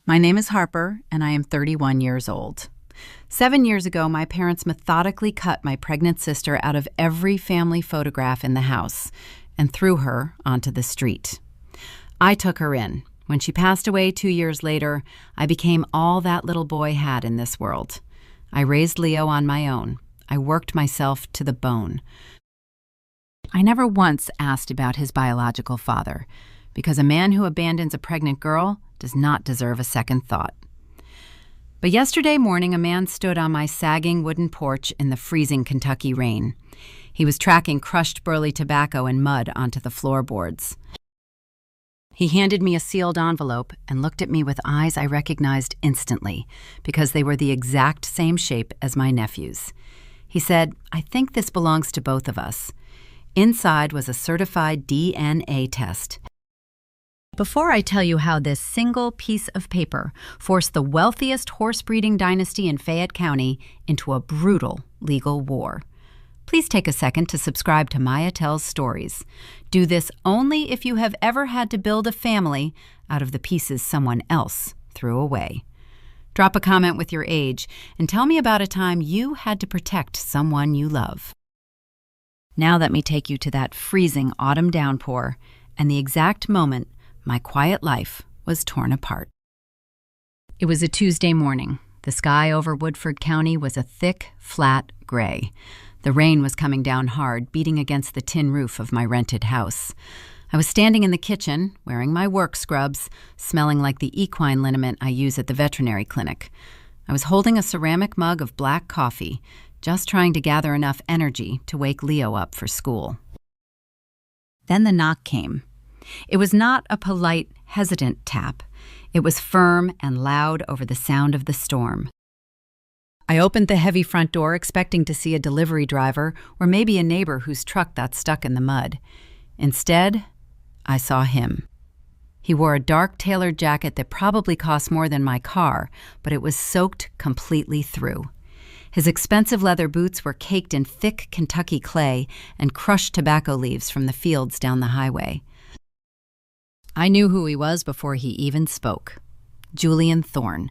My name is Harper, and I am 31 years old. 7 years ago, my parents methodically cut my pregnant sister out of every family photograph in the house and threw her onto the street. I took her in. When she passed away 2 years later, I became all that little boy had in this world. I raised Leo on my own. I worked myself to the bone. I never once asked about his biological father, because a man who abandons a pregnant girl does not deserve a second thought. But yesterday morning, a man stood on my sagging wooden porch in the freezing Kentucky rain. He was tracking crushed burley tobacco and mud onto the floorboards. He handed me a sealed envelope and looked at me with eyes I recognized instantly, because they were the exact same shape as my nephew's. He said, "I think this belongs to both of us." Inside was a certified DNA test. Before I tell you how this single piece of paper forced the wealthiest horse-breeding dynasty in Fayette County into a brutal legal war, please take a second to subscribe to Maya Tells Stories. Do this only if you have ever had to build a family out of the pieces someone else threw away. Drop a comment with your age and tell me about a time you had to protect someone you love. Now let me take you to that freezing autumn downpour and the exact moment my quiet life was torn apart. It was a Tuesday morning. The sky over Woodford County was a thick, flat gray. The rain was coming down hard, beating against the tin roof of my rented house. I was standing in the kitchen, wearing my work scrubs, smelling like the equine liniment I use at the veterinary clinic. I was holding a ceramic mug of black coffee, just trying to gather enough energy to wake Leo up for school. Then the knock came. It was not a polite, hesitant tap. It was firm and loud over the sound of the storm. I opened the heavy front door, expecting to see a delivery driver or maybe a neighbor whose truck got stuck in the mud. Instead, I saw him. He wore a dark tailored jacket that probably cost more than my car, but it was soaked completely through. His expensive leather boots were caked in thick Kentucky clay and crushed tobacco leaves from the fields down the highway. I knew who he was before he even spoke. Julian Thorne,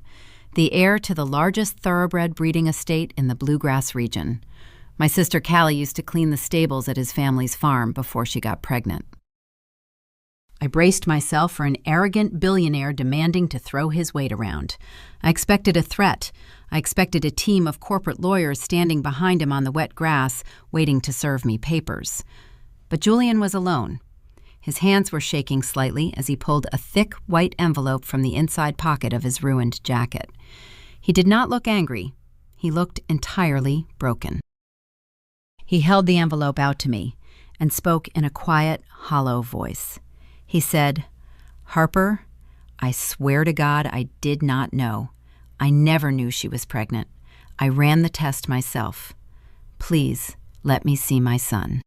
the heir to the largest thoroughbred breeding estate in the Bluegrass region. My sister Callie used to clean the stables at his family's farm before she got pregnant. I braced myself for an arrogant billionaire demanding to throw his weight around. I expected a threat. I expected a team of corporate lawyers standing behind him on the wet grass, waiting to serve me papers. But Julian was alone. His hands were shaking slightly as he pulled a thick white envelope from the inside pocket of his ruined jacket. He did not look angry. He looked entirely broken. He held the envelope out to me and spoke in a quiet, hollow voice. He said, "Harper, I swear to God I did not know. I never knew she was pregnant. I ran the test myself. Please let me see my son."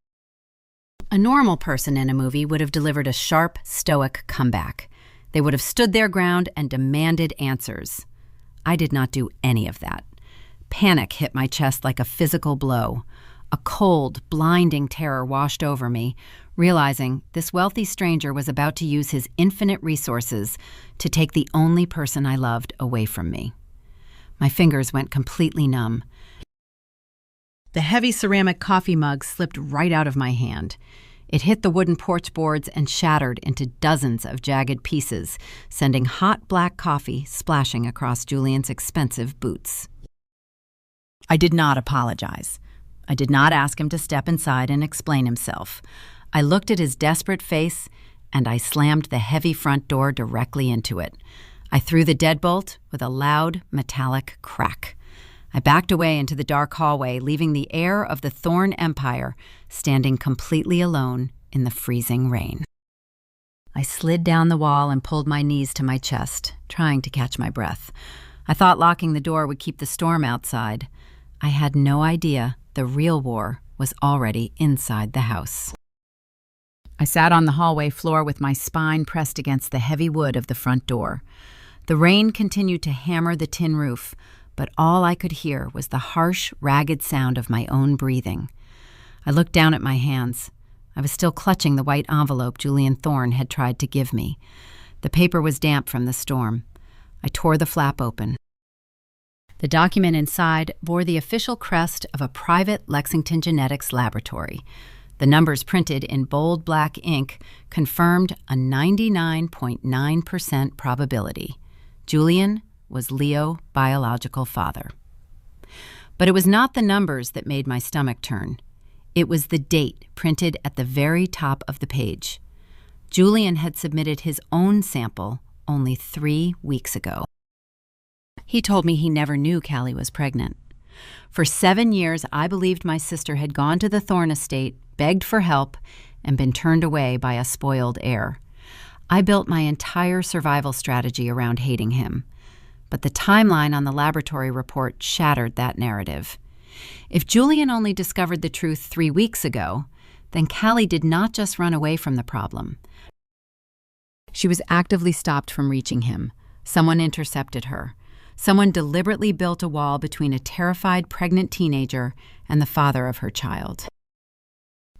A normal person in a movie would have delivered a sharp, stoic comeback. They would have stood their ground and demanded answers. I did not do any of that. Panic hit my chest like a physical blow. A cold, blinding terror washed over me, realizing this wealthy stranger was about to use his infinite resources to take the only person I loved away from me. My fingers went completely numb. The heavy ceramic coffee mug slipped right out of my hand. It hit the wooden porch boards and shattered into dozens of jagged pieces, sending hot black coffee splashing across Julian's expensive boots. I did not apologize. I did not ask him to step inside and explain himself. I looked at his desperate face, and I slammed the heavy front door directly into it. I threw the deadbolt with a loud, metallic crack. I backed away into the dark hallway, leaving the heir of the Thorne Empire standing completely alone in the freezing rain. I slid down the wall and pulled my knees to my chest, trying to catch my breath. I thought locking the door would keep the storm outside. I had no idea the real war was already inside the house. I sat on the hallway floor with my spine pressed against the heavy wood of the front door. The rain continued to hammer the tin roof, but all I could hear was the harsh, ragged sound of my own breathing. I looked down at my hands. I was still clutching the white envelope Julian Thorne had tried to give me. The paper was damp from the storm. I tore the flap open. The document inside bore the official crest of a private Lexington genetics laboratory. The numbers printed in bold black ink confirmed a 99.9% probability. Julian was Leo's biological father. But it was not the numbers that made my stomach turn. It was the date printed at the very top of the page. Julian had submitted his own sample only 3 weeks ago. He told me he never knew Callie was pregnant. For 7 years, I believed my sister had gone to the Thorne estate, begged for help, and been turned away by a spoiled heir. I built my entire survival strategy around hating him. But the timeline on the laboratory report shattered that narrative. If Julian only discovered the truth 3 weeks ago, then Callie did not just run away from the problem. She was actively stopped from reaching him. Someone intercepted her. Someone deliberately built a wall between a terrified pregnant teenager and the father of her child.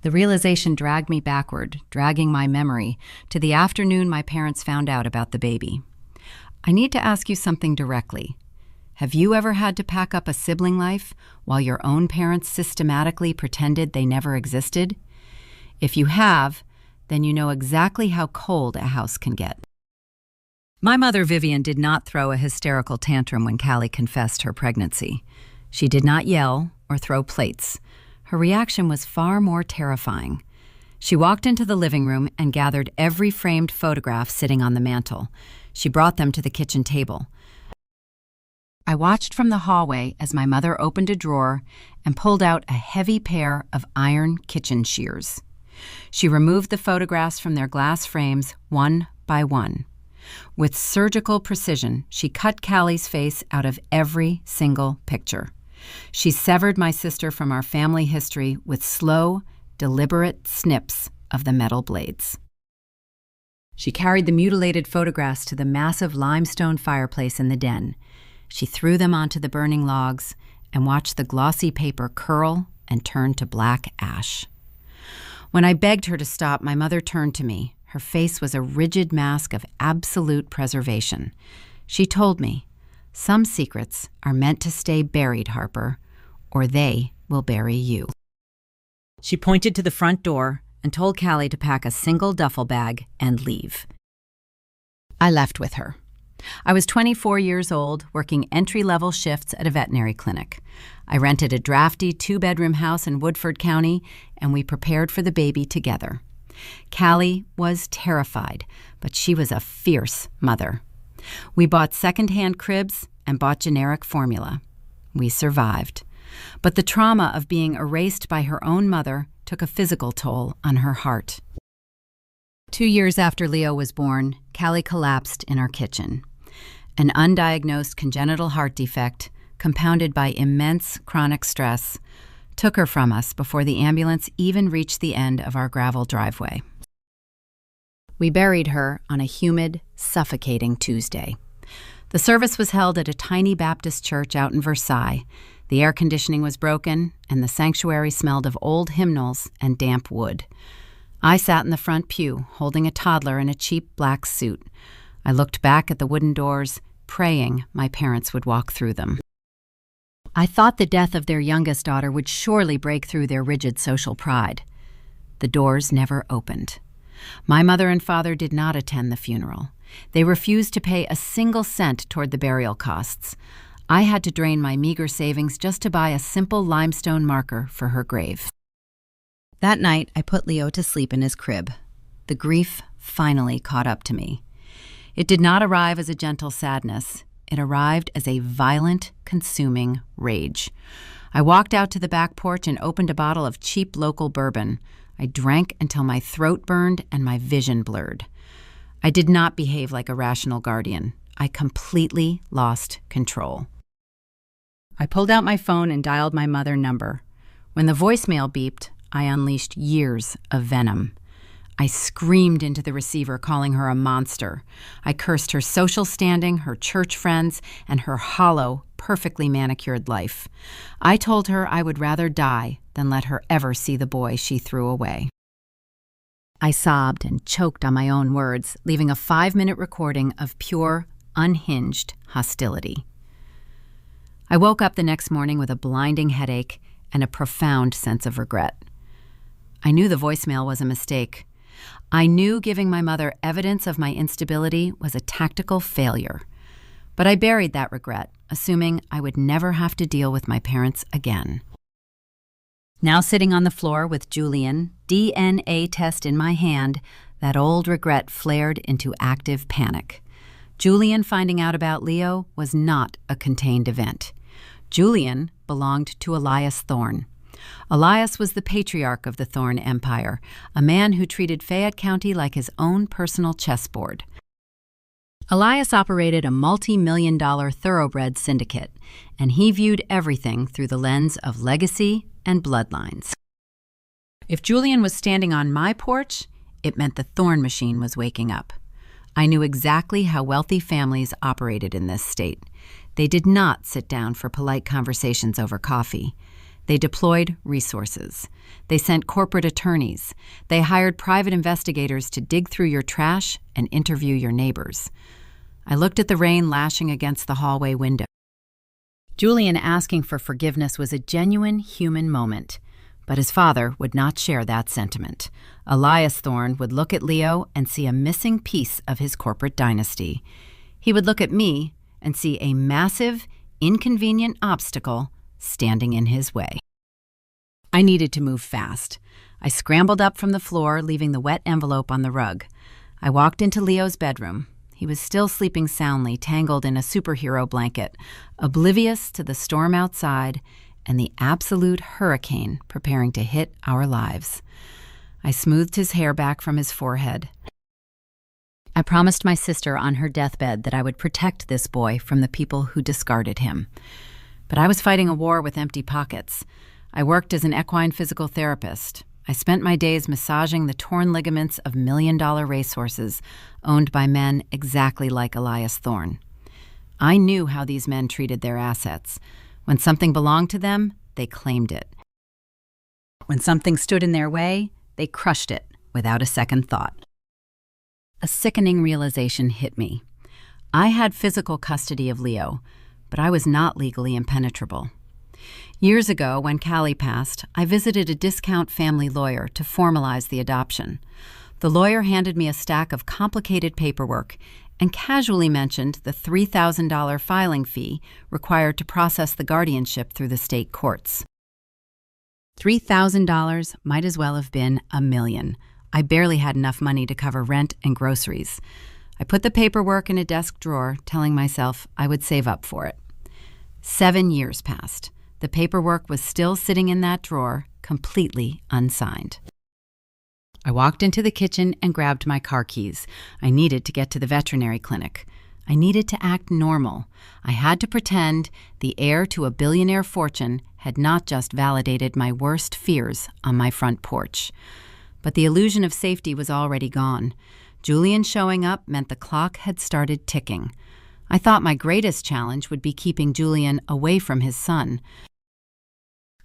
The realization dragged me backward, dragging my memory to the afternoon my parents found out about the baby. I need to ask you something directly. Have you ever had to pack up a sibling life while your own parents systematically pretended they never existed? If you have, then you know exactly how cold a house can get. My mother, Vivian, did not throw a hysterical tantrum when Callie confessed her pregnancy. She did not yell or throw plates. Her reaction was far more terrifying. She walked into the living room and gathered every framed photograph sitting on the mantel. She brought them to the kitchen table. I watched from the hallway as my mother opened a drawer and pulled out a heavy pair of iron kitchen shears. She removed the photographs from their glass frames one by one. With surgical precision, she cut Callie's face out of every single picture. She severed my sister from our family history with slow, deliberate snips of the metal blades. She carried the mutilated photographs to the massive limestone fireplace in the den. She threw them onto the burning logs and watched the glossy paper curl and turn to black ash. When I begged her to stop, my mother turned to me. Her face was a rigid mask of absolute preservation. She told me, "Some secrets are meant to stay buried, Harper, or they will bury you." She pointed to the front door and told Callie to pack a single duffel bag and leave. I left with her. I was 24 years old, working entry-level shifts at a veterinary clinic. I rented a drafty 2-bedroom house in Woodford County, and we prepared for the baby together. Callie was terrified, but she was a fierce mother. We bought second-hand cribs and bought generic formula. We survived. But the trauma of being erased by her own mother took a physical toll on her heart. 2 years after Leo was born, Callie collapsed in our kitchen. An undiagnosed congenital heart defect, compounded by immense chronic stress, took her from us before the ambulance even reached the end of our gravel driveway. We buried her on a humid, suffocating Tuesday. The service was held at a tiny Baptist church out in Versailles. The air conditioning was broken, and the sanctuary smelled of old hymnals and damp wood. I sat in the front pew, holding a toddler in a cheap black suit. I looked back at the wooden doors, praying my parents would walk through them. I thought the death of their youngest daughter would surely break through their rigid social pride. The doors never opened. My mother and father did not attend the funeral. They refused to pay a single cent toward the burial costs. I had to drain my meager savings just to buy a simple limestone marker for her grave. That night, I put Leo to sleep in his crib. The grief finally caught up to me. It did not arrive as a gentle sadness. It arrived as a violent, consuming rage. I walked out to the back porch and opened a bottle of cheap local bourbon. I drank until my throat burned and my vision blurred. I did not behave like a rational guardian. I completely lost control. I pulled out my phone and dialed my mother's number. When the voicemail beeped, I unleashed years of venom. I screamed into the receiver, calling her a monster. I cursed her social standing, her church friends, and her hollow, perfectly manicured life. I told her I would rather die than let her ever see the boy she threw away. I sobbed and choked on my own words, leaving a 5-minute recording of pure, unhinged hostility. I woke up the next morning with a blinding headache and a profound sense of regret. I knew the voicemail was a mistake. I knew giving my mother evidence of my instability was a tactical failure. But I buried that regret, assuming I would never have to deal with my parents again. Now sitting on the floor with Julian, DNA test in my hand, that old regret flared into active panic. Julian finding out about Leo was not a contained event. Julian belonged to Elias Thorne. Elias was the patriarch of the Thorne Empire, a man who treated Fayette County like his own personal chessboard. Elias operated a multi-million-dollar thoroughbred syndicate, and he viewed everything through the lens of legacy and bloodlines. If Julian was standing on my porch, it meant the Thorne machine was waking up. I knew exactly how wealthy families operated in this state. They did not sit down for polite conversations over coffee. They deployed resources. They sent corporate attorneys. They hired private investigators to dig through your trash and interview your neighbors. I looked at the rain lashing against the hallway window. Julian asking for forgiveness was a genuine human moment, but his father would not share that sentiment. Elias Thorne would look at Leo and see a missing piece of his corporate dynasty. He would look at me and see a massive, inconvenient obstacle standing in his way. I needed to move fast. I scrambled up from the floor, leaving the wet envelope on the rug. I walked into Leo's bedroom. He was still sleeping soundly, tangled in a superhero blanket, oblivious to the storm outside and the absolute hurricane preparing to hit our lives. I smoothed his hair back from his forehead. I promised my sister on her deathbed that I would protect this boy from the people who discarded him. But I was fighting a war with empty pockets. I worked as an equine physical therapist. I spent my days massaging the torn ligaments of million-dollar racehorses owned by men exactly like Elias Thorne. I knew how these men treated their assets. When something belonged to them, they claimed it. When something stood in their way, they crushed it without a second thought. A sickening realization hit me. I had physical custody of Leo, but I was not legally impenetrable. Years ago, when Callie passed, I visited a discount family lawyer to formalize the adoption. The lawyer handed me a stack of complicated paperwork and casually mentioned the $3,000 filing fee required to process the guardianship through the state courts. $3,000 might as well have been $1 million. I barely had enough money to cover rent and groceries. I put the paperwork in a desk drawer, telling myself I would save up for it. 7 years passed. The paperwork was still sitting in that drawer, completely unsigned. I walked into the kitchen and grabbed my car keys. I needed to get to the veterinary clinic. I needed to act normal. I had to pretend the heir to a billionaire fortune had not just validated my worst fears on my front porch. But the illusion of safety was already gone. Julian showing up meant the clock had started ticking. I thought my greatest challenge would be keeping Julian away from his son.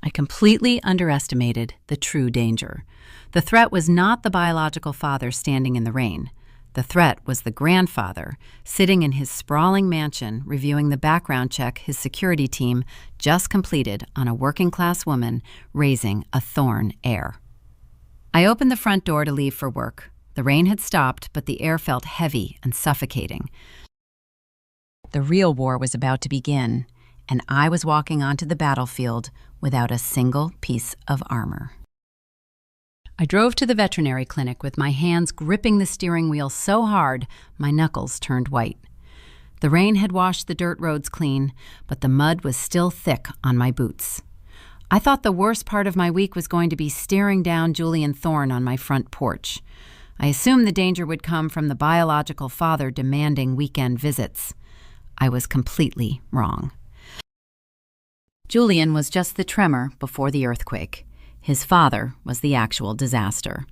I completely underestimated the true danger. The threat was not the biological father standing in the rain. The threat was the grandfather sitting in his sprawling mansion reviewing the background check his security team just completed on a working-class woman raising a Thorne heir. I opened the front door to leave for work. The rain had stopped, but the air felt heavy and suffocating. The real war was about to begin, and I was walking onto the battlefield without a single piece of armor. I drove to the veterinary clinic with my hands gripping the steering wheel so hard my knuckles turned white. The rain had washed the dirt roads clean, but the mud was still thick on my boots. I thought the worst part of my week was going to be staring down Julian Thorne on my front porch. I assumed the danger would come from the biological father demanding weekend visits. I was completely wrong. Julian was just the tremor before the earthquake. His father was the actual disaster.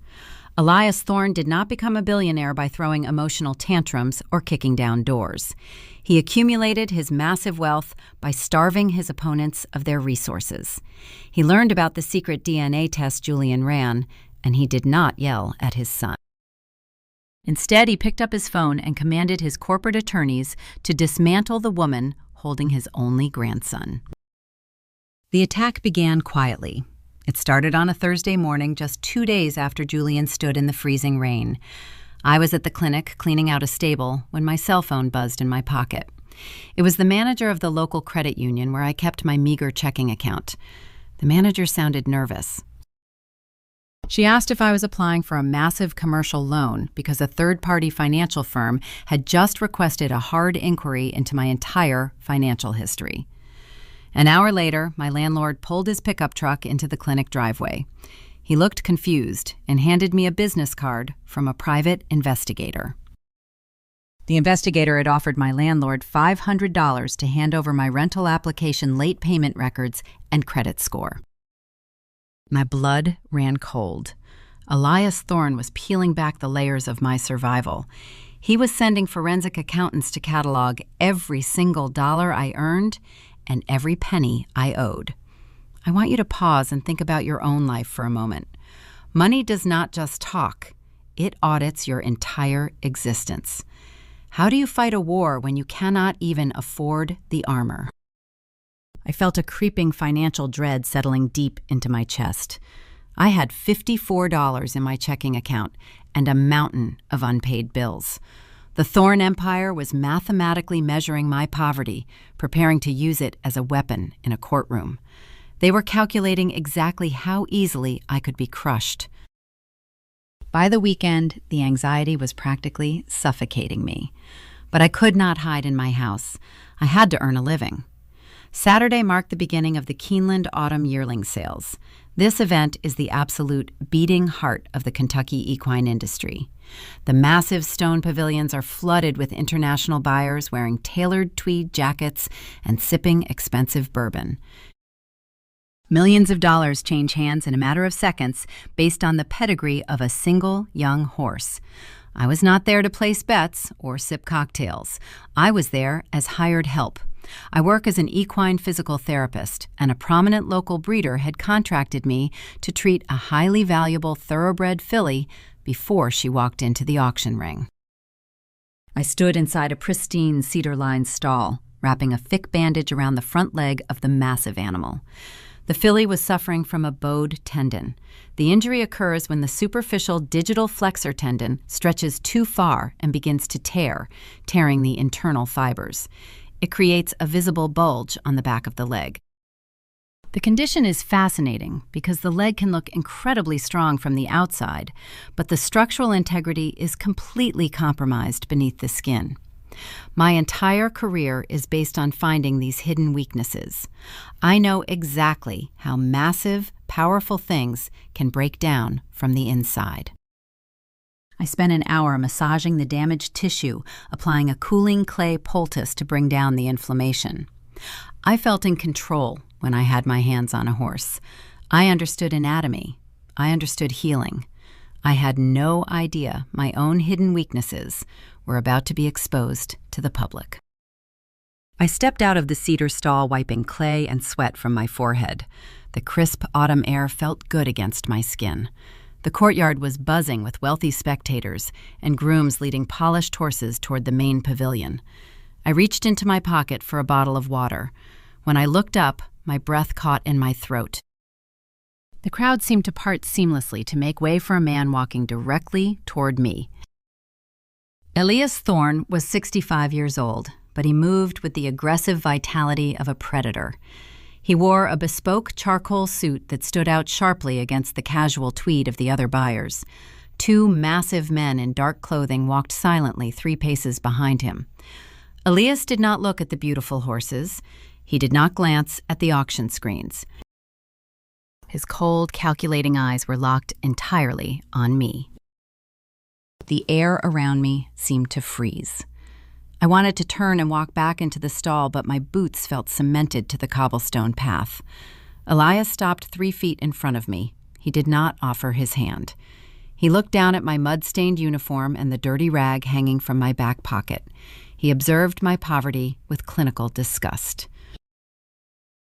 Elias Thorne did not become a billionaire by throwing emotional tantrums or kicking down doors. He accumulated his massive wealth by starving his opponents of their resources. He learned about the secret DNA test Julian ran, and he did not yell at his son. Instead, he picked up his phone and commanded his corporate attorneys to dismantle the woman holding his only grandson. The attack began quietly. It started on a Thursday morning, just 2 days after Julian stood in the freezing rain. I was at the clinic cleaning out a stable when my cell phone buzzed in my pocket. It was the manager of the local credit union where I kept my meager checking account. The manager sounded nervous. She asked if I was applying for a massive commercial loan because a third-party financial firm had just requested a hard inquiry into my entire financial history. An hour later, my landlord pulled his pickup truck into the clinic driveway. He looked confused and handed me a business card from a private investigator. The investigator had offered my landlord $500 to hand over my rental application late payment records and credit score. My blood ran cold. Elias Thorne was peeling back the layers of my survival. He was sending forensic accountants to catalog every single dollar I earned and every penny I owed. I want you to pause and think about your own life for a moment. Money does not just talk. It audits your entire existence. How do you fight a war when you cannot even afford the armor? I felt a creeping financial dread settling deep into my chest. I had $54 in my checking account and a mountain of unpaid bills. The Thorne Empire was mathematically measuring my poverty, preparing to use it as a weapon in a courtroom. They were calculating exactly how easily I could be crushed. By the weekend, the anxiety was practically suffocating me. But I could not hide in my house. I had to earn a living. Saturday marked the beginning of the Keeneland Autumn Yearling Sales. This event is the absolute beating heart of the Kentucky equine industry. The massive stone pavilions are flooded with international buyers wearing tailored tweed jackets and sipping expensive bourbon. Millions of dollars change hands in a matter of seconds based on the pedigree of a single young horse. I was not there to place bets or sip cocktails. I was there as hired help. I work as an equine physical therapist, and a prominent local breeder had contracted me to treat a highly valuable thoroughbred filly before she walked into the auction ring. I stood inside a pristine cedar-lined stall, wrapping a thick bandage around the front leg of the massive animal. The filly was suffering from a bowed tendon. The injury occurs when the superficial digital flexor tendon stretches too far and begins to tear, tearing the internal fibers. It creates a visible bulge on the back of the leg. The condition is fascinating because the leg can look incredibly strong from the outside, but the structural integrity is completely compromised beneath the skin. My entire career is based on finding these hidden weaknesses. I know exactly how massive, powerful things can break down from the inside. I spent an hour massaging the damaged tissue, applying a cooling clay poultice to bring down the inflammation. I felt in control when I had my hands on a horse. I understood anatomy. I understood healing. I had no idea my own hidden weaknesses were about to be exposed to the public. I stepped out of the cedar stall, wiping clay and sweat from my forehead. The crisp autumn air felt good against my skin. The courtyard was buzzing with wealthy spectators and grooms leading polished horses toward the main pavilion. I reached into my pocket for a bottle of water. When I looked up, my breath caught in my throat. The crowd seemed to part seamlessly to make way for a man walking directly toward me. Elias Thorne was 65 years old, but he moved with the aggressive vitality of a predator. He wore a bespoke charcoal suit that stood out sharply against the casual tweed of the other buyers. Two massive men in dark clothing walked silently 3 paces behind him. Elias did not look at the beautiful horses. He did not glance at the auction screens. His cold, calculating eyes were locked entirely on me. The air around me seemed to freeze. I wanted to turn and walk back into the stall, but my boots felt cemented to the cobblestone path. Elias stopped 3 feet in front of me. He did not offer his hand. He looked down at my mud-stained uniform and the dirty rag hanging from my back pocket. He observed my poverty with clinical disgust.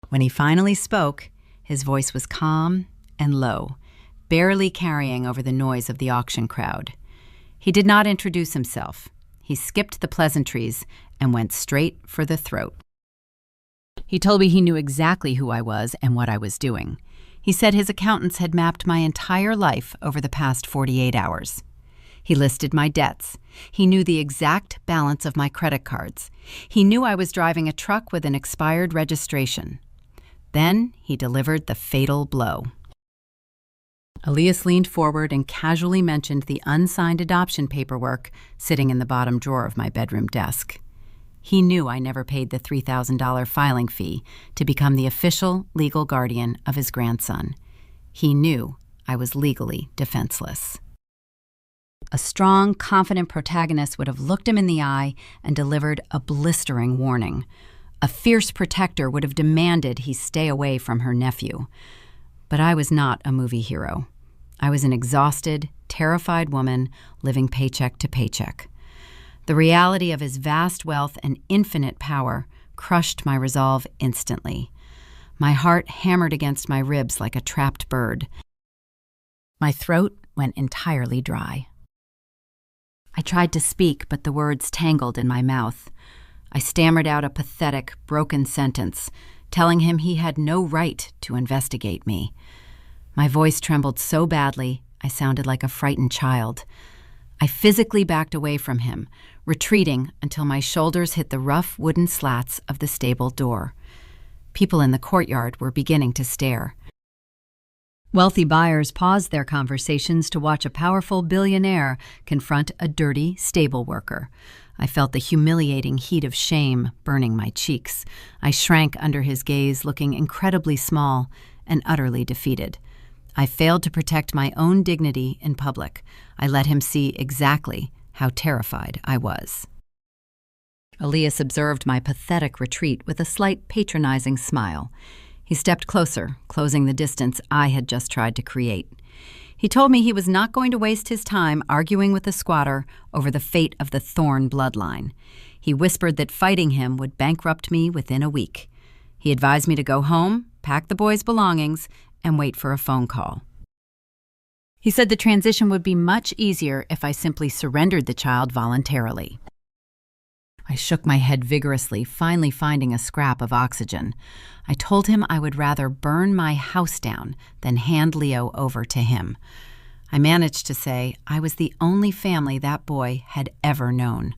When he finally spoke, his voice was calm and low, barely carrying over the noise of the auction crowd. He did not introduce himself. He skipped the pleasantries and went straight for the throat. He told me he knew exactly who I was and what I was doing. He said his accountants had mapped my entire life over the past 48 hours. He listed my debts. He knew the exact balance of my credit cards. He knew I was driving a truck with an expired registration. Then he delivered the fatal blow. Elias leaned forward and casually mentioned the unsigned adoption paperwork sitting in the bottom drawer of my bedroom desk. He knew I never paid the $3,000 filing fee to become the official legal guardian of his grandson. He knew I was legally defenseless. A strong, confident protagonist would have looked him in the eye and delivered a blistering warning. A fierce protector would have demanded he stay away from her nephew. But I was not a movie hero. I was an exhausted, terrified woman living paycheck to paycheck. The reality of his vast wealth and infinite power crushed my resolve instantly. My heart hammered against my ribs like a trapped bird. My throat went entirely dry. I tried to speak, but the words tangled in my mouth. I stammered out a pathetic, broken sentence, telling him he had no right to investigate me. My voice trembled so badly, I sounded like a frightened child. I physically backed away from him, retreating until my shoulders hit the rough wooden slats of the stable door. People in the courtyard were beginning to stare. Wealthy buyers paused their conversations to watch a powerful billionaire confront a dirty stable worker. I felt the humiliating heat of shame burning my cheeks. I shrank under his gaze, looking incredibly small and utterly defeated. I failed to protect my own dignity in public. I let him see exactly how terrified I was. Elias observed my pathetic retreat with a slight patronizing smile. He stepped closer, closing the distance I had just tried to create. He told me he was not going to waste his time arguing with the squatter over the fate of the Thorne bloodline. He whispered that fighting him would bankrupt me within a week. He advised me to go home, pack the boys' belongings, and wait for a phone call. He said the transition would be much easier if I simply surrendered the child voluntarily. I shook my head vigorously, finally finding a scrap of oxygen. I told him I would rather burn my house down than hand Leo over to him. I managed to say I was the only family that boy had ever known.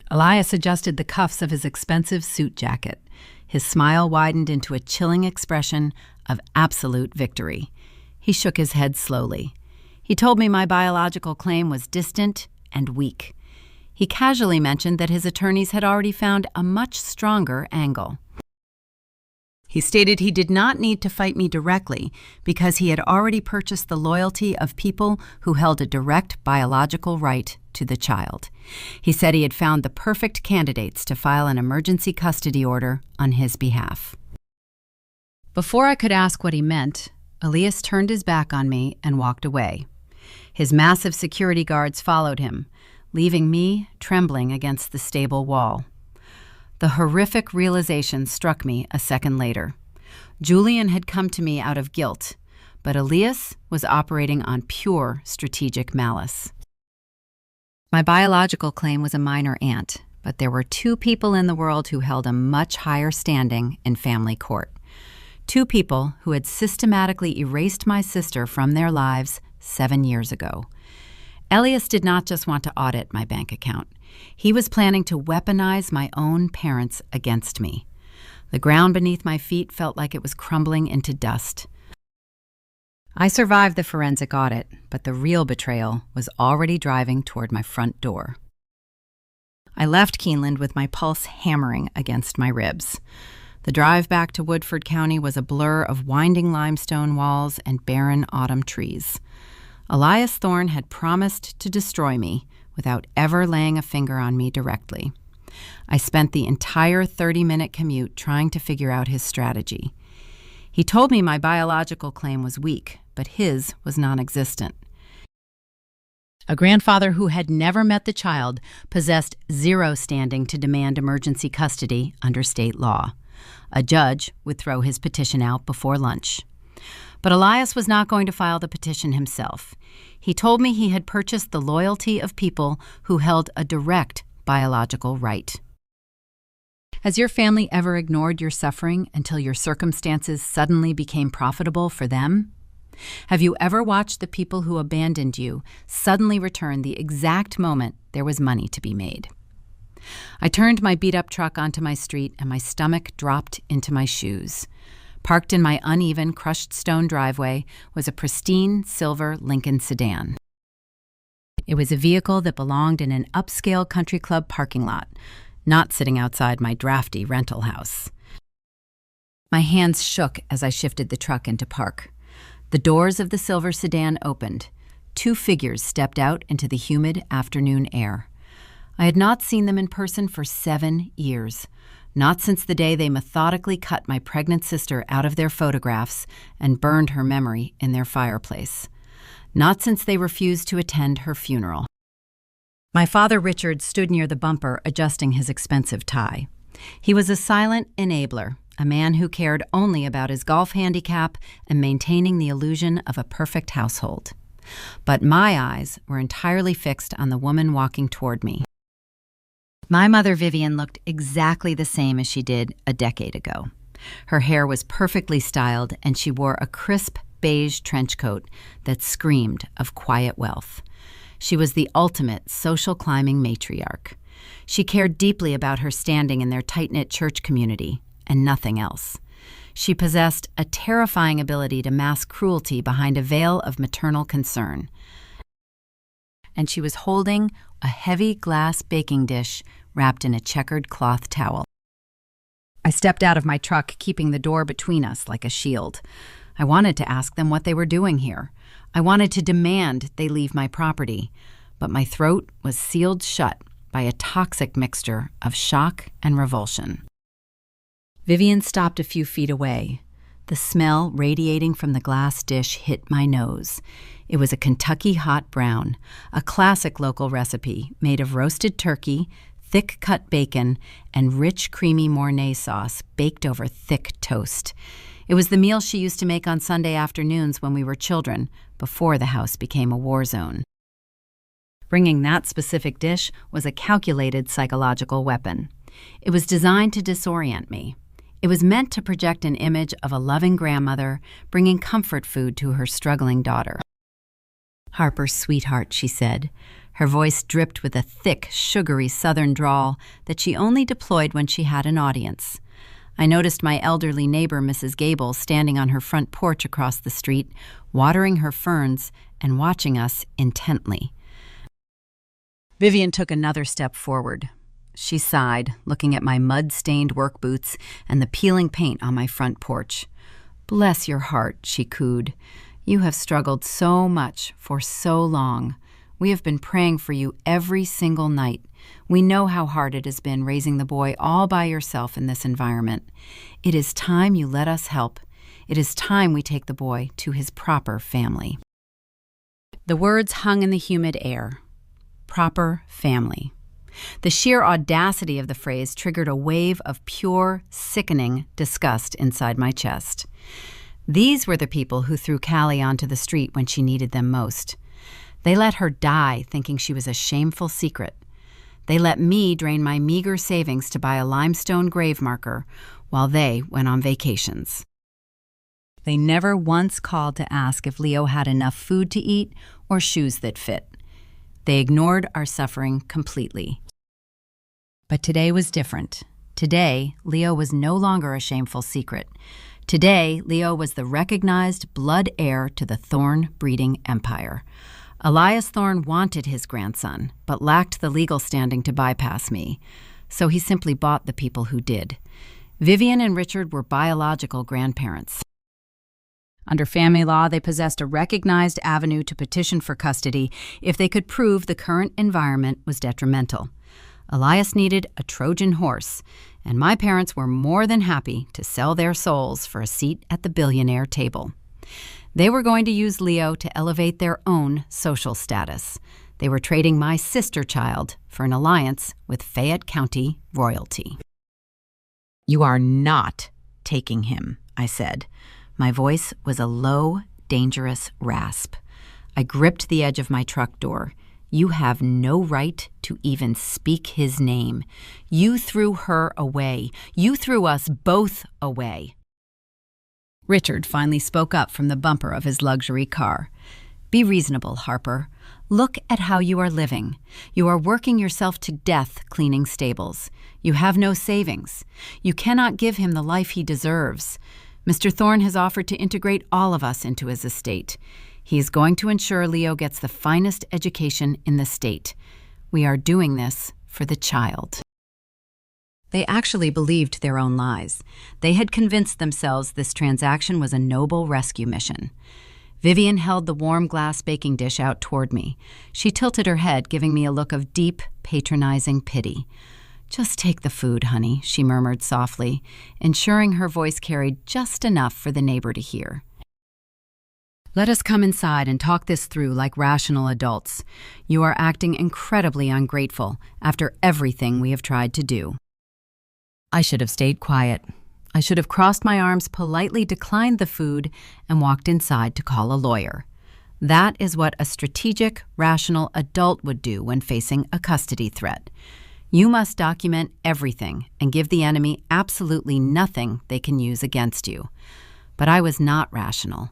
Elias adjusted the cuffs of his expensive suit jacket. His smile widened into a chilling expression of absolute victory. He shook his head slowly. He told me my biological claim was distant and weak. He casually mentioned that his attorneys had already found a much stronger angle. He stated he did not need to fight me directly because he had already purchased the loyalty of people who held a direct biological right to the child. He said he had found the perfect candidates to file an emergency custody order on his behalf. Before I could ask what he meant, Elias turned his back on me and walked away. His massive security guards followed him, leaving me trembling against the stable wall. The horrific realization struck me a second later. Julian had come to me out of guilt, but Elias was operating on pure strategic malice. My biological claim was a minor aunt, but there were two people in the world who held a much higher standing in family court. Two people who had systematically erased my sister from their lives 7 years ago. Elias did not just want to audit my bank account. He was planning to weaponize my own parents against me. The ground beneath my feet felt like it was crumbling into dust. I survived the forensic audit, but the real betrayal was already driving toward my front door. I left Keeneland with my pulse hammering against my ribs. The drive back to Woodford County was a blur of winding limestone walls and barren autumn trees. Elias Thorne had promised to destroy me without ever laying a finger on me directly. I spent the entire 30-minute commute trying to figure out his strategy. He told me my biological claim was weak, but his was non-existent. A grandfather who had never met the child possessed zero standing to demand emergency custody under state law. A judge would throw his petition out before lunch. But Elias was not going to file the petition himself. He told me he had purchased the loyalty of people who held a direct biological right. Has your family ever ignored your suffering until your circumstances suddenly became profitable for them? Have you ever watched the people who abandoned you suddenly return the exact moment there was money to be made? I turned my beat-up truck onto my street and my stomach dropped into my shoes. Parked in my uneven, crushed stone driveway was a pristine silver Lincoln sedan. It was a vehicle that belonged in an upscale country club parking lot, not sitting outside my drafty rental house. My hands shook as I shifted the truck into park. The doors of the silver sedan opened. 2 figures stepped out into the humid afternoon air. I had not seen them in person for 7 years, not since the day they methodically cut my pregnant sister out of their photographs and burned her memory in their fireplace, not since they refused to attend her funeral. My father, Richard, stood near the bumper adjusting his expensive tie. He was a silent enabler, a man who cared only about his golf handicap and maintaining the illusion of a perfect household. But my eyes were entirely fixed on the woman walking toward me. My mother, Vivian, looked exactly the same as she did a decade ago. Her hair was perfectly styled, and she wore a crisp beige trench coat that screamed of quiet wealth. She was the ultimate social climbing matriarch. She cared deeply about her standing in their tight-knit church community, and nothing else. She possessed a terrifying ability to mask cruelty behind a veil of maternal concern. And she was holding a heavy glass baking dish wrapped in a checkered cloth towel. I stepped out of my truck, keeping the door between us like a shield. I wanted to ask them what they were doing here. I wanted to demand they leave my property, but my throat was sealed shut by a toxic mixture of shock and revulsion. Vivian stopped a few feet away. The smell radiating from the glass dish hit my nose. It was a Kentucky hot brown, a classic local recipe made of roasted turkey, thick-cut bacon, and rich, creamy Mornay sauce baked over thick toast. It was the meal she used to make on Sunday afternoons when we were children, before the house became a war zone. Bringing that specific dish was a calculated psychological weapon. It was designed to disorient me. It was meant to project an image of a loving grandmother bringing comfort food to her struggling daughter. "Harper, sweetheart," she said. Her voice dripped with a thick, sugary southern drawl that she only deployed when she had an audience. I noticed my elderly neighbor, Mrs. Gable, standing on her front porch across the street, watering her ferns and watching us intently. Vivian took another step forward. She sighed, looking at my mud-stained work boots and the peeling paint on my front porch. "Bless your heart," she cooed. "You have struggled so much for so long. We have been praying for you every single night. We know how hard it has been raising the boy all by yourself in this environment. It is time you let us help. It is time we take the boy to his proper family." The words hung in the humid air. Proper family. The sheer audacity of the phrase triggered a wave of pure, sickening disgust inside my chest. These were the people who threw Callie onto the street when she needed them most. They let her die thinking she was a shameful secret. They let me drain my meager savings to buy a limestone grave marker while they went on vacations. They never once called to ask if Leo had enough food to eat or shoes that fit. They ignored our suffering completely. But today was different. Today, Leo was no longer a shameful secret. Today, Leo was the recognized blood heir to the Thorne breeding empire. Elias Thorne wanted his grandson, but lacked the legal standing to bypass me, so he simply bought the people who did. Vivian and Richard were biological grandparents. Under family law, they possessed a recognized avenue to petition for custody if they could prove the current environment was detrimental. Elias needed a Trojan horse, and my parents were more than happy to sell their souls for a seat at the Billionaire table. They were going to use Leo to elevate their own social status. They were trading my sister child for an alliance with Fayette County royalty. "You are not taking him," I said. My voice was a low, dangerous rasp. I gripped the edge of my truck door. You have no right to even speak his name. You threw her away. You threw us both away. Richard finally spoke up from the bumper of his luxury car. Be reasonable, Harper. Look at how you are living. You are working yourself to death cleaning stables. You have no savings. You cannot give him the life he deserves. Mr. Thorne has offered to integrate all of us into his estate. He is going to ensure Leo gets the finest education in the state. We are doing this for the child. They actually believed their own lies. They had convinced themselves this transaction was a noble rescue mission. Vivian held the warm glass baking dish out toward me. She tilted her head, giving me a look of deep, patronizing pity. Just take the food, honey, she murmured softly, ensuring her voice carried just enough for the neighbor to hear. Let us come inside and talk this through like rational adults. You are acting incredibly ungrateful after everything we have tried to do. I should have stayed quiet. I should have crossed my arms, politely declined the food, and walked inside to call a lawyer. That is what a strategic, rational adult would do when facing a custody threat. You must document everything and give the enemy absolutely nothing they can use against you. But I was not rational.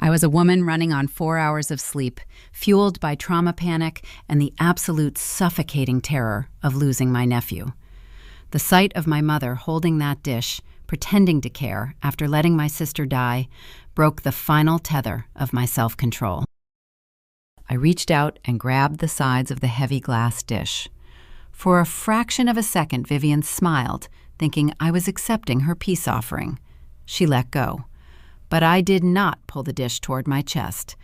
I was a woman running on 4 hours of sleep, fueled by trauma panic and the absolute suffocating terror of losing my nephew. The sight of my mother holding that dish, pretending to care after letting my sister die, broke the final tether of my self-control. I reached out and grabbed the sides of the heavy glass dish. For a fraction of a second, Vivian smiled, thinking I was accepting her peace offering. She let go. But I did not pull the dish toward my chest.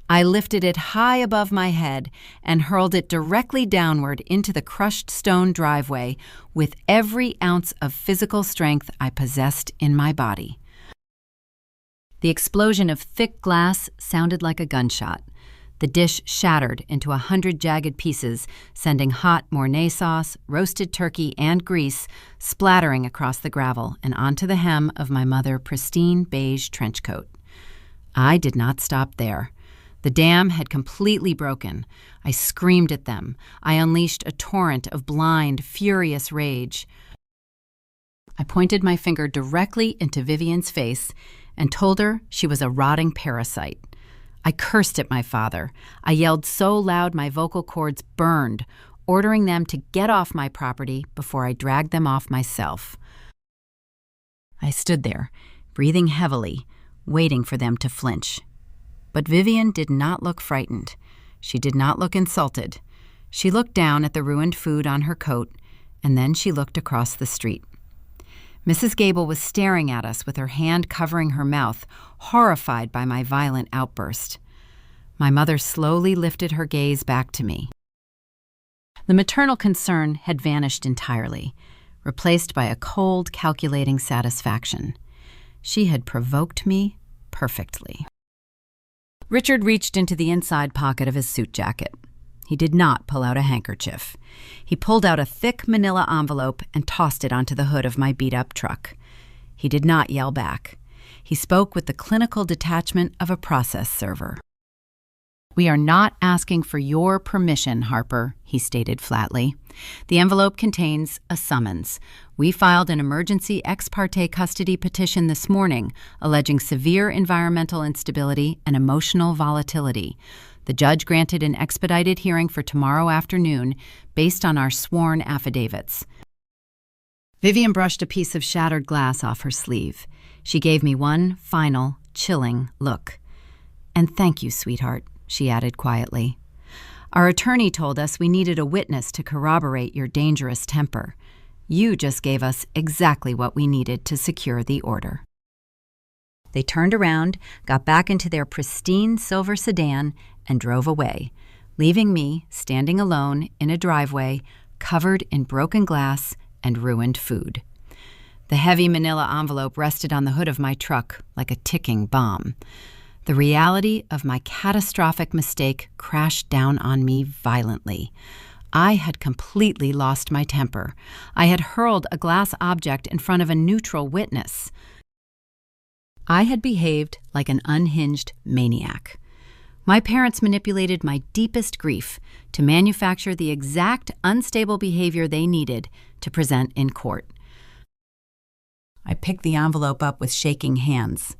I lifted it high above my head and hurled it directly downward into the crushed stone driveway with every ounce of physical strength I possessed in my body. The explosion of thick glass sounded like a gunshot. The dish shattered into 100 jagged pieces, sending hot Mornay sauce, roasted turkey, and grease splattering across the gravel and onto the hem of my mother's pristine beige trench coat. I did not stop there. The dam had completely broken. I screamed at them. I unleashed a torrent of blind, furious rage. I pointed my finger directly into Vivian's face and told her she was a rotting parasite. I cursed at my father. I yelled so loud my vocal cords burned, ordering them to get off my property before I dragged them off myself. I stood there, breathing heavily, waiting for them to flinch. But Vivian did not look frightened. She did not look insulted. She looked down at the ruined food on her coat, and then she looked across the street. Mrs. Gable was staring at us with her hand covering her mouth, horrified by my violent outburst. My mother slowly lifted her gaze back to me. The maternal concern had vanished entirely, replaced by a cold, calculating satisfaction. She had provoked me perfectly. Richard reached into the inside pocket of his suit jacket. He did not pull out a handkerchief. He pulled out a thick manila envelope and tossed it onto the hood of my beat-up truck. He did not yell back. He spoke with the clinical detachment of a process server. "We are not asking for your permission, Harper," he stated flatly. "The envelope contains a summons. We filed an emergency ex parte custody petition this morning alleging severe environmental instability and emotional volatility. The judge granted an expedited hearing for tomorrow afternoon based on our sworn affidavits." Vivian brushed a piece of shattered glass off her sleeve. She gave me one final, chilling look. "And thank you, sweetheart," she added quietly. "Our attorney told us we needed a witness to corroborate your dangerous temper. You just gave us exactly what we needed to secure the order." They turned around, got back into their pristine silver sedan, and drove away, leaving me standing alone in a driveway covered in broken glass and ruined food. The heavy manila envelope rested on the hood of my truck like a ticking bomb. The reality of my catastrophic mistake crashed down on me violently. I had completely lost my temper. I had hurled a glass object in front of a neutral witness. I had behaved like an unhinged maniac. My parents manipulated my deepest grief to manufacture the exact unstable behavior they needed to present in court. I picked the envelope up with shaking hands.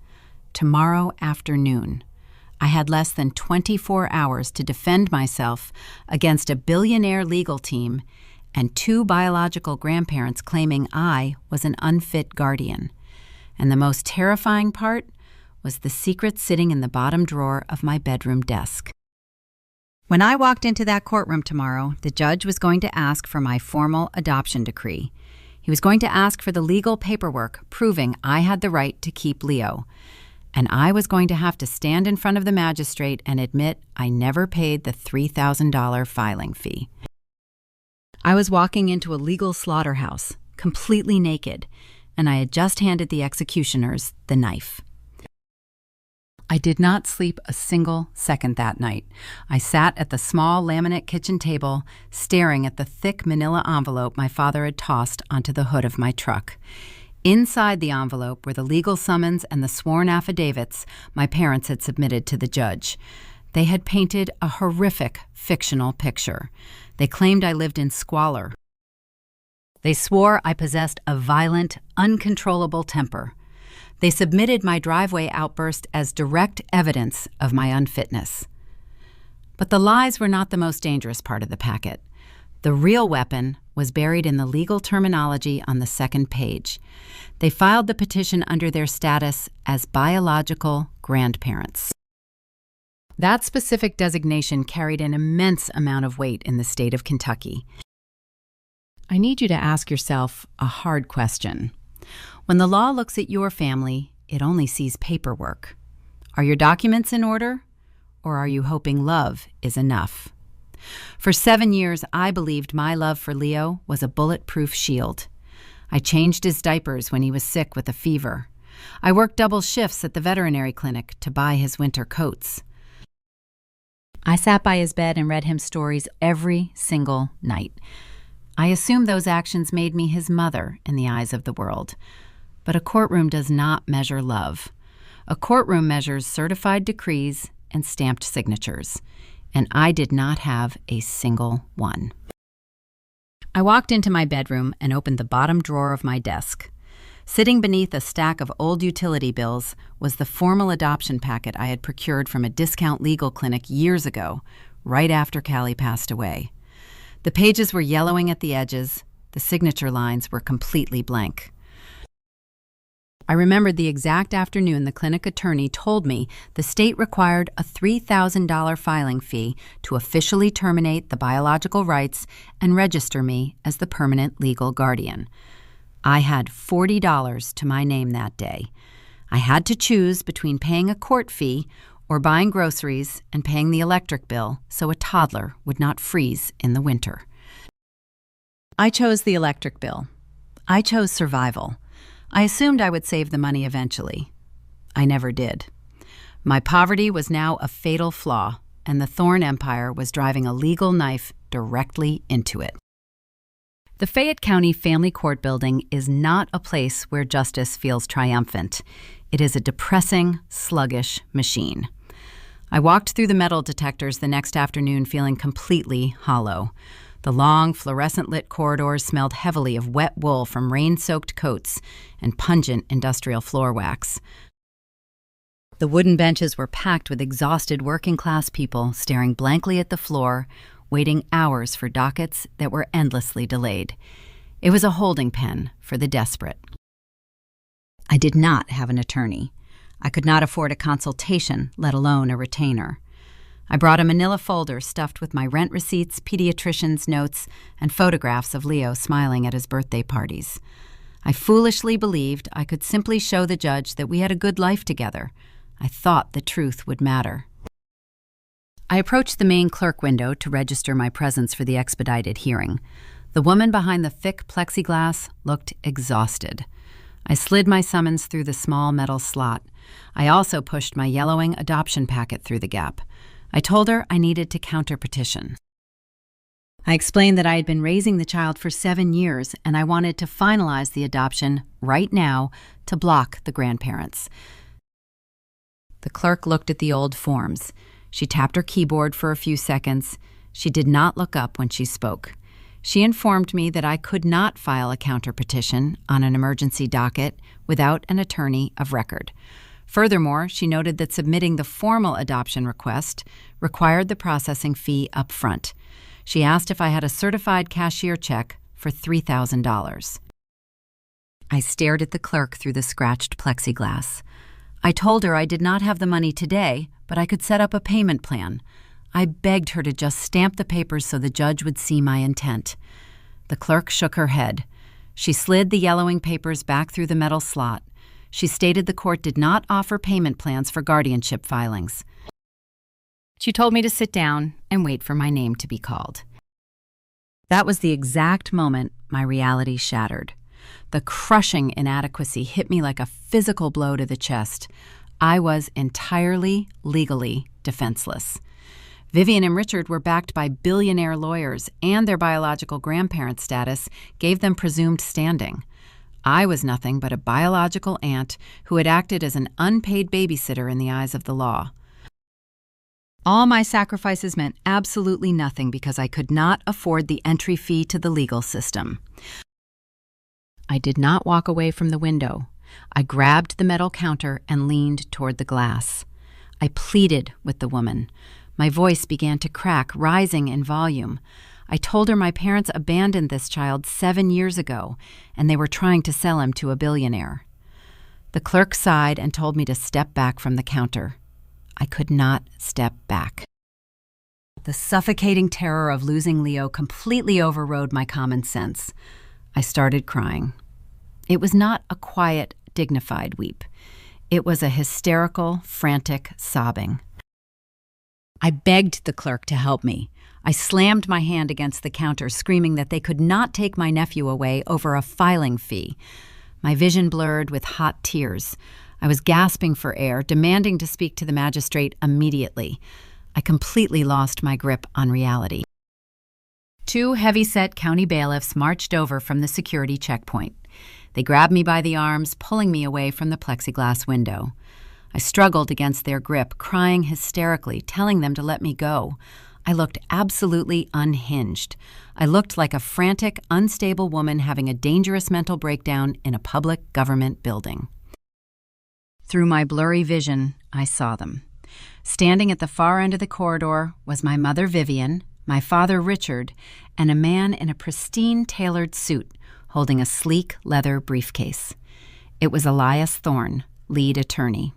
Tomorrow afternoon. I had less than 24 hours to defend myself against a billionaire legal team and 2 biological grandparents claiming I was an unfit guardian. And the most terrifying part was the secret sitting in the bottom drawer of my bedroom desk. When I walked into that courtroom tomorrow, the judge was going to ask for my formal adoption decree. He was going to ask for the legal paperwork proving I had the right to keep Leo. And I was going to have to stand in front of the magistrate and admit I never paid the $3,000 filing fee. I was walking into a legal slaughterhouse, completely naked, and I had just handed the executioners the knife. I did not sleep a single second that night. I sat at the small laminate kitchen table, staring at the thick manila envelope my father had tossed onto the hood of my truck. Inside the envelope were the legal summons and the sworn affidavits my parents had submitted to the judge. They had painted a horrific fictional picture. They claimed I lived in squalor. They swore I possessed a violent, uncontrollable temper. They submitted my driveway outburst as direct evidence of my unfitness. But the lies were not the most dangerous part of the packet. The real weapon was buried in the legal terminology on the second page. They filed the petition under their status as biological grandparents. That specific designation carried an immense amount of weight in the state of Kentucky. I need you to ask yourself a hard question. When the law looks at your family, it only sees paperwork. Are your documents in order, or are you hoping love is enough? For 7 years, I believed my love for Leo was a bulletproof shield. I changed his diapers when he was sick with a fever. I worked double shifts at the veterinary clinic to buy his winter coats. I sat by his bed and read him stories every single night. I assumed those actions made me his mother in the eyes of the world. But a courtroom does not measure love. A courtroom measures certified decrees and stamped signatures. And I did not have a single one. I walked into my bedroom and opened the bottom drawer of my desk. Sitting beneath a stack of old utility bills was the formal adoption packet I had procured from a discount legal clinic years ago, right after Callie passed away. The pages were yellowing at the edges. The signature lines were completely blank. I remembered the exact afternoon the clinic attorney told me the state required a $3,000 filing fee to officially terminate the biological rights and register me as the permanent legal guardian. I had $40 to my name that day. I had to choose between paying a court fee or buying groceries and paying the electric bill so a toddler would not freeze in the winter. I chose the electric bill. I chose survival. I assumed I would save the money eventually. I never did. My poverty was now a fatal flaw, and the Thorne empire was driving a legal knife directly into it. The Fayette County Family Court Building is not a place where justice feels triumphant. It is a depressing, sluggish machine. I walked through the metal detectors the next afternoon feeling completely hollow. The long, fluorescent-lit corridors smelled heavily of wet wool from rain-soaked coats and pungent industrial floor wax. The wooden benches were packed with exhausted working-class people staring blankly at the floor, waiting hours for dockets that were endlessly delayed. It was a holding pen for the desperate. I did not have an attorney. I could not afford a consultation, let alone a retainer. I brought a manila folder stuffed with my rent receipts, pediatrician's notes, and photographs of Leo smiling at his birthday parties. I foolishly believed I could simply show the judge that we had a good life together. I thought the truth would matter. I approached the main clerk window to register my presence for the expedited hearing. The woman behind the thick plexiglass looked exhausted. I slid my summons through the small metal slot. I also pushed my yellowing adoption packet through the gap. I told her I needed to counter-petition. I explained that I had been raising the child for 7 years and I wanted to finalize the adoption right now to block the grandparents. The clerk looked at the old forms. She tapped her keyboard for a few seconds. She did not look up when she spoke. She informed me that I could not file a counterpetition on an emergency docket without an attorney of record. Furthermore, she noted that submitting the formal adoption request required the processing fee up front. She asked if I had a certified cashier check for $3,000. I stared at the clerk through the scratched plexiglass. I told her I did not have the money today, but I could set up a payment plan. I begged her to just stamp the papers so the judge would see my intent. The clerk shook her head. She slid the yellowing papers back through the metal slot. She stated the court did not offer payment plans for guardianship filings. She told me to sit down and wait for my name to be called. That was the exact moment my reality shattered. The crushing inadequacy hit me like a physical blow to the chest. I was entirely legally defenseless. Vivian and Richard were backed by billionaire lawyers, and their biological grandparent status gave them presumed standing. I was nothing but a biological aunt who had acted as an unpaid babysitter in the eyes of the law. All my sacrifices meant absolutely nothing because I could not afford the entry fee to the legal system. I did not walk away from the window. I grabbed the metal counter and leaned toward the glass. I pleaded with the woman. My voice began to crack, rising in volume. I told her my parents abandoned this child 7 years ago, and they were trying to sell him to a billionaire. The clerk sighed and told me to step back from the counter. I could not step back. The suffocating terror of losing Leo completely overrode my common sense. I started crying. It was not a quiet, dignified weep. It was a hysterical, frantic sobbing. I begged the clerk to help me. I slammed my hand against the counter, screaming that they could not take my nephew away over a filing fee. My vision blurred with hot tears. I was gasping for air, demanding to speak to the magistrate immediately. I completely lost my grip on reality. 2 heavy-set county bailiffs marched over from the security checkpoint. They grabbed me by the arms, pulling me away from the plexiglass window. I struggled against their grip, crying hysterically, telling them to let me go. I looked absolutely unhinged. I looked like a frantic, unstable woman having a dangerous mental breakdown in a public government building. Through my blurry vision, I saw them. Standing at the far end of the corridor was my mother, Vivian, my father, Richard, and a man in a pristine tailored suit holding a sleek leather briefcase. It was Elias Thorne, lead attorney.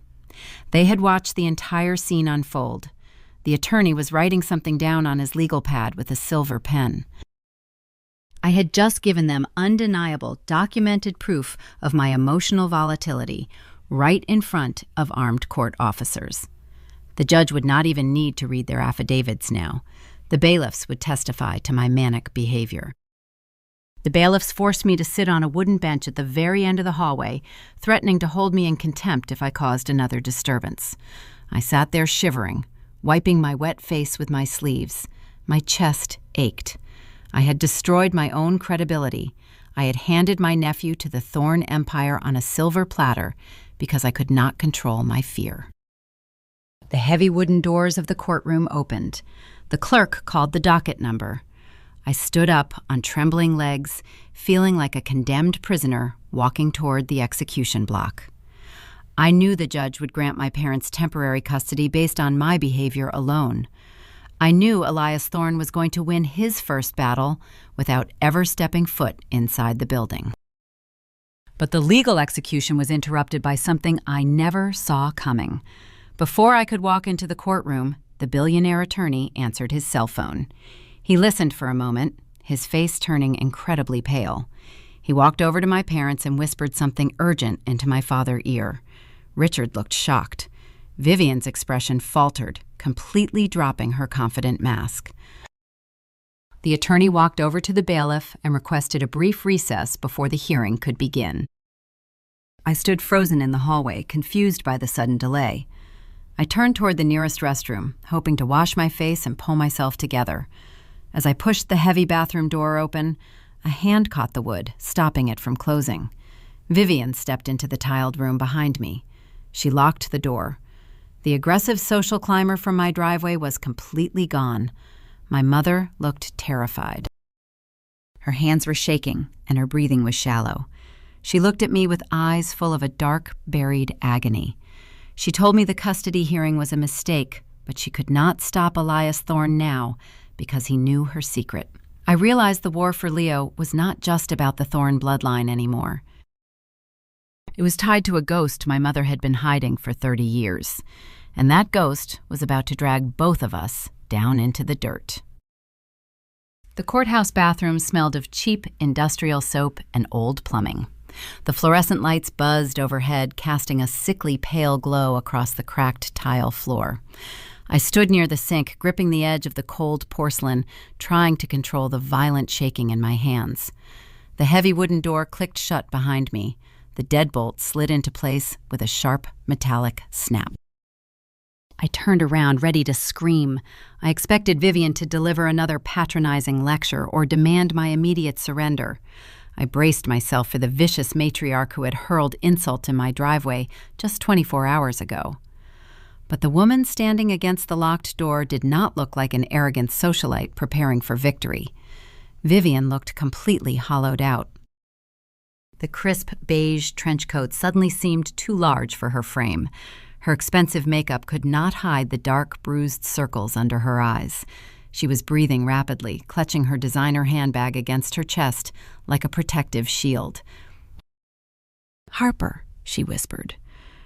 They had watched the entire scene unfold. The attorney was writing something down on his legal pad with a silver pen. I had just given them undeniable, documented proof of my emotional volatility right in front of armed court officers. The judge would not even need to read their affidavits now. The bailiffs would testify to my manic behavior. The bailiffs forced me to sit on a wooden bench at the very end of the hallway, threatening to hold me in contempt if I caused another disturbance. I sat there shivering, wiping my wet face with my sleeves. My chest ached. I had destroyed my own credibility. I had handed my nephew to the Thorne Empire on a silver platter because I could not control my fear. The heavy wooden doors of the courtroom opened. The clerk called the docket number. I stood up on trembling legs, feeling like a condemned prisoner walking toward the execution block. I knew the judge would grant my parents temporary custody based on my behavior alone. I knew Elias Thorne was going to win his first battle without ever stepping foot inside the building. But the legal execution was interrupted by something I never saw coming. Before I could walk into the courtroom, the billionaire attorney answered his cell phone. He listened for a moment, his face turning incredibly pale. He walked over to my parents and whispered something urgent into my father's ear. Richard looked shocked. Vivian's expression faltered, completely dropping her confident mask. The attorney walked over to the bailiff and requested a brief recess before the hearing could begin. I stood frozen in the hallway, confused by the sudden delay. I turned toward the nearest restroom, hoping to wash my face and pull myself together. As I pushed the heavy bathroom door open, a hand caught the wood, stopping it from closing. Vivian stepped into the tiled room behind me. She locked the door. The aggressive social climber from my driveway was completely gone. My mother looked terrified. Her hands were shaking, and her breathing was shallow. She looked at me with eyes full of a dark, buried agony. She told me the custody hearing was a mistake, but she could not stop Elias Thorne now because he knew her secret. I realized the war for Leo was not just about the Thorne bloodline anymore. It was tied to a ghost my mother had been hiding for 30 years, and that ghost was about to drag both of us down into the dirt. The courthouse bathroom smelled of cheap industrial soap and old plumbing. The fluorescent lights buzzed overhead, casting a sickly pale glow across the cracked tile floor. I stood near the sink, gripping the edge of the cold porcelain, trying to control the violent shaking in my hands. The heavy wooden door clicked shut behind me. The deadbolt slid into place with a sharp, metallic snap. I turned around, ready to scream. I expected Vivian to deliver another patronizing lecture or demand my immediate surrender. I braced myself for the vicious matriarch who had hurled insult in my driveway just 24 hours ago. But the woman standing against the locked door did not look like an arrogant socialite preparing for victory. Vivian looked completely hollowed out. The crisp beige trench coat suddenly seemed too large for her frame. Her expensive makeup could not hide the dark, bruised circles under her eyes. She was breathing rapidly, clutching her designer handbag against her chest like a protective shield. "Harper," she whispered.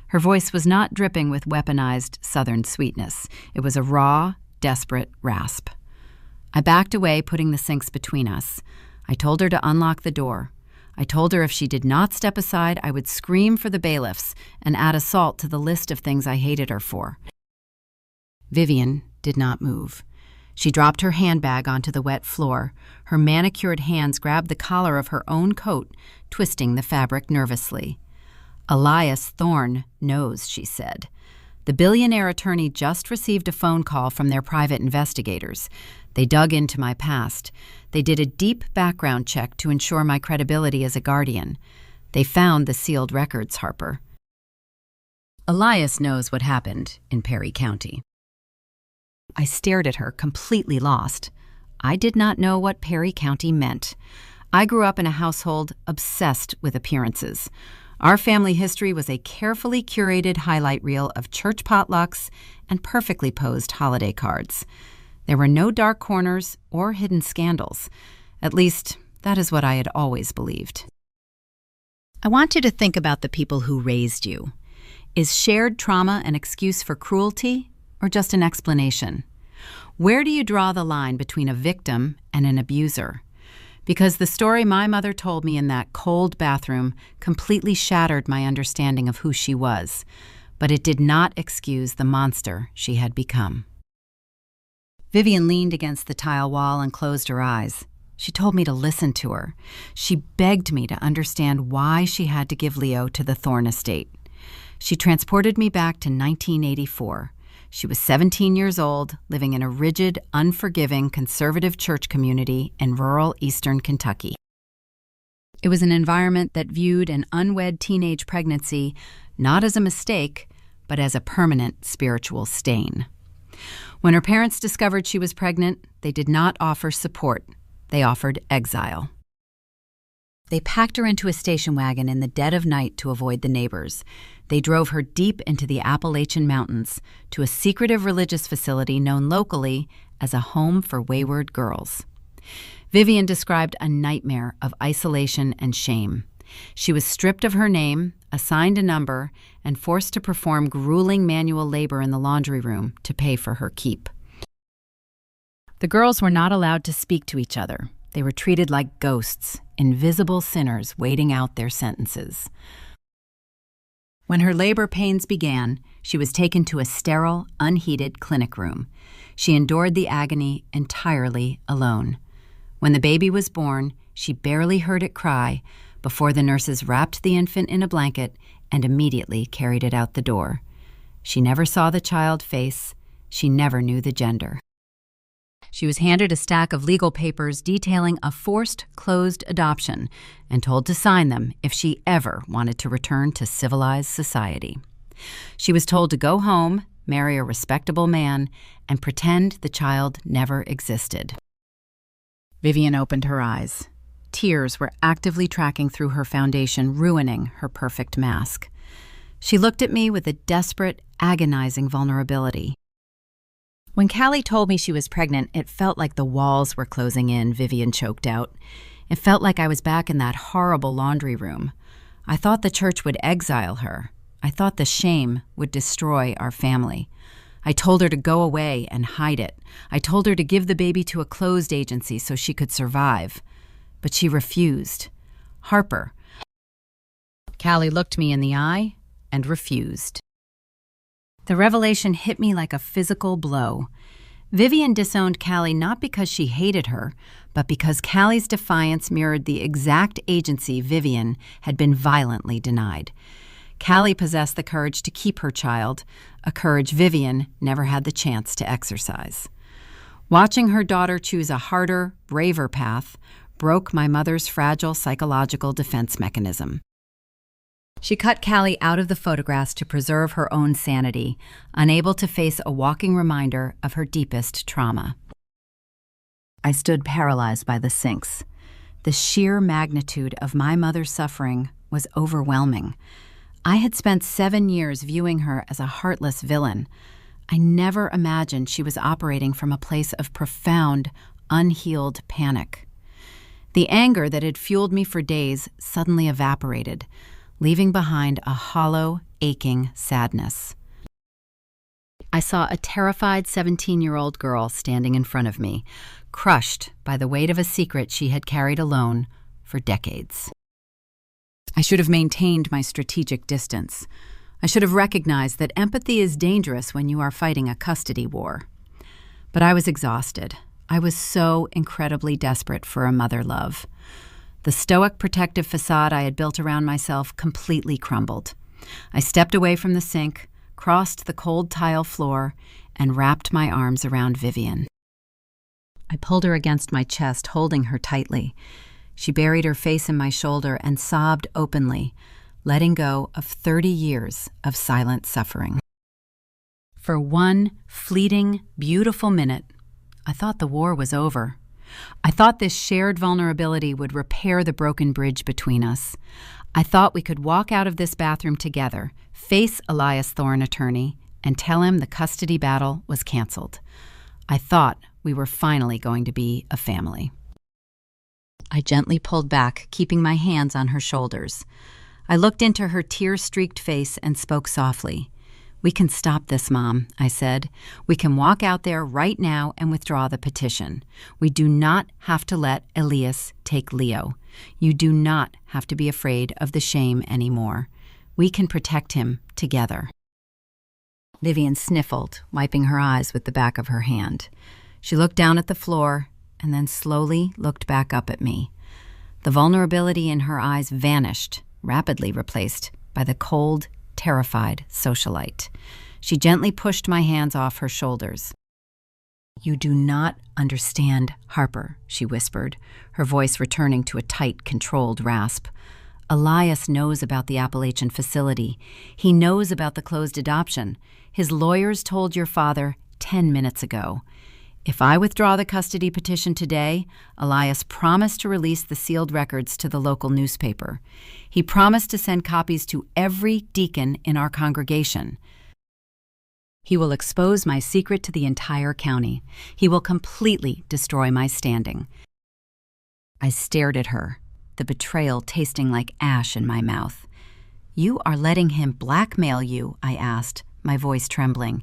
Her voice was not dripping with weaponized Southern sweetness. It was a raw, desperate rasp. I backed away, putting the sinks between us. I told her to unlock the door. I told her if she did not step aside, I would scream for the bailiffs and add assault to the list of things I hated her for. Vivian did not move. She dropped her handbag onto the wet floor. Her manicured hands grabbed the collar of her own coat, twisting the fabric nervously. "Elias Thorne knows," she said. "The billionaire attorney just received a phone call from their private investigators. They dug into my past. They did a deep background check to ensure my credibility as a guardian. They found the sealed records, Harper. Elias knows what happened in Perry County." I stared at her, completely lost. I did not know what Perry County meant. I grew up in a household obsessed with appearances. Our family history was a carefully curated highlight reel of church potlucks and perfectly posed holiday cards. There were no dark corners or hidden scandals. At least, that is what I had always believed. I want you to think about the people who raised you. Is shared trauma an excuse for cruelty or just an explanation? Where do you draw the line between a victim and an abuser? Because the story my mother told me in that cold bathroom completely shattered my understanding of who she was, but it did not excuse the monster she had become. Vivian leaned against the tile wall and closed her eyes. She told me to listen to her. She begged me to understand why she had to give Leo to the Thorne estate. She transported me back to 1984. She was 17 years old, living in a rigid, unforgiving, conservative church community in rural eastern Kentucky. It was an environment that viewed an unwed teenage pregnancy not as a mistake, but as a permanent spiritual stain. When her parents discovered she was pregnant, they did not offer support. They offered exile. They packed her into a station wagon in the dead of night to avoid the neighbors. They drove her deep into the Appalachian Mountains to a secretive religious facility known locally as a home for wayward girls. Vivian described a nightmare of isolation and shame. She was stripped of her name, assigned a number, and forced to perform grueling manual labor in the laundry room to pay for her keep. The girls were not allowed to speak to each other. They were treated like ghosts, invisible sinners waiting out their sentences. When her labor pains began, she was taken to a sterile, unheated clinic room. She endured the agony entirely alone. When the baby was born, she barely heard it cry before the nurses wrapped the infant in a blanket and immediately carried it out the door. She never saw the child face. She never knew the gender. She was handed a stack of legal papers detailing a forced, closed adoption and told to sign them if she ever wanted to return to civilized society. She was told to go home, marry a respectable man, and pretend the child never existed. Vivian opened her eyes. Tears were actively tracking through her foundation, ruining her perfect mask. She looked at me with a desperate, agonizing vulnerability. When Callie told me she was pregnant, it felt like the walls were closing in, Vivian choked out. It felt like I was back in that horrible laundry room. I thought the church would exile her. I thought the shame would destroy our family. I told her to go away and hide it. I told her to give the baby to a closed agency so she could survive. But she refused. Harper. Callie looked me in the eye and refused. The revelation hit me like a physical blow. Vivian disowned Callie not because she hated her, but because Callie's defiance mirrored the exact agency Vivian had been violently denied. Callie possessed the courage to keep her child, a courage Vivian never had the chance to exercise. Watching her daughter choose a harder, braver path broke my mother's fragile psychological defense mechanism. She cut Callie out of the photographs to preserve her own sanity, unable to face a walking reminder of her deepest trauma. I stood paralyzed by the sinks. The sheer magnitude of my mother's suffering was overwhelming. I had spent 7 years viewing her as a heartless villain. I never imagined she was operating from a place of profound, unhealed panic. The anger that had fueled me for days suddenly evaporated, leaving behind a hollow, aching sadness. I saw a terrified 17-year-old girl standing in front of me, crushed by the weight of a secret she had carried alone for decades. I should have maintained my strategic distance. I should have recognized that empathy is dangerous when you are fighting a custody war. But I was exhausted. I was so incredibly desperate for a mother love. The stoic protective facade I had built around myself completely crumbled. I stepped away from the sink, crossed the cold tile floor, and wrapped my arms around Vivian. I pulled her against my chest, holding her tightly. She buried her face in my shoulder and sobbed openly, letting go of 30 years of silent suffering. For one fleeting, beautiful minute, I thought the war was over. I thought this shared vulnerability would repair the broken bridge between us. I thought we could walk out of this bathroom together, face Elias Thorne, attorney, and tell him the custody battle was canceled. I thought we were finally going to be a family. I gently pulled back, keeping my hands on her shoulders. I looked into her tear-streaked face and spoke softly. "We can stop this, Mom," I said. "We can walk out there right now and withdraw the petition. We do not have to let Elias take Leo. You do not have to be afraid of the shame anymore. We can protect him together." Vivian sniffled, wiping her eyes with the back of her hand. She looked down at the floor and then slowly looked back up at me. The vulnerability in her eyes vanished, rapidly replaced by the cold, terrified socialite. She gently pushed my hands off her shoulders. "You do not understand, Harper," she whispered, her voice returning to a tight, controlled rasp. "Elias knows about the Appalachian facility. He knows about the closed adoption. His lawyers told your father 10 minutes ago. If I withdraw the custody petition today, Elias promised to release the sealed records to the local newspaper. He promised to send copies to every deacon in our congregation. He will expose my secret to the entire county. He will completely destroy my standing." I stared at her, the betrayal tasting like ash in my mouth. "You are letting him blackmail you?" I asked, my voice trembling.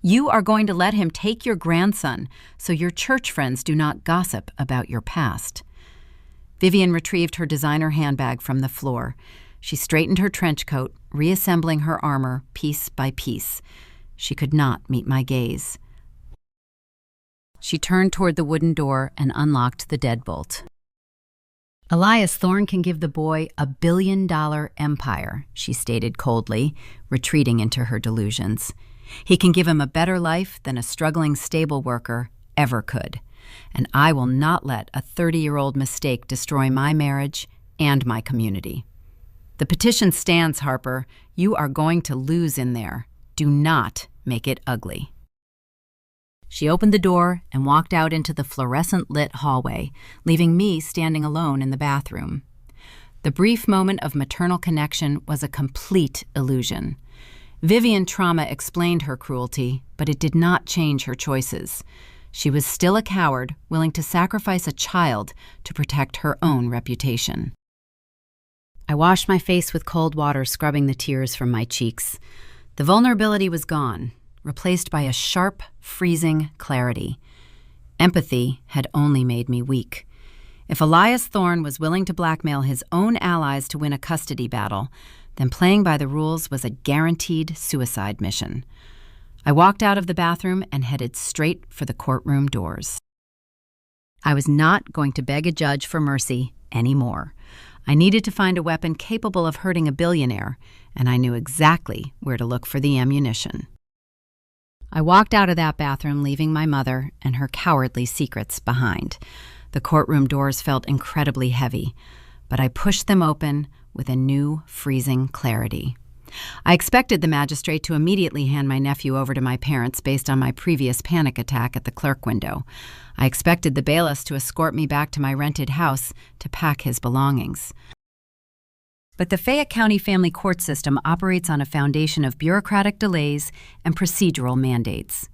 "You are going to let him take your grandson so your church friends do not gossip about your past." Vivian retrieved her designer handbag from the floor. She straightened her trench coat, reassembling her armor piece by piece. She could not meet my gaze. She turned toward the wooden door and unlocked the deadbolt. "Elias Thorne can give the boy a $1 billion empire," she stated coldly, retreating into her delusions. "He can give him a better life than a struggling stable worker ever could. And I will not let a 30-year-old mistake destroy my marriage and my community. The petition stands, Harper. You are going to lose in there. Do not make it ugly. She opened the door and walked out into the fluorescent-lit hallway, leaving me standing alone in the bathroom. The brief moment of maternal connection was a complete illusion. Vivian trauma explained her cruelty, but it did not change her choices. She was still a coward, willing to sacrifice a child to protect her own reputation. I washed my face with cold water, scrubbing the tears from my cheeks. The vulnerability was gone, replaced by a sharp, freezing clarity. Empathy had only made me weak. If Elias Thorne was willing to blackmail his own allies to win a custody battle, then playing by the rules was a guaranteed suicide mission. I walked out of the bathroom and headed straight for the courtroom doors. I was not going to beg a judge for mercy anymore. I needed to find a weapon capable of hurting a billionaire, and I knew exactly where to look for the ammunition. I walked out of that bathroom, leaving my mother and her cowardly secrets behind. The courtroom doors felt incredibly heavy, but I pushed them open with a new, freezing clarity. I expected the magistrate to immediately hand my nephew over to my parents based on my previous panic attack at the clerk window. I expected the bailiffs to escort me back to my rented house to pack his belongings. But the Fayette County family court system operates on a foundation of bureaucratic delays and procedural mandates.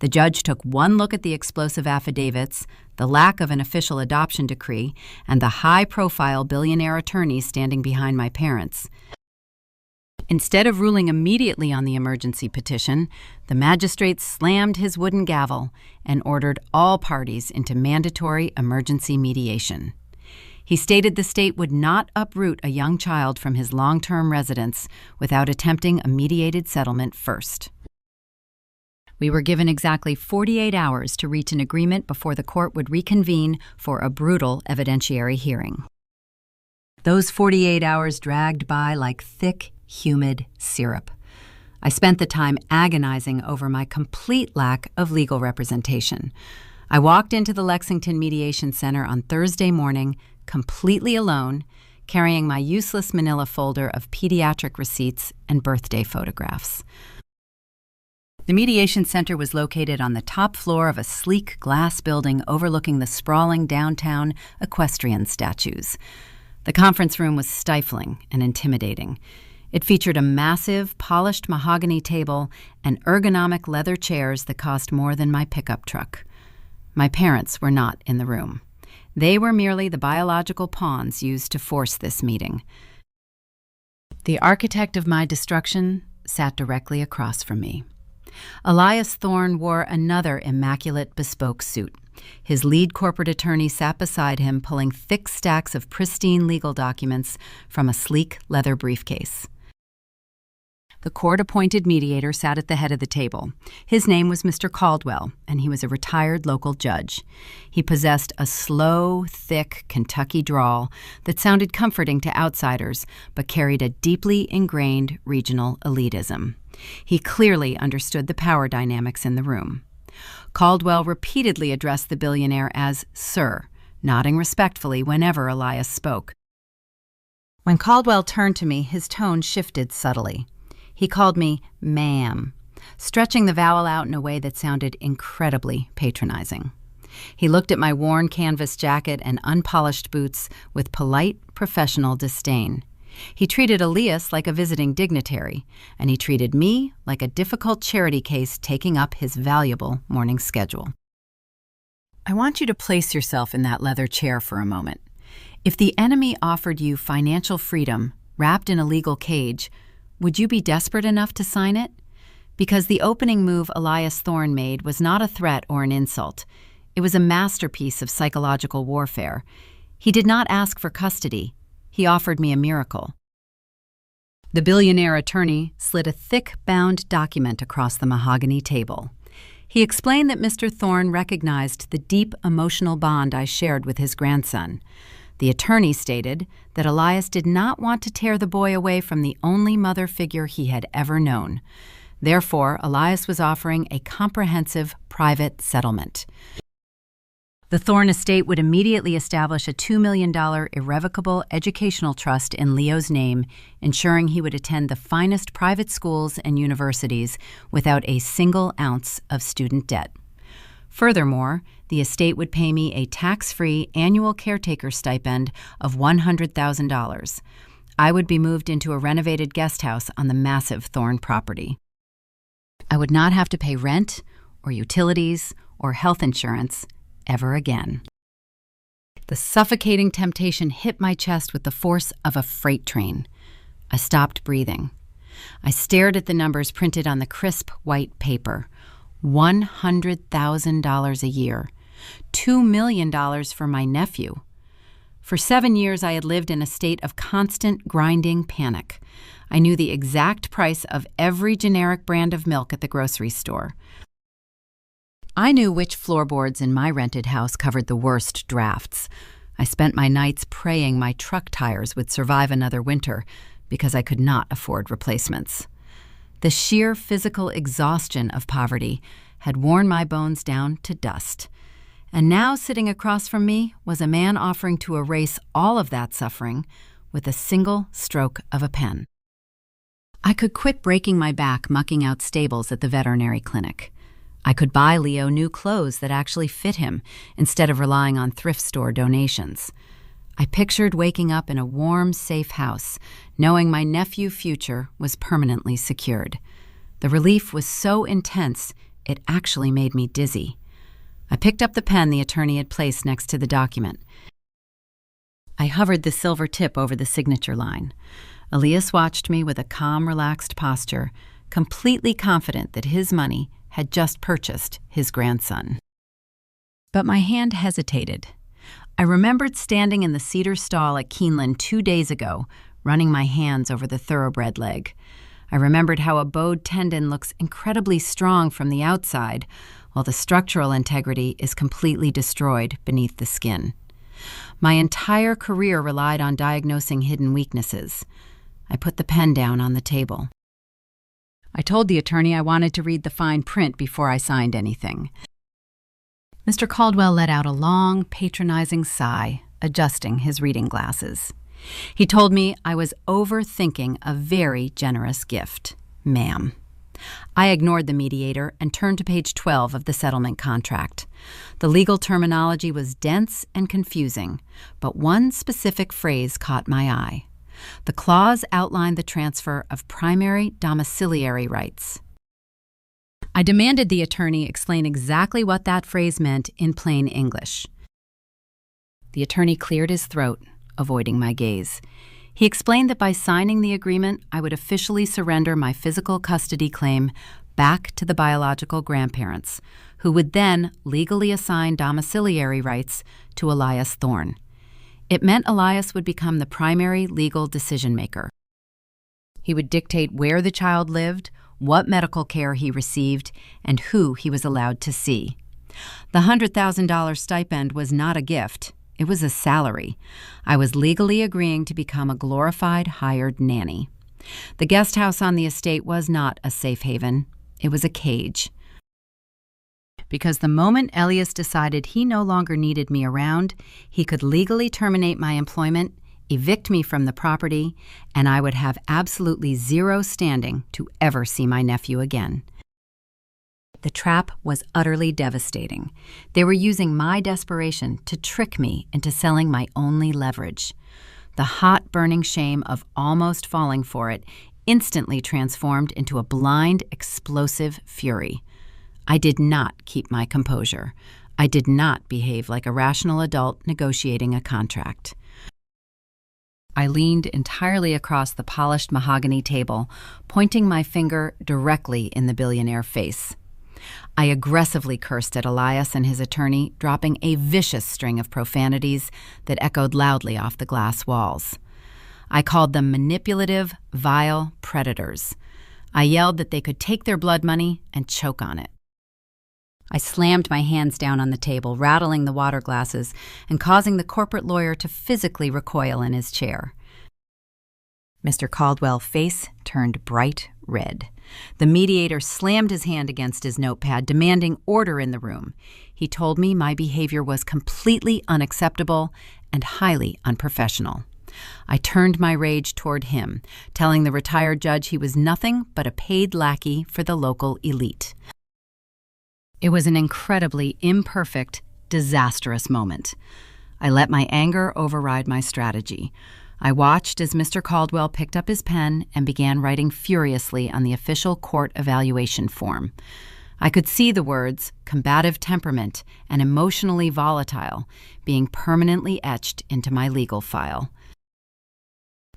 The judge took one look at the explosive affidavits, the lack of an official adoption decree, and the high-profile billionaire attorney standing behind my parents. Instead of ruling immediately on the emergency petition, the magistrate slammed his wooden gavel and ordered all parties into mandatory emergency mediation. He stated the state would not uproot a young child from his long-term residence without attempting a mediated settlement first. We were given exactly 48 hours to reach an agreement before the court would reconvene for a brutal evidentiary hearing. Those 48 hours dragged by like thick, humid syrup. I spent the time agonizing over my complete lack of legal representation. I walked into the Lexington Mediation Center on Thursday morning, completely alone, carrying my useless manila folder of pediatric receipts and birthday photographs. The Mediation Center was located on the top floor of a sleek glass building overlooking the sprawling downtown equestrian statues. The conference room was stifling and intimidating. It featured a massive, polished mahogany table and ergonomic leather chairs that cost more than my pickup truck. My parents were not in the room. They were merely the biological pawns used to force this meeting. The architect of my destruction sat directly across from me. Elias Thorne wore another immaculate bespoke suit. His lead corporate attorney sat beside him, pulling thick stacks of pristine legal documents from a sleek leather briefcase. The court-appointed mediator sat at the head of the table. His name was Mr. Caldwell, and he was a retired local judge. He possessed a slow, thick Kentucky drawl that sounded comforting to outsiders, but carried a deeply ingrained regional elitism. He clearly understood the power dynamics in the room. Caldwell repeatedly addressed the billionaire as Sir, nodding respectfully whenever Elias spoke. When Caldwell turned to me, his tone shifted subtly. He called me ma'am, stretching the vowel out in a way that sounded incredibly patronizing. He looked at my worn canvas jacket and unpolished boots with polite, professional disdain. He treated Elias like a visiting dignitary, and he treated me like a difficult charity case taking up his valuable morning schedule. I want you to place yourself in that leather chair for a moment. If the enemy offered you financial freedom, wrapped in a legal cage, would you be desperate enough to sign it? Because the opening move Elias Thorne made was not a threat or an insult. It was a masterpiece of psychological warfare. He did not ask for custody. He offered me a miracle. The billionaire attorney slid a thick, bound document across the mahogany table. He explained that Mr. Thorne recognized the deep emotional bond I shared with his grandson. The attorney stated that Elias did not want to tear the boy away from the only mother figure he had ever known. Therefore, Elias was offering a comprehensive private settlement. The Thorne estate would immediately establish a $2 million irrevocable educational trust in Leo's name, ensuring he would attend the finest private schools and universities without a single ounce of student debt. Furthermore, the estate would pay me a tax-free annual caretaker stipend of $100,000. I would be moved into a renovated guest house on the massive Thorne property. I would not have to pay rent or utilities or health insurance ever again. The suffocating temptation hit my chest with the force of a freight train. I stopped breathing. I stared at the numbers printed on the crisp white paper. $100,000 a year. $2 million for my nephew. For 7 years, I had lived in a state of constant grinding panic. I knew the exact price of every generic brand of milk at the grocery store. I knew which floorboards in my rented house covered the worst drafts. I spent my nights praying my truck tires would survive another winter because I could not afford replacements. The sheer physical exhaustion of poverty had worn my bones down to dust. And now sitting across from me was a man offering to erase all of that suffering with a single stroke of a pen. I could quit breaking my back mucking out stables at the veterinary clinic. I could buy Leo new clothes that actually fit him instead of relying on thrift store donations. I pictured waking up in a warm, safe house, knowing my nephew's future was permanently secured. The relief was so intense, it actually made me dizzy. I picked up the pen the attorney had placed next to the document. I hovered the silver tip over the signature line. Elias watched me with a calm, relaxed posture, completely confident that his money had just purchased his grandson. But my hand hesitated. I remembered standing in the cedar stall at Keeneland 2 days ago, running my hands over the thoroughbred leg. I remembered how a bowed tendon looks incredibly strong from the outside, while the structural integrity is completely destroyed beneath the skin. My entire career relied on diagnosing hidden weaknesses. I put the pen down on the table. I told the attorney I wanted to read the fine print before I signed anything. Mr. Caldwell let out a long, patronizing sigh, adjusting his reading glasses. He told me I was overthinking a very generous gift, ma'am. I ignored the mediator and turned to page 12 of the settlement contract. The legal terminology was dense and confusing, but one specific phrase caught my eye. The clause outlined the transfer of primary domiciliary rights. I demanded the attorney explain exactly what that phrase meant in plain English. The attorney cleared his throat, avoiding my gaze. He explained that by signing the agreement, I would officially surrender my physical custody claim back to the biological grandparents, who would then legally assign domiciliary rights to Elias Thorne. It meant Elias would become the primary legal decision-maker. He would dictate where the child lived, what medical care he received, and who he was allowed to see. The $100,000 stipend was not a gift. It was a salary. I was legally agreeing to become a glorified hired nanny. The guest house on the estate was not a safe haven. It was a cage. Because the moment Elias decided he no longer needed me around, he could legally terminate my employment, evict me from the property, and I would have absolutely zero standing to ever see my nephew again. The trap was utterly devastating. They were using my desperation to trick me into selling my only leverage. The hot, burning shame of almost falling for it instantly transformed into a blind, explosive fury. I did not keep my composure. I did not behave like a rational adult negotiating a contract. I leaned entirely across the polished mahogany table, pointing my finger directly in the billionaire face. I aggressively cursed at Elias and his attorney, dropping a vicious string of profanities that echoed loudly off the glass walls. I called them manipulative, vile predators. I yelled that they could take their blood money and choke on it. I slammed my hands down on the table, rattling the water glasses and causing the corporate lawyer to physically recoil in his chair. Mr. Caldwell's face turned bright red. The mediator slammed his hand against his notepad, demanding order in the room. He told me my behavior was completely unacceptable and highly unprofessional. I turned my rage toward him, telling the retired judge he was nothing but a paid lackey for the local elite. It was an incredibly imperfect, disastrous moment. I let my anger override my strategy. I watched as Mr. Caldwell picked up his pen and began writing furiously on the official court evaluation form. I could see the words combative temperament and emotionally volatile being permanently etched into my legal file.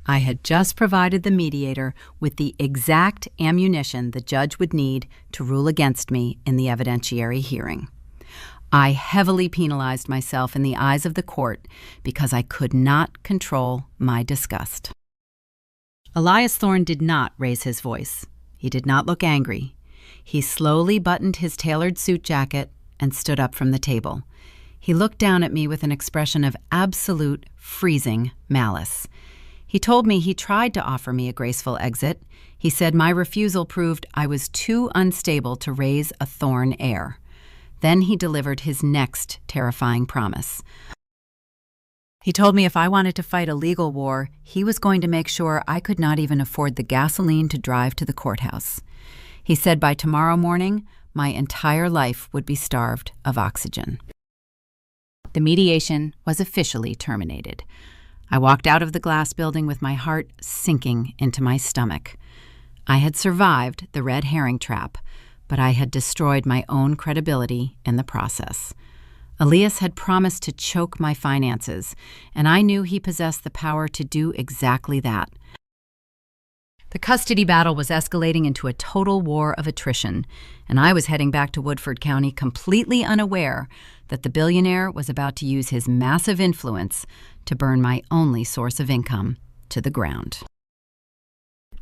I had just provided the mediator with the exact ammunition the judge would need to rule against me in the evidentiary hearing. I heavily penalized myself in the eyes of the court because I could not control my disgust. Elias Thorne did not raise his voice. He did not look angry. He slowly buttoned his tailored suit jacket and stood up from the table. He looked down at me with an expression of absolute, freezing malice. He told me he tried to offer me a graceful exit. He said my refusal proved I was too unstable to raise a Thorne heir. Then he delivered his next terrifying promise. He told me if I wanted to fight a legal war, he was going to make sure I could not even afford the gasoline to drive to the courthouse. He said by tomorrow morning, my entire life would be starved of oxygen. The mediation was officially terminated. I walked out of the glass building with my heart sinking into my stomach. I had survived the red herring trap, but I had destroyed my own credibility in the process. Elias had promised to choke my finances, and I knew he possessed the power to do exactly that. The custody battle was escalating into a total war of attrition, and I was heading back to Woodford County completely unaware that the billionaire was about to use his massive influence to burn my only source of income to the ground.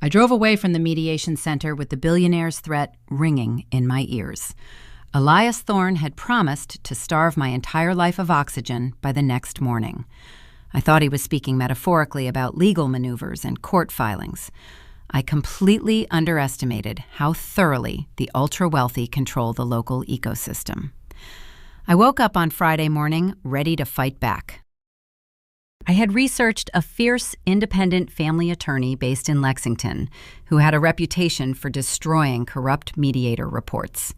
I drove away from the mediation center with the billionaire's threat ringing in my ears. Elias Thorne had promised to starve my entire life of oxygen by the next morning. I thought he was speaking metaphorically about legal maneuvers and court filings. I completely underestimated how thoroughly the ultra-wealthy control the local ecosystem. I woke up on Friday morning ready to fight back. I had researched a fierce, independent family attorney based in Lexington who had a reputation for destroying corrupt mediator reports.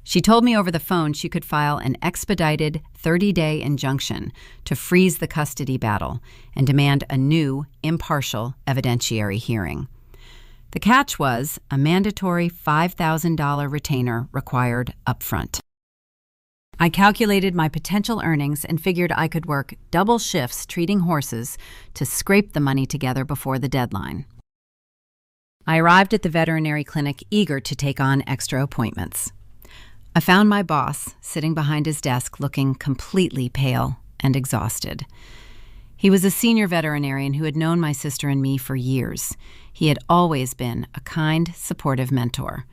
She told me over the phone she could file an expedited 30-day injunction to freeze the custody battle and demand a new, impartial evidentiary hearing. The catch was a mandatory $5,000 retainer required upfront. I calculated my potential earnings and figured I could work double shifts treating horses to scrape the money together before the deadline. I arrived at the veterinary clinic eager to take on extra appointments. I found my boss sitting behind his desk looking completely pale and exhausted. He was a senior veterinarian who had known my sister and me for years. He had always been a kind, supportive mentor.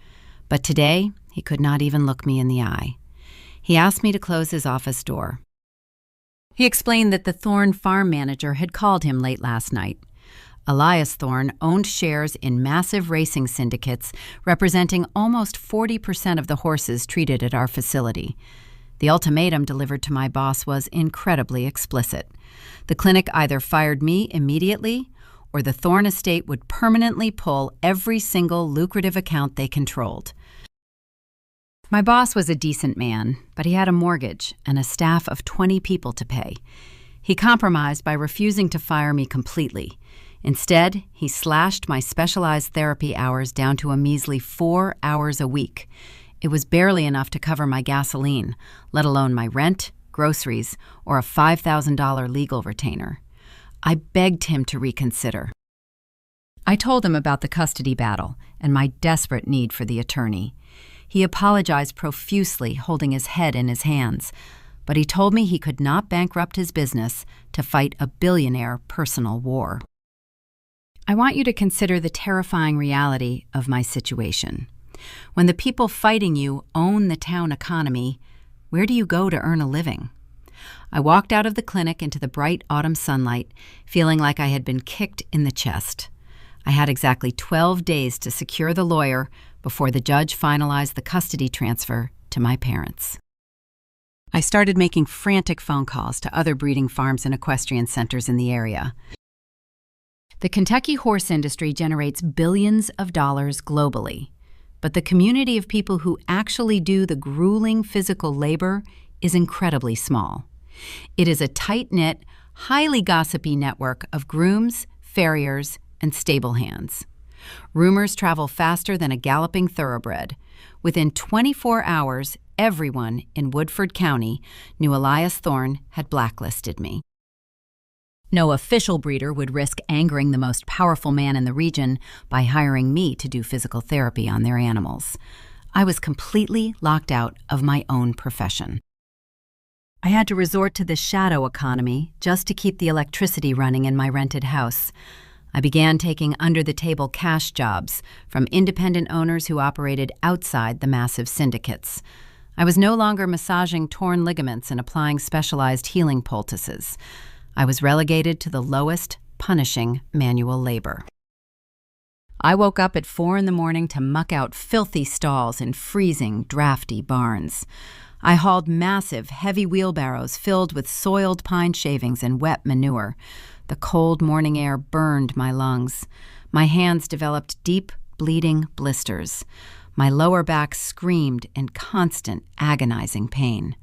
But today, he could not even look me in the eye. He asked me to close his office door. He explained that the Thorne farm manager had called him late last night. Elias Thorne owned shares in massive racing syndicates representing almost 40% of the horses treated at our facility. The ultimatum delivered to my boss was incredibly explicit. The clinic either fired me immediately or the Thorne estate would permanently pull every single lucrative account they controlled. My boss was a decent man, but he had a mortgage and a staff of 20 people to pay. He compromised by refusing to fire me completely. Instead, he slashed my specialized therapy hours down to a measly 4 hours a week. It was barely enough to cover my gasoline, let alone my rent, groceries, or a $5,000 legal retainer. I begged him to reconsider. I told him about the custody battle and my desperate need for the attorney. He apologized profusely, holding his head in his hands, but he told me he could not bankrupt his business to fight a billionaire personal war. I want you to consider the terrifying reality of my situation. When the people fighting you own the town economy, where do you go to earn a living? I walked out of the clinic into the bright autumn sunlight, feeling like I had been kicked in the chest. I had exactly 12 days to secure the lawyer before the judge finalized the custody transfer to my parents. I started making frantic phone calls to other breeding farms and equestrian centers in the area. The Kentucky horse industry generates billions of dollars globally, but the community of people who actually do the grueling physical labor is incredibly small. It is a tight-knit, highly gossipy network of grooms, farriers, and stable hands. Rumors travel faster than a galloping thoroughbred. Within 24 hours, everyone in Woodford County knew Elias Thorne had blacklisted me. No official breeder would risk angering the most powerful man in the region by hiring me to do physical therapy on their animals. I was completely locked out of my own profession. I had to resort to the shadow economy just to keep the electricity running in my rented house. I began taking under-the-table cash jobs from independent owners who operated outside the massive syndicates. I was no longer massaging torn ligaments and applying specialized healing poultices. I was relegated to the lowest, punishing manual labor. I woke up at 4 a.m. to muck out filthy stalls in freezing, drafty barns. I hauled massive, heavy wheelbarrows filled with soiled pine shavings and wet manure. The cold morning air burned my lungs. My hands developed deep, bleeding blisters. My lower back screamed in constant, agonizing pain.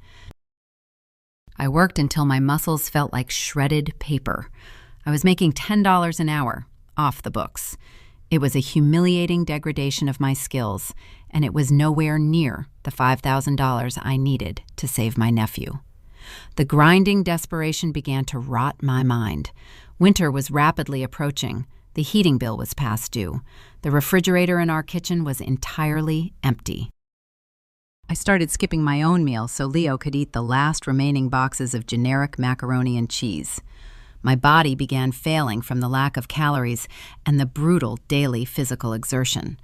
I worked until my muscles felt like shredded paper. I was making $10 an hour, off the books. It was a humiliating degradation of my skills, and it was nowhere near the $5,000 I needed to save my nephew. The grinding desperation began to rot my mind. Winter was rapidly approaching. The heating bill was past due. The refrigerator in our kitchen was entirely empty. I started skipping my own meal so Leo could eat the last remaining boxes of generic macaroni and cheese. My body began failing from the lack of calories and the brutal daily physical exertion.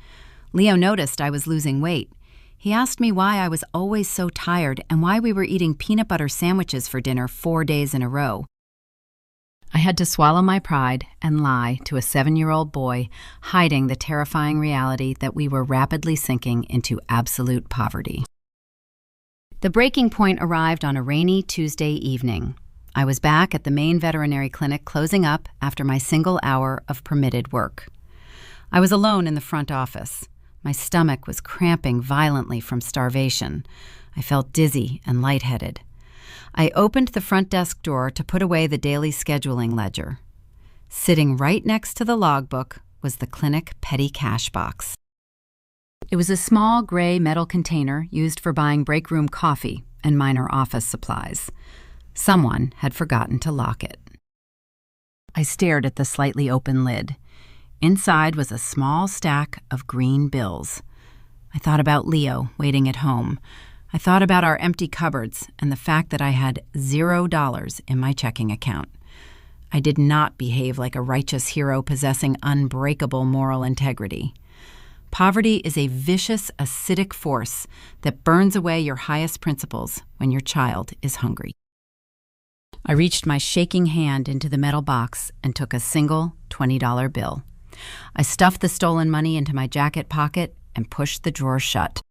Leo noticed I was losing weight. He asked me why I was always so tired and why we were eating peanut butter sandwiches for dinner 4 days in a row. I had to swallow my pride and lie to a 7-year-old boy, hiding the terrifying reality that we were rapidly sinking into absolute poverty. The breaking point arrived on a rainy Tuesday evening. I was back at the main veterinary clinic closing up after my single hour of permitted work. I was alone in the front office. My stomach was cramping violently from starvation. I felt dizzy and lightheaded. I opened the front desk door to put away the daily scheduling ledger. Sitting right next to the logbook was the clinic petty cash box. It was a small gray metal container used for buying break room coffee and minor office supplies. Someone had forgotten to lock it. I stared at the slightly open lid. Inside was a small stack of green bills. I thought about Leo waiting at home. I thought about our empty cupboards and the fact that I had $0 in my checking account. I did not behave like a righteous hero possessing unbreakable moral integrity. Poverty is a vicious, acidic force that burns away your highest principles when your child is hungry. I reached my shaking hand into the metal box and took a single $20 bill. I stuffed the stolen money into my jacket pocket and pushed the drawer shut.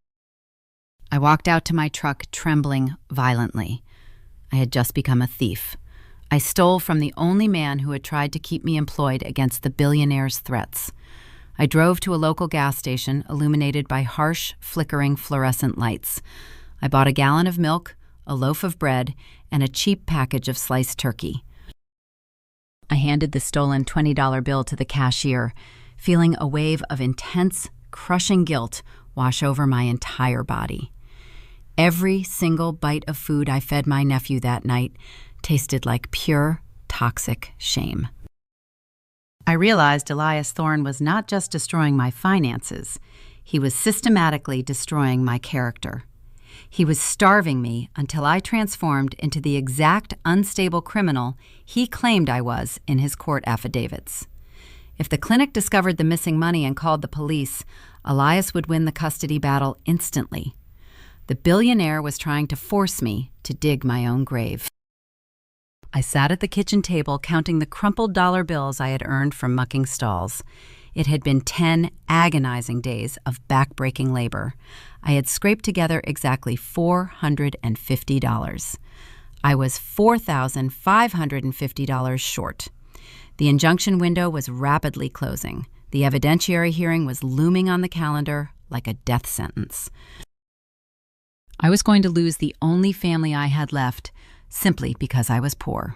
I walked out to my truck trembling violently. I had just become a thief. I stole from the only man who had tried to keep me employed against the billionaire's threats. I drove to a local gas station illuminated by harsh, flickering fluorescent lights. I bought a gallon of milk, a loaf of bread, and a cheap package of sliced turkey. I handed the stolen $20 bill to the cashier, feeling a wave of intense, crushing guilt wash over my entire body. Every single bite of food I fed my nephew that night tasted like pure, toxic shame. I realized Elias Thorne was not just destroying my finances, he was systematically destroying my character. He was starving me until I transformed into the exact unstable criminal he claimed I was in his court affidavits. If the clinic discovered the missing money and called the police, Elias would win the custody battle instantly. The billionaire was trying to force me to dig my own grave. I sat at the kitchen table counting the crumpled dollar bills I had earned from mucking stalls. It had been 10 agonizing days of back-breaking labor. I had scraped together exactly $450. I was $4,550 short. The injunction window was rapidly closing. The evidentiary hearing was looming on the calendar like a death sentence. I was going to lose the only family I had left simply because I was poor.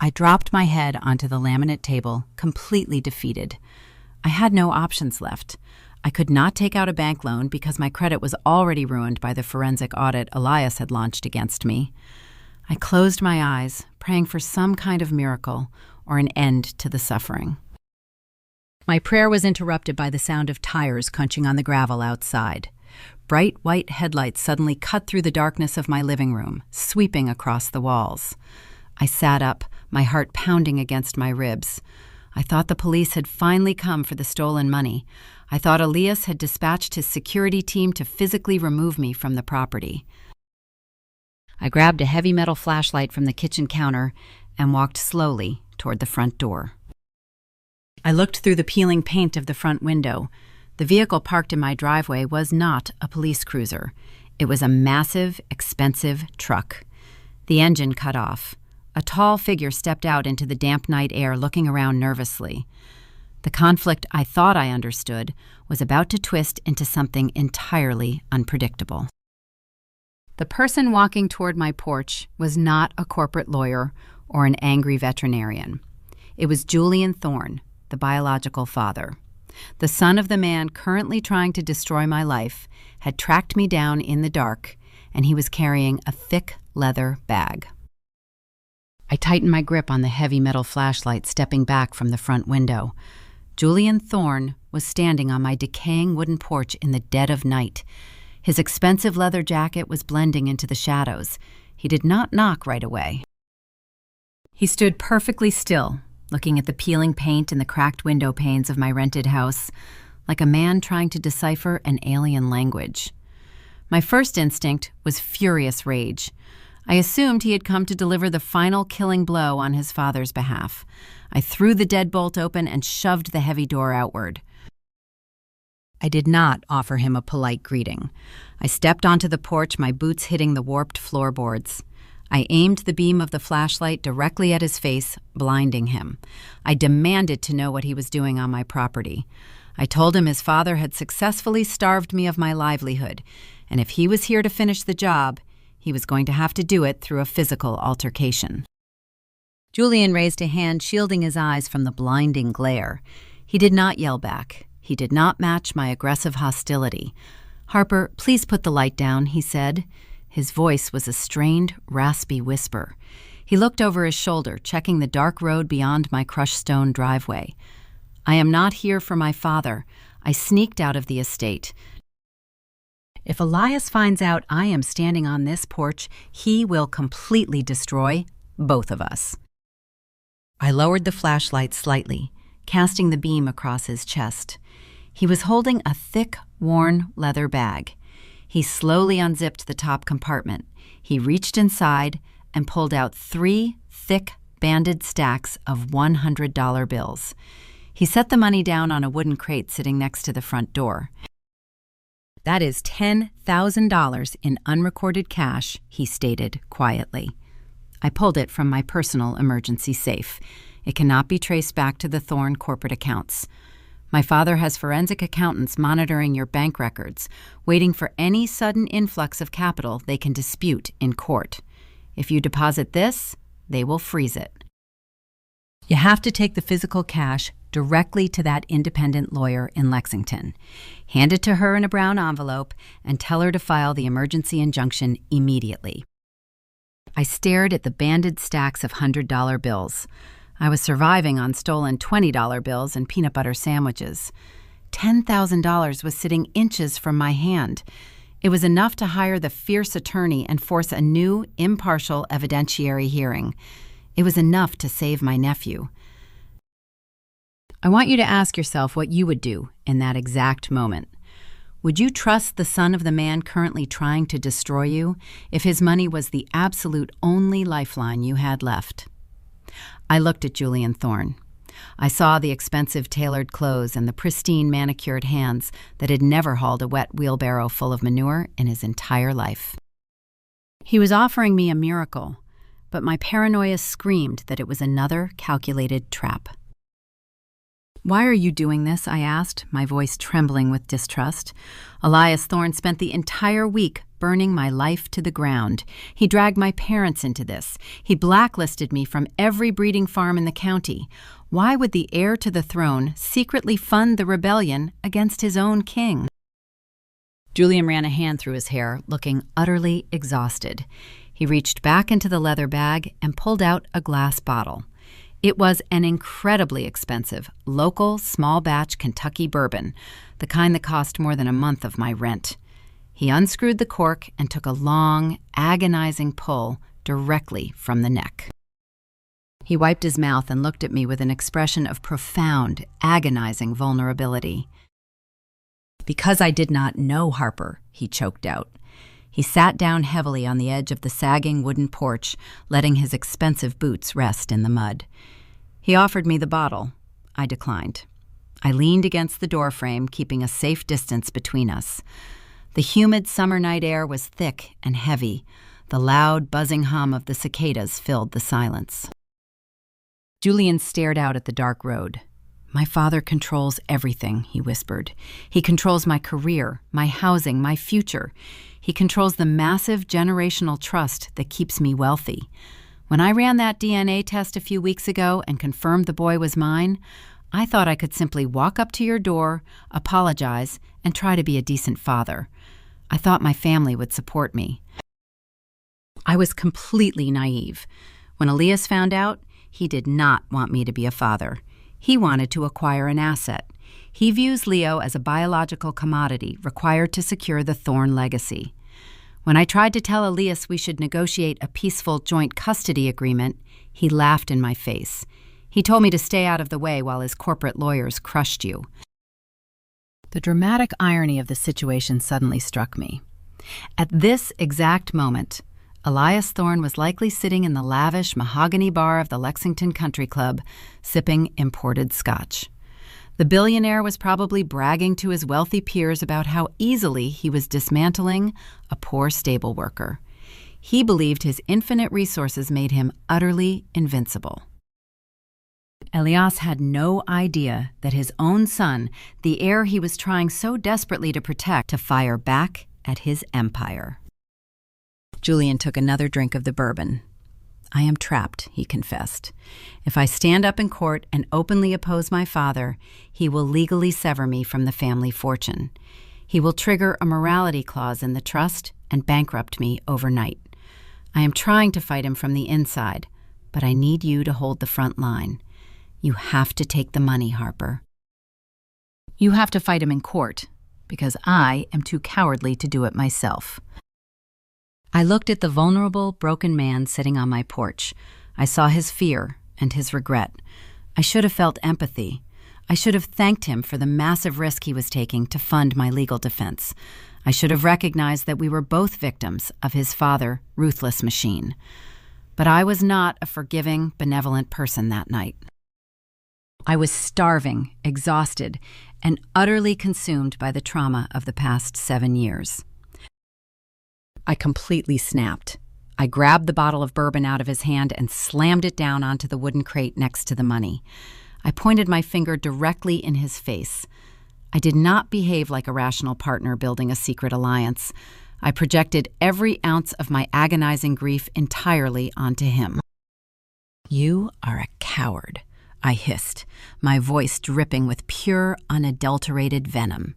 I dropped my head onto the laminate table, completely defeated. I had no options left. I could not take out a bank loan because my credit was already ruined by the forensic audit Elias had launched against me. I closed my eyes, praying for some kind of miracle or an end to the suffering. My prayer was interrupted by the sound of tires crunching on the gravel outside. Bright white headlights suddenly cut through the darkness of my living room, sweeping across the walls. I sat up, my heart pounding against my ribs. I thought the police had finally come for the stolen money. I thought Elias had dispatched his security team to physically remove me from the property. I grabbed a heavy metal flashlight from the kitchen counter and walked slowly toward the front door. I looked through the peeling paint of the front window. The vehicle parked in my driveway was not a police cruiser. It was a massive, expensive truck. The engine cut off. A tall figure stepped out into the damp night air, looking around nervously. The conflict I thought I understood was about to twist into something entirely unpredictable. The person walking toward my porch was not a corporate lawyer or an angry veterinarian. It was Julian Thorne, the biological father. The son of the man currently trying to destroy my life had tracked me down in the dark, and he was carrying a thick leather bag. I tightened my grip on the heavy metal flashlight, stepping back from the front window. Julian Thorne was standing on my decaying wooden porch in the dead of night. His expensive leather jacket was blending into the shadows. He did not knock right away. He stood perfectly still, looking at the peeling paint and the cracked window panes of my rented house, like a man trying to decipher an alien language. My first instinct was furious rage. I assumed he had come to deliver the final killing blow on his father's behalf. I threw the deadbolt open and shoved the heavy door outward. I did not offer him a polite greeting. I stepped onto the porch, my boots hitting the warped floorboards. I aimed the beam of the flashlight directly at his face, blinding him. I demanded to know what he was doing on my property. I told him his father had successfully starved me of my livelihood, and if he was here to finish the job, he was going to have to do it through a physical altercation. Julian raised a hand, shielding his eyes from the blinding glare. He did not yell back. He did not match my aggressive hostility. "Harper, please put the light down," he said. His voice was a strained, raspy whisper. He looked over his shoulder, checking the dark road beyond my crushed stone driveway. "I am not here for my father. I sneaked out of the estate. If Elias finds out I am standing on this porch, he will completely destroy both of us." I lowered the flashlight slightly, casting the beam across his chest. He was holding a thick, worn leather bag. He slowly unzipped the top compartment. He reached inside and pulled out 3 thick, banded stacks of $100 bills. He set the money down on a wooden crate sitting next to the front door. "That is $10,000 in unrecorded cash," he stated quietly. I pulled it from my personal emergency safe. It cannot be traced back to the Thorne corporate accounts. My father has forensic accountants monitoring your bank records, waiting for any sudden influx of capital they can dispute in court. If you deposit this, they will freeze it. You have to take the physical cash directly to that independent lawyer in Lexington. Hand it to her in a brown envelope and tell her to file the emergency injunction immediately. I stared at the banded stacks of $100 bills. I was surviving on stolen $20 bills and peanut butter sandwiches. $10,000 was sitting inches from my hand. It was enough to hire the fierce attorney and force a new, impartial evidentiary hearing. It was enough to save my nephew. I want you to ask yourself what you would do in that exact moment. Would you trust the son of the man currently trying to destroy you if his money was the absolute only lifeline you had left? I looked at Julian Thorne. I saw the expensive tailored clothes and the pristine manicured hands that had never hauled a wet wheelbarrow full of manure in his entire life. He was offering me a miracle, but my paranoia screamed that it was another calculated trap. "Why are you doing this?" I asked, my voice trembling with distrust. Elias Thorne spent the entire week burning my life to the ground. He dragged my parents into this. He blacklisted me from every breeding farm in the county. Why would the heir to the throne secretly fund the rebellion against his own king? Julian ran a hand through his hair, looking utterly exhausted. He reached back into the leather bag and pulled out a glass bottle. It was an incredibly expensive, local, small-batch Kentucky bourbon, the kind that cost more than a month of my rent. He unscrewed the cork and took a long, agonizing pull directly from the neck. He wiped his mouth and looked at me with an expression of profound, agonizing vulnerability. "Because I did not know Harper," he choked out. He sat down heavily on the edge of the sagging wooden porch, letting his expensive boots rest in the mud. He offered me the bottle. I declined. I leaned against the doorframe, keeping a safe distance between us. The humid summer night air was thick and heavy. The loud, buzzing hum of the cicadas filled the silence. Julian stared out at the dark road. "My father controls everything," he whispered. "He controls my career, my housing, my future. He controls the massive generational trust that keeps me wealthy. When I ran that DNA test a few weeks ago and confirmed the boy was mine, I thought I could simply walk up to your door, apologize, and try to be a decent father. I thought my family would support me." I was completely naive. When Elias found out, he did not want me to be a father. He wanted to acquire an asset. He views Leo as a biological commodity required to secure the Thorne legacy. When I tried to tell Elias we should negotiate a peaceful joint custody agreement, he laughed in my face. He told me to stay out of the way while his corporate lawyers crushed you. The dramatic irony of the situation suddenly struck me. At this exact moment, Elias Thorne was likely sitting in the lavish mahogany bar of the Lexington Country Club, sipping imported scotch. The billionaire was probably bragging to his wealthy peers about how easily he was dismantling a poor stable worker. He believed his infinite resources made him utterly invincible. Elias had no idea that his own son, the heir he was trying so desperately to protect, to fire back at his empire. Julian took another drink of the bourbon. "I am trapped," he confessed. "If I stand up in court and openly oppose my father, he will legally sever me from the family fortune. He will trigger a morality clause in the trust and bankrupt me overnight. I am trying to fight him from the inside, but I need you to hold the front line. You have to take the money, Harper. You have to fight him in court, because I am too cowardly to do it myself." I looked at the vulnerable, broken man sitting on my porch. I saw his fear and his regret. I should have felt empathy. I should have thanked him for the massive risk he was taking to fund my legal defense. I should have recognized that we were both victims of his father's ruthless machine. But I was not a forgiving, benevolent person that night. I was starving, exhausted, and utterly consumed by the trauma of the past 7 years. I completely snapped. I grabbed the bottle of bourbon out of his hand and slammed it down onto the wooden crate next to the money. I pointed my finger directly in his face. I did not behave like a rational partner building a secret alliance. I projected every ounce of my agonizing grief entirely onto him. "You are a coward," I hissed, my voice dripping with pure, unadulterated venom.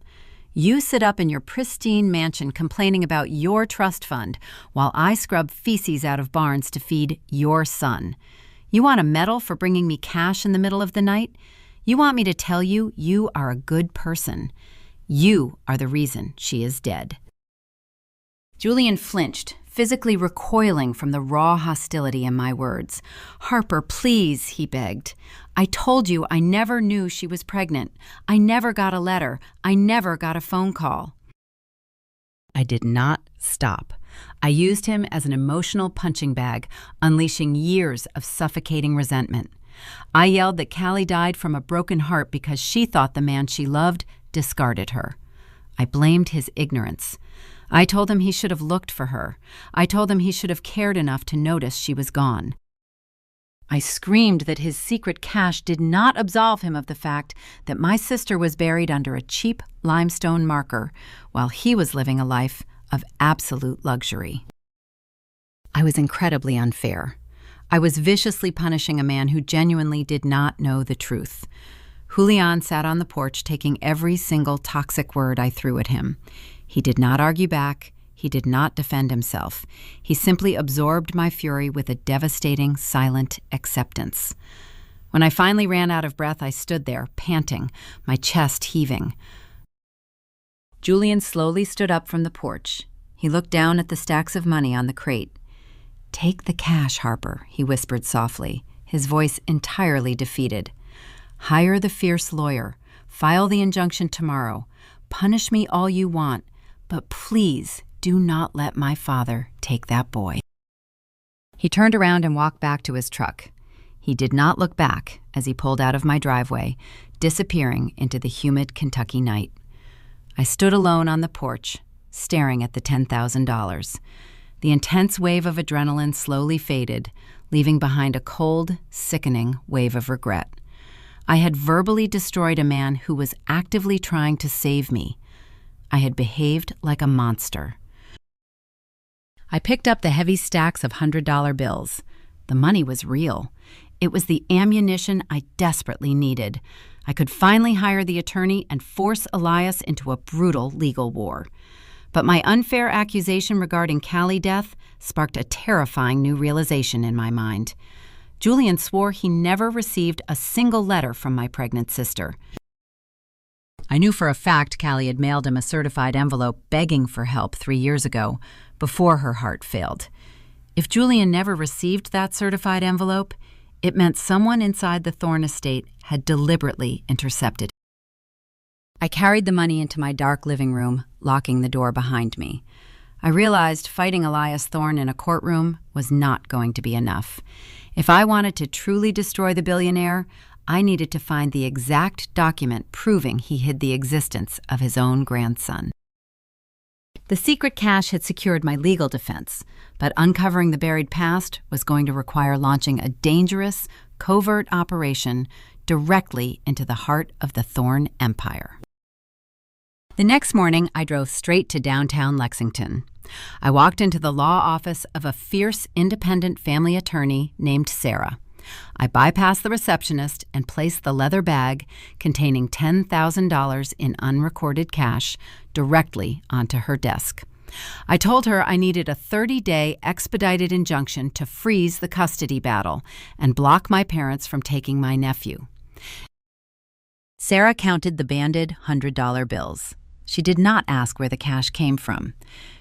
"You sit up in your pristine mansion complaining about your trust fund while I scrub feces out of barns to feed your son. You want a medal for bringing me cash in the middle of the night? You want me to tell you you are a good person. You are the reason she is dead." Julian flinched, physically recoiling from the raw hostility in my words. "Harper, please," he begged. "I told you I never knew she was pregnant. I never got a letter. I never got a phone call." I did not stop. I used him as an emotional punching bag, unleashing years of suffocating resentment. I yelled that Callie died from a broken heart because she thought the man she loved discarded her. I blamed his ignorance. I told him he should have looked for her. I told him he should have cared enough to notice she was gone. I screamed that his secret cache did not absolve him of the fact that my sister was buried under a cheap limestone marker while he was living a life of absolute luxury. I was incredibly unfair. I was viciously punishing a man who genuinely did not know the truth. Julian sat on the porch taking every single toxic word I threw at him. He did not argue back. He did not defend himself. He simply absorbed my fury with a devastating, silent acceptance. When I finally ran out of breath, I stood there, panting, my chest heaving. Julian slowly stood up from the porch. He looked down at the stacks of money on the crate. "Take the cash, Harper," he whispered softly, his voice entirely defeated. "Hire the fierce lawyer. File the injunction tomorrow. Punish me all you want, but please do not let my father take that boy." He turned around and walked back to his truck. He did not look back as he pulled out of my driveway, disappearing into the humid Kentucky night. I stood alone on the porch, staring at the $10,000. The intense wave of adrenaline slowly faded, leaving behind a cold, sickening wave of regret. I had verbally destroyed a man who was actively trying to save me. I had behaved like a monster. I picked up the heavy stacks of $100 bills. The money was real. It was the ammunition I desperately needed. I could finally hire the attorney and force Elias into a brutal legal war. But my unfair accusation regarding Callie's death sparked a terrifying new realization in my mind. Julian swore he never received a single letter from my pregnant sister. I knew for a fact Callie had mailed him a certified envelope begging for help 3 years ago, before her heart failed. If Julian never received that certified envelope, it meant someone inside the Thorne estate had deliberately intercepted it. I carried the money into my dark living room, locking the door behind me. I realized fighting Elias Thorne in a courtroom was not going to be enough. If I wanted to truly destroy the billionaire, I needed to find the exact document proving he hid the existence of his own grandson. The secret cache had secured my legal defense, but uncovering the buried past was going to require launching a dangerous, covert operation directly into the heart of the Thorne Empire. The next morning, I drove straight to downtown Lexington. I walked into the law office of a fierce, independent family attorney named Sarah. I bypassed the receptionist and placed the leather bag containing $10,000 in unrecorded cash directly onto her desk. I told her I needed a 30-day expedited injunction to freeze the custody battle and block my parents from taking my nephew. Sarah counted the banded $100 bills. She did not ask where the cash came from.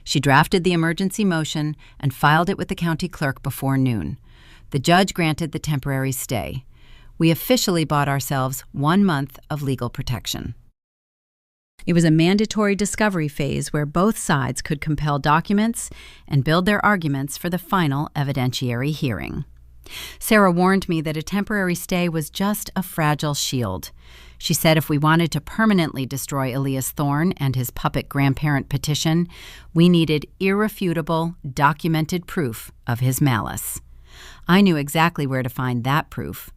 She drafted the emergency motion and filed it with the county clerk before noon. The judge granted the temporary stay. We officially bought ourselves 1 month of legal protection. It was a mandatory discovery phase where both sides could compel documents and build their arguments for the final evidentiary hearing. Sarah warned me that a temporary stay was just a fragile shield. She said if we wanted to permanently destroy Elias Thorne and his puppet grandparent petition, we needed irrefutable, documented proof of his malice. I knew exactly where to find that proof.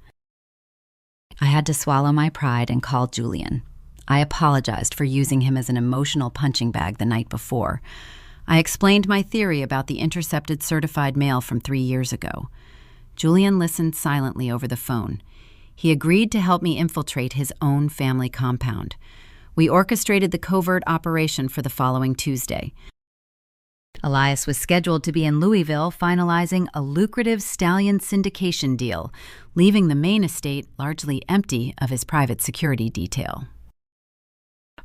I had to swallow my pride and call Julian. I apologized for using him as an emotional punching bag the night before. I explained my theory about the intercepted certified mail from 3 years ago. Julian listened silently over the phone. He agreed to help me infiltrate his own family compound. We orchestrated the covert operation for the following Tuesday. Elias was scheduled to be in Louisville finalizing a lucrative stallion syndication deal, leaving the main estate largely empty of his private security detail.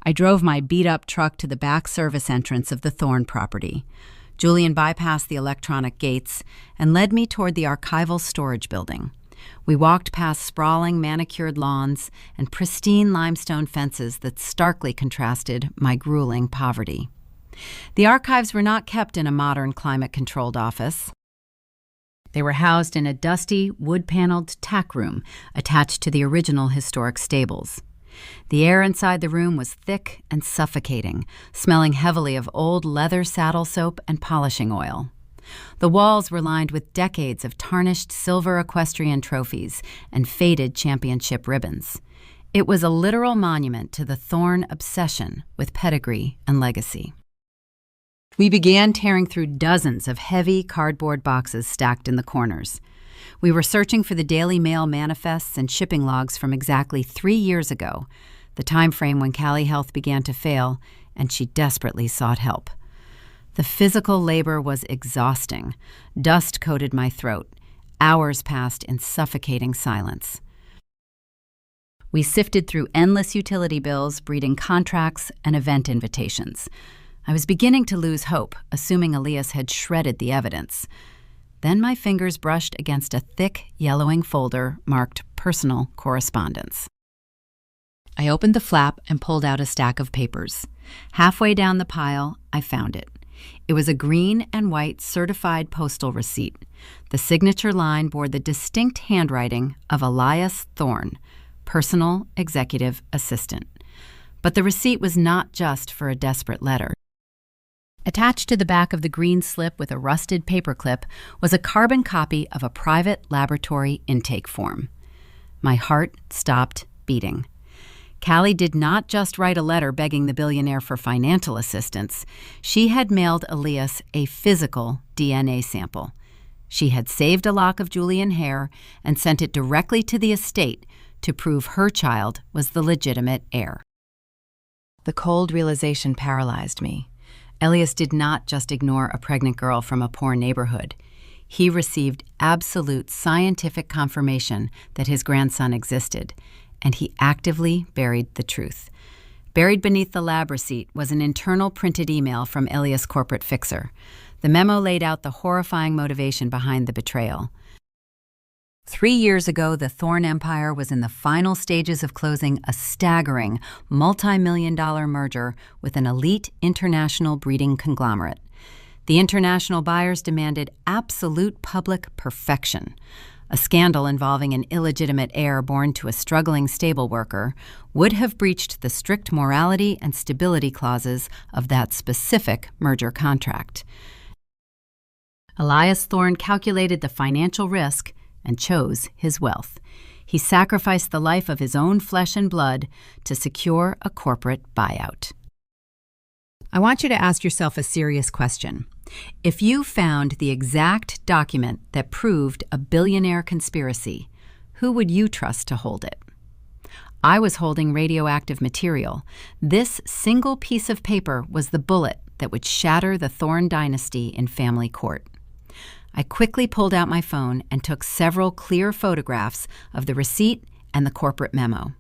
I drove my beat-up truck to the back service entrance of the Thorne property. Julian bypassed the electronic gates and led me toward the archival storage building. We walked past sprawling manicured lawns and pristine limestone fences that starkly contrasted my grueling poverty. The archives were not kept in a modern climate-controlled office. They were housed in a dusty, wood-paneled tack room attached to the original historic stables. The air inside the room was thick and suffocating, smelling heavily of old leather saddle soap and polishing oil. The walls were lined with decades of tarnished silver equestrian trophies and faded championship ribbons. It was a literal monument to the Thorne obsession with pedigree and legacy. We began tearing through dozens of heavy cardboard boxes stacked in the corners. We were searching for the Daily Mail manifests and shipping logs from exactly 3 years ago, the time frame when Callie health began to fail, and she desperately sought help. The physical labor was exhausting. Dust coated my throat. Hours passed in suffocating silence. We sifted through endless utility bills, breeding contracts and event invitations. I was beginning to lose hope, assuming Elias had shredded the evidence. Then my fingers brushed against a thick, yellowing folder marked Personal Correspondence. I opened the flap and pulled out a stack of papers. Halfway down the pile, I found it. It was a green and white certified postal receipt. The signature line bore the distinct handwriting of Elias Thorne, personal executive assistant. But the receipt was not just for a desperate letter. Attached to the back of the green slip with a rusted paperclip was a carbon copy of a private laboratory intake form. My heart stopped beating. Callie did not just write a letter begging the billionaire for financial assistance. She had mailed Elias a physical DNA sample. She had saved a lock of Julian hair and sent it directly to the estate to prove her child was the legitimate heir. The cold realization paralyzed me. Elias did not just ignore a pregnant girl from a poor neighborhood. He received absolute scientific confirmation that his grandson existed, and he actively buried the truth. Buried beneath the lab receipt was an internal printed email from Elias' corporate fixer. The memo laid out the horrifying motivation behind the betrayal. 3 years ago, the Thorne empire was in the final stages of closing a staggering multi-million-dollar merger with an elite international breeding conglomerate. The international buyers demanded absolute public perfection. A scandal involving an illegitimate heir born to a struggling stable worker would have breached the strict morality and stability clauses of that specific merger contract. Elias Thorne calculated the financial risk and chose his wealth. He sacrificed the life of his own flesh and blood to secure a corporate buyout. I want you to ask yourself a serious question. If you found the exact document that proved a billionaire conspiracy, who would you trust to hold it? I was holding radioactive material. This single piece of paper was the bullet that would shatter the Thorne dynasty in family court. I quickly pulled out my phone and took several clear photographs of the receipt and the corporate memo.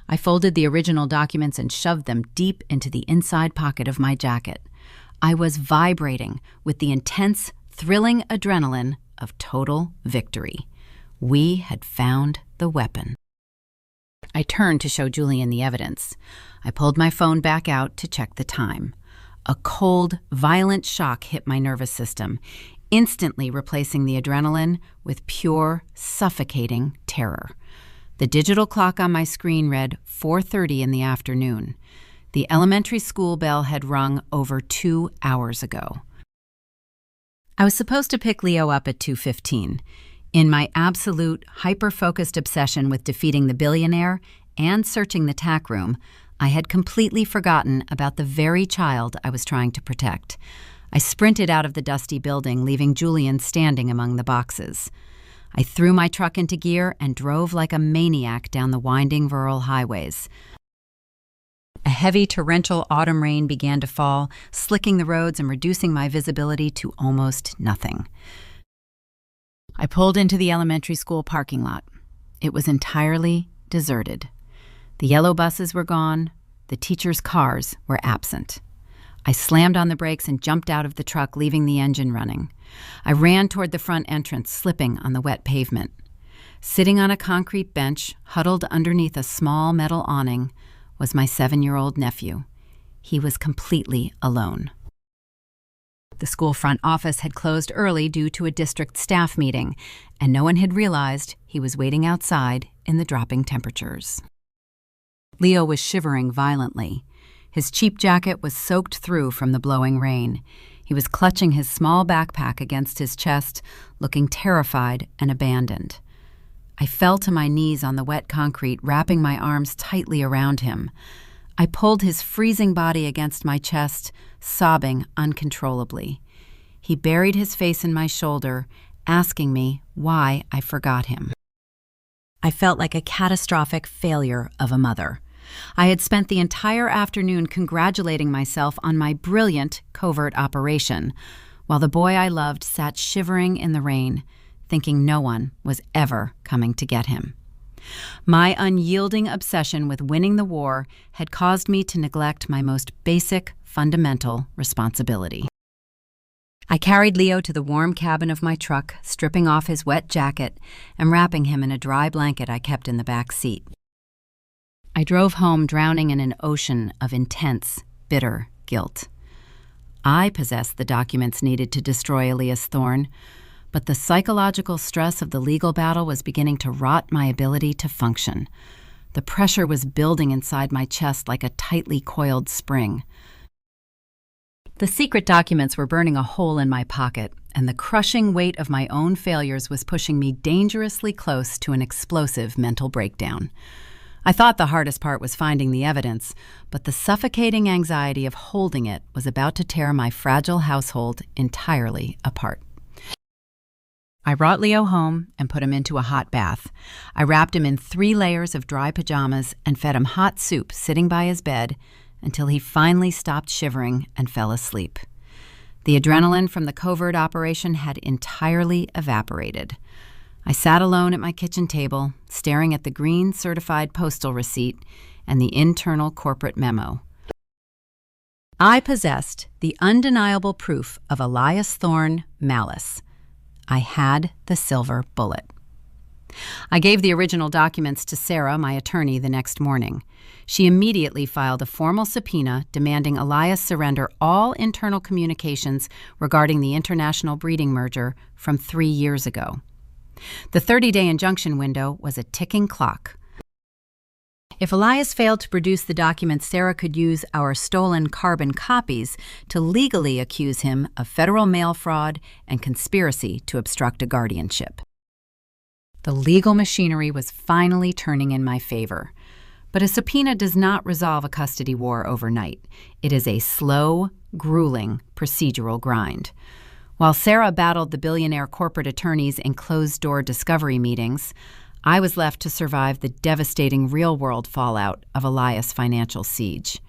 I folded the original documents and shoved them deep into the inside pocket of my jacket. I was vibrating with the intense, thrilling adrenaline of total victory. We had found the weapon. I turned to show Julian the evidence. I pulled my phone back out to check the time. A cold, violent shock hit my nervous system, instantly replacing the adrenaline with pure, suffocating terror. The digital clock on my screen read 4:30 in the afternoon. The elementary school bell had rung over 2 hours ago. I was supposed to pick Leo up at 2:15. In my absolute, hyper-focused obsession with defeating the billionaire and searching the tack room, I had completely forgotten about the very child I was trying to protect. I sprinted out of the dusty building, leaving Julian standing among the boxes. I threw my truck into gear and drove like a maniac down the winding rural highways. A heavy torrential autumn rain began to fall, slicking the roads and reducing my visibility to almost nothing. I pulled into the elementary school parking lot. It was entirely deserted. The yellow buses were gone. The teachers' cars were absent. I slammed on the brakes and jumped out of the truck, leaving the engine running. I ran toward the front entrance, slipping on the wet pavement. Sitting on a concrete bench, huddled underneath a small metal awning, was my 7-year-old nephew. He was completely alone. The school front office had closed early due to a district staff meeting, and no one had realized he was waiting outside in the dropping temperatures. Leo was shivering violently. His cheap jacket was soaked through from the blowing rain. He was clutching his small backpack against his chest, looking terrified and abandoned. I fell to my knees on the wet concrete, wrapping my arms tightly around him. I pulled his freezing body against my chest, sobbing uncontrollably. He buried his face in my shoulder, asking me why I forgot him. I felt like a catastrophic failure of a mother. I had spent the entire afternoon congratulating myself on my brilliant covert operation, while the boy I loved sat shivering in the rain, thinking no one was ever coming to get him. My unyielding obsession with winning the war had caused me to neglect my most basic, fundamental responsibility. I carried Leo to the warm cabin of my truck, stripping off his wet jacket and wrapping him in a dry blanket I kept in the back seat. I drove home drowning in an ocean of intense, bitter guilt. I possessed the documents needed to destroy Elias Thorne, but the psychological stress of the legal battle was beginning to rot my ability to function. The pressure was building inside my chest like a tightly coiled spring. The secret documents were burning a hole in my pocket, and the crushing weight of my own failures was pushing me dangerously close to an explosive mental breakdown. I thought the hardest part was finding the evidence, but the suffocating anxiety of holding it was about to tear my fragile household entirely apart. I brought Leo home and put him into a hot bath. I wrapped him in 3 layers of dry pajamas and fed him hot soup sitting by his bed until he finally stopped shivering and fell asleep. The adrenaline from the covert operation had entirely evaporated. I sat alone at my kitchen table, staring at the green certified postal receipt and the internal corporate memo. I possessed the undeniable proof of Elias Thorne malice. I had the silver bullet. I gave the original documents to Sarah, my attorney, the next morning. She immediately filed a formal subpoena demanding Elias surrender all internal communications regarding the international breeding merger from 3 years ago. The 30-day injunction window was a ticking clock. If Elias failed to produce the documents, Sarah could use our stolen carbon copies to legally accuse him of federal mail fraud and conspiracy to obstruct a guardianship. The legal machinery was finally turning in my favor. But a subpoena does not resolve a custody war overnight. It is a slow, grueling procedural grind. While Sarah battled the billionaire corporate attorneys in closed-door discovery meetings, I was left to survive the devastating real-world fallout of Elias' financial siege.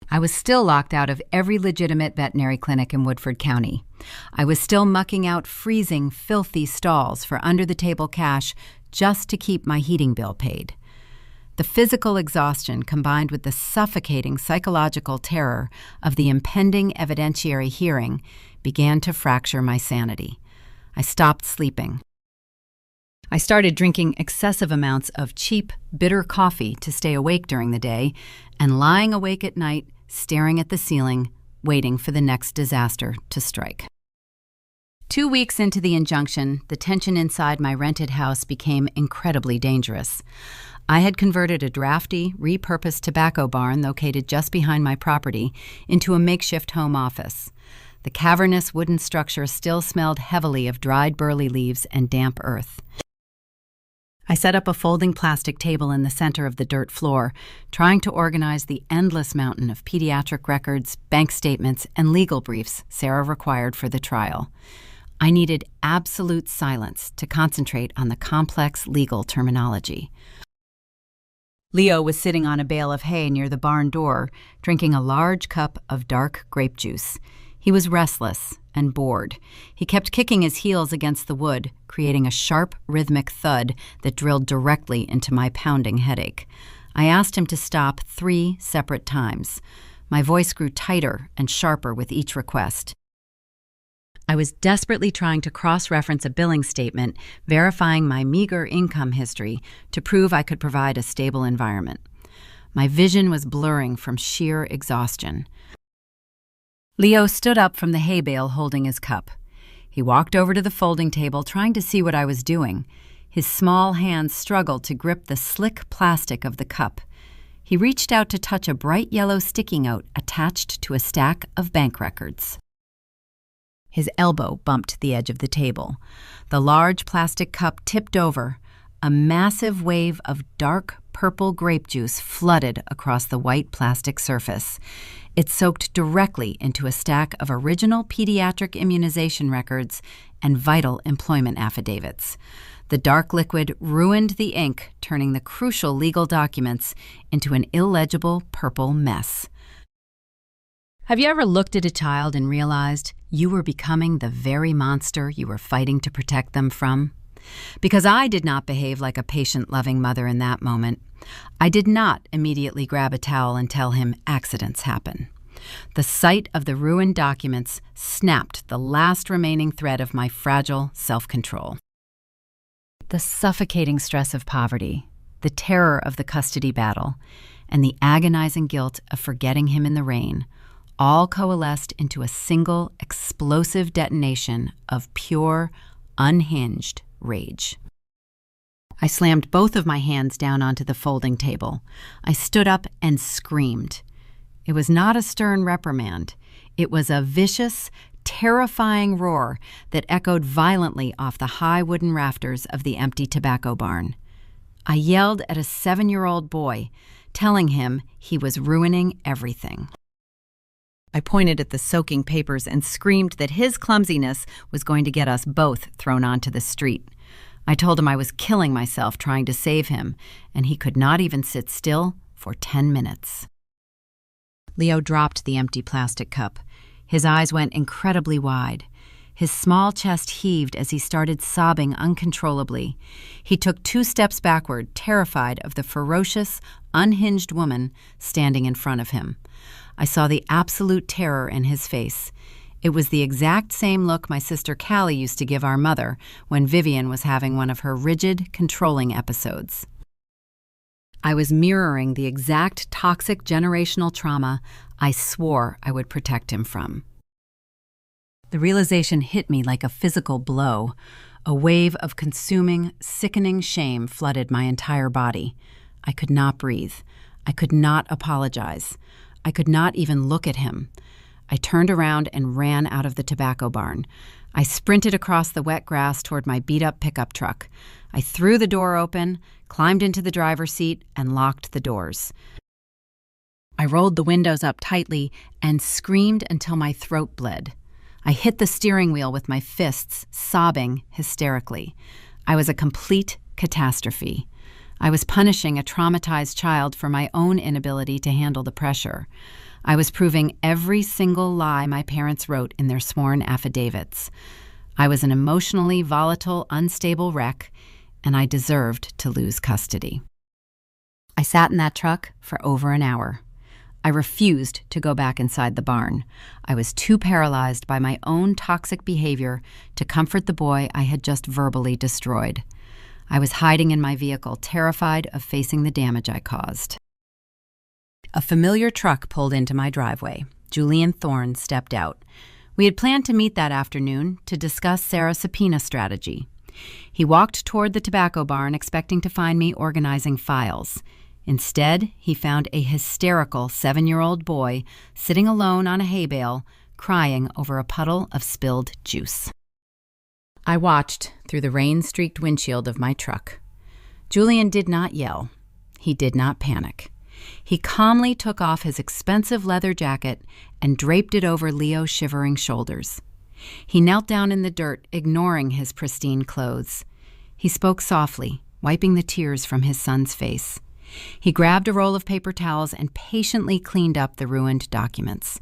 I was still locked out of every legitimate veterinary clinic in Woodford County. I was still mucking out freezing, filthy stalls for under-the-table cash just to keep my heating bill paid. The physical exhaustion combined with the suffocating psychological terror of the impending evidentiary hearing began to fracture my sanity. I stopped sleeping. I started drinking excessive amounts of cheap, bitter coffee to stay awake during the day and lying awake at night, staring at the ceiling, waiting for the next disaster to strike. 2 weeks into the injunction, the tension inside my rented house became incredibly dangerous. I had converted a drafty, repurposed tobacco barn located just behind my property into a makeshift home office. The cavernous wooden structure still smelled heavily of dried burley leaves and damp earth. I set up a folding plastic table in the center of the dirt floor, trying to organize the endless mountain of pediatric records, bank statements, and legal briefs Sarah required for the trial. I needed absolute silence to concentrate on the complex legal terminology. Leo was sitting on a bale of hay near the barn door, drinking a large cup of dark grape juice. He was restless and bored. He kept kicking his heels against the wood, creating a sharp, rhythmic thud that drilled directly into my pounding headache. I asked him to stop 3 separate times. My voice grew tighter and sharper with each request. I was desperately trying to cross-reference a billing statement, verifying my meager income history to prove I could provide a stable environment. My vision was blurring from sheer exhaustion. Leo stood up from the hay bale holding his cup. He walked over to the folding table, trying to see what I was doing. His small hands struggled to grip the slick plastic of the cup. He reached out to touch a bright yellow sticky note attached to a stack of bank records. His elbow bumped the edge of the table. The large plastic cup tipped over. A massive wave of dark purple grape juice flooded across the white plastic surface. It soaked directly into a stack of original pediatric immunization records and vital employment affidavits. The dark liquid ruined the ink, turning the crucial legal documents into an illegible purple mess. Have you ever looked at a child and realized you were becoming the very monster you were fighting to protect them from? Because I did not behave like a patient, loving mother in that moment. I did not immediately grab a towel and tell him accidents happen. The sight of the ruined documents snapped the last remaining thread of my fragile self-control. The suffocating stress of poverty, the terror of the custody battle, and the agonizing guilt of forgetting him in the rain all coalesced into a single explosive detonation of pure, unhinged rage. I slammed both of my hands down onto the folding table. I stood up and screamed. It was not a stern reprimand. It was a vicious, terrifying roar that echoed violently off the high wooden rafters of the empty tobacco barn. I yelled at a 7-year-old boy, telling him he was ruining everything. I pointed at the soaking papers and screamed that his clumsiness was going to get us both thrown onto the street. I told him I was killing myself trying to save him, and he could not even sit still for 10 minutes. Leo dropped the empty plastic cup. His eyes went incredibly wide. His small chest heaved as he started sobbing uncontrollably. He took 2 steps backward, terrified of the ferocious, unhinged woman standing in front of him. I saw the absolute terror in his face. It was the exact same look my sister Callie used to give our mother when Vivian was having one of her rigid, controlling episodes. I was mirroring the exact toxic generational trauma I swore I would protect him from. The realization hit me like a physical blow. A wave of consuming, sickening shame flooded my entire body. I could not breathe. I could not apologize. I could not even look at him. I turned around and ran out of the tobacco barn. I sprinted across the wet grass toward my beat-up pickup truck. I threw the door open, climbed into the driver's seat, and locked the doors. I rolled the windows up tightly and screamed until my throat bled. I hit the steering wheel with my fists, sobbing hysterically. I was a complete catastrophe. I was punishing a traumatized child for my own inability to handle the pressure. I was proving every single lie my parents wrote in their sworn affidavits. I was an emotionally volatile, unstable wreck, and I deserved to lose custody. I sat in that truck for over an hour. I refused to go back inside the barn. I was too paralyzed by my own toxic behavior to comfort the boy I had just verbally destroyed. I was hiding in my vehicle, terrified of facing the damage I caused. A familiar truck pulled into my driveway. Julian Thorne stepped out. We had planned to meet that afternoon to discuss Sarah's subpoena strategy. He walked toward the tobacco barn, expecting to find me organizing files. Instead, he found a hysterical 7-year-old boy sitting alone on a hay bale, crying over a puddle of spilled juice. I watched through the rain-streaked windshield of my truck. Julian did not yell. He did not panic. He calmly took off his expensive leather jacket and draped it over Leo's shivering shoulders. He knelt down in the dirt, ignoring his pristine clothes. He spoke softly, wiping the tears from his son's face. He grabbed a roll of paper towels and patiently cleaned up the ruined documents.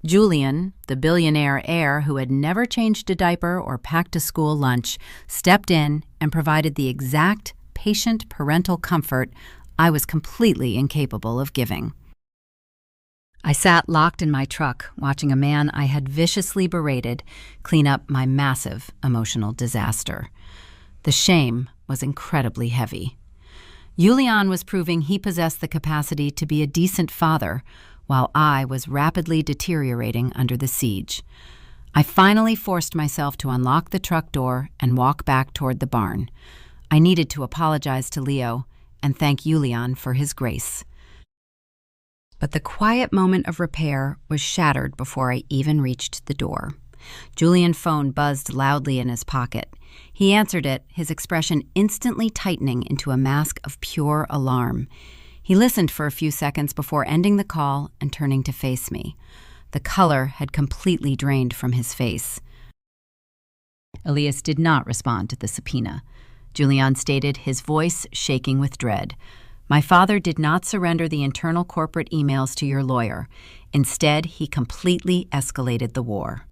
Julian, the billionaire heir who had never changed a diaper or packed a school lunch, stepped in and provided the exact patient parental comfort I was completely incapable of giving. I sat locked in my truck, watching a man I had viciously berated clean up my massive emotional disaster. The shame was incredibly heavy. Julian was proving he possessed the capacity to be a decent father while I was rapidly deteriorating under the siege. I finally forced myself to unlock the truck door and walk back toward the barn. I needed to apologize to Leo and thank Julian for his grace. But the quiet moment of repair was shattered before I even reached the door. Julian's phone buzzed loudly in his pocket. He answered it, his expression instantly tightening into a mask of pure alarm. He listened for a few seconds before ending the call and turning to face me. The color had completely drained from his face. Elias did not respond to the subpoena. Julian stated, his voice shaking with dread. My father did not surrender the internal corporate emails to your lawyer. Instead, he completely escalated the war.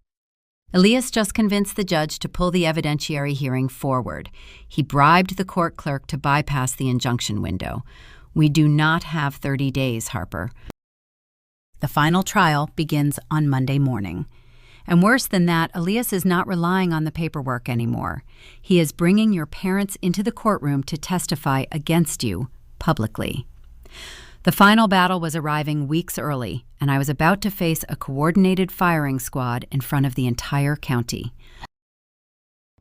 Elias just convinced the judge to pull the evidentiary hearing forward. He bribed the court clerk to bypass the injunction window. We do not have 30 days, Harper. The final trial begins on Monday morning. And worse than that, Elias is not relying on the paperwork anymore. He is bringing your parents into the courtroom to testify against you publicly. The final battle was arriving weeks early, and I was about to face a coordinated firing squad in front of the entire county.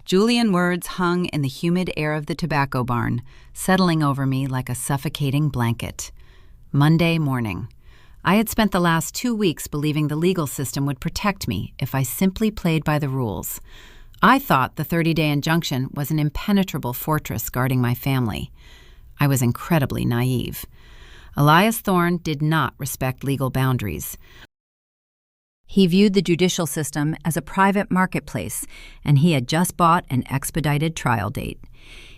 Julian words hung in the humid air of the tobacco barn, settling over me like a suffocating blanket. Monday morning. I had spent the last 2 weeks believing the legal system would protect me if I simply played by the rules. I thought the 30-day injunction was an impenetrable fortress guarding my family. I was incredibly naive. Elias Thorne did not respect legal boundaries. He viewed the judicial system as a private marketplace, and he had just bought an expedited trial date.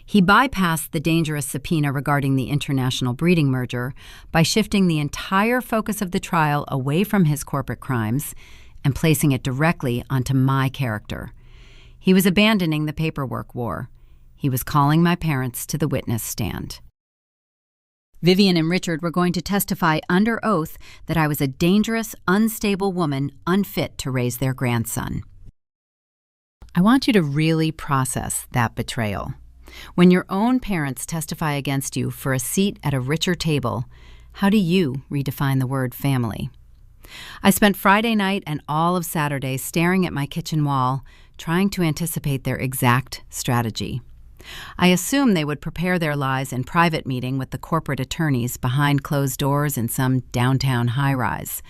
He bypassed the dangerous subpoena regarding the international breeding merger by shifting the entire focus of the trial away from his corporate crimes and placing it directly onto my character. He was abandoning the paperwork war. He was calling my parents to the witness stand. Vivian and Richard were going to testify under oath that I was a dangerous, unstable woman unfit to raise their grandson. I want you to really process that betrayal. When your own parents testify against you for a seat at a richer table, how do you redefine the word family? I spent Friday night and all of Saturday staring at my kitchen wall, trying to anticipate their exact strategy. I assumed they would prepare their lies in private meeting with the corporate attorneys behind closed doors in some downtown high-rise.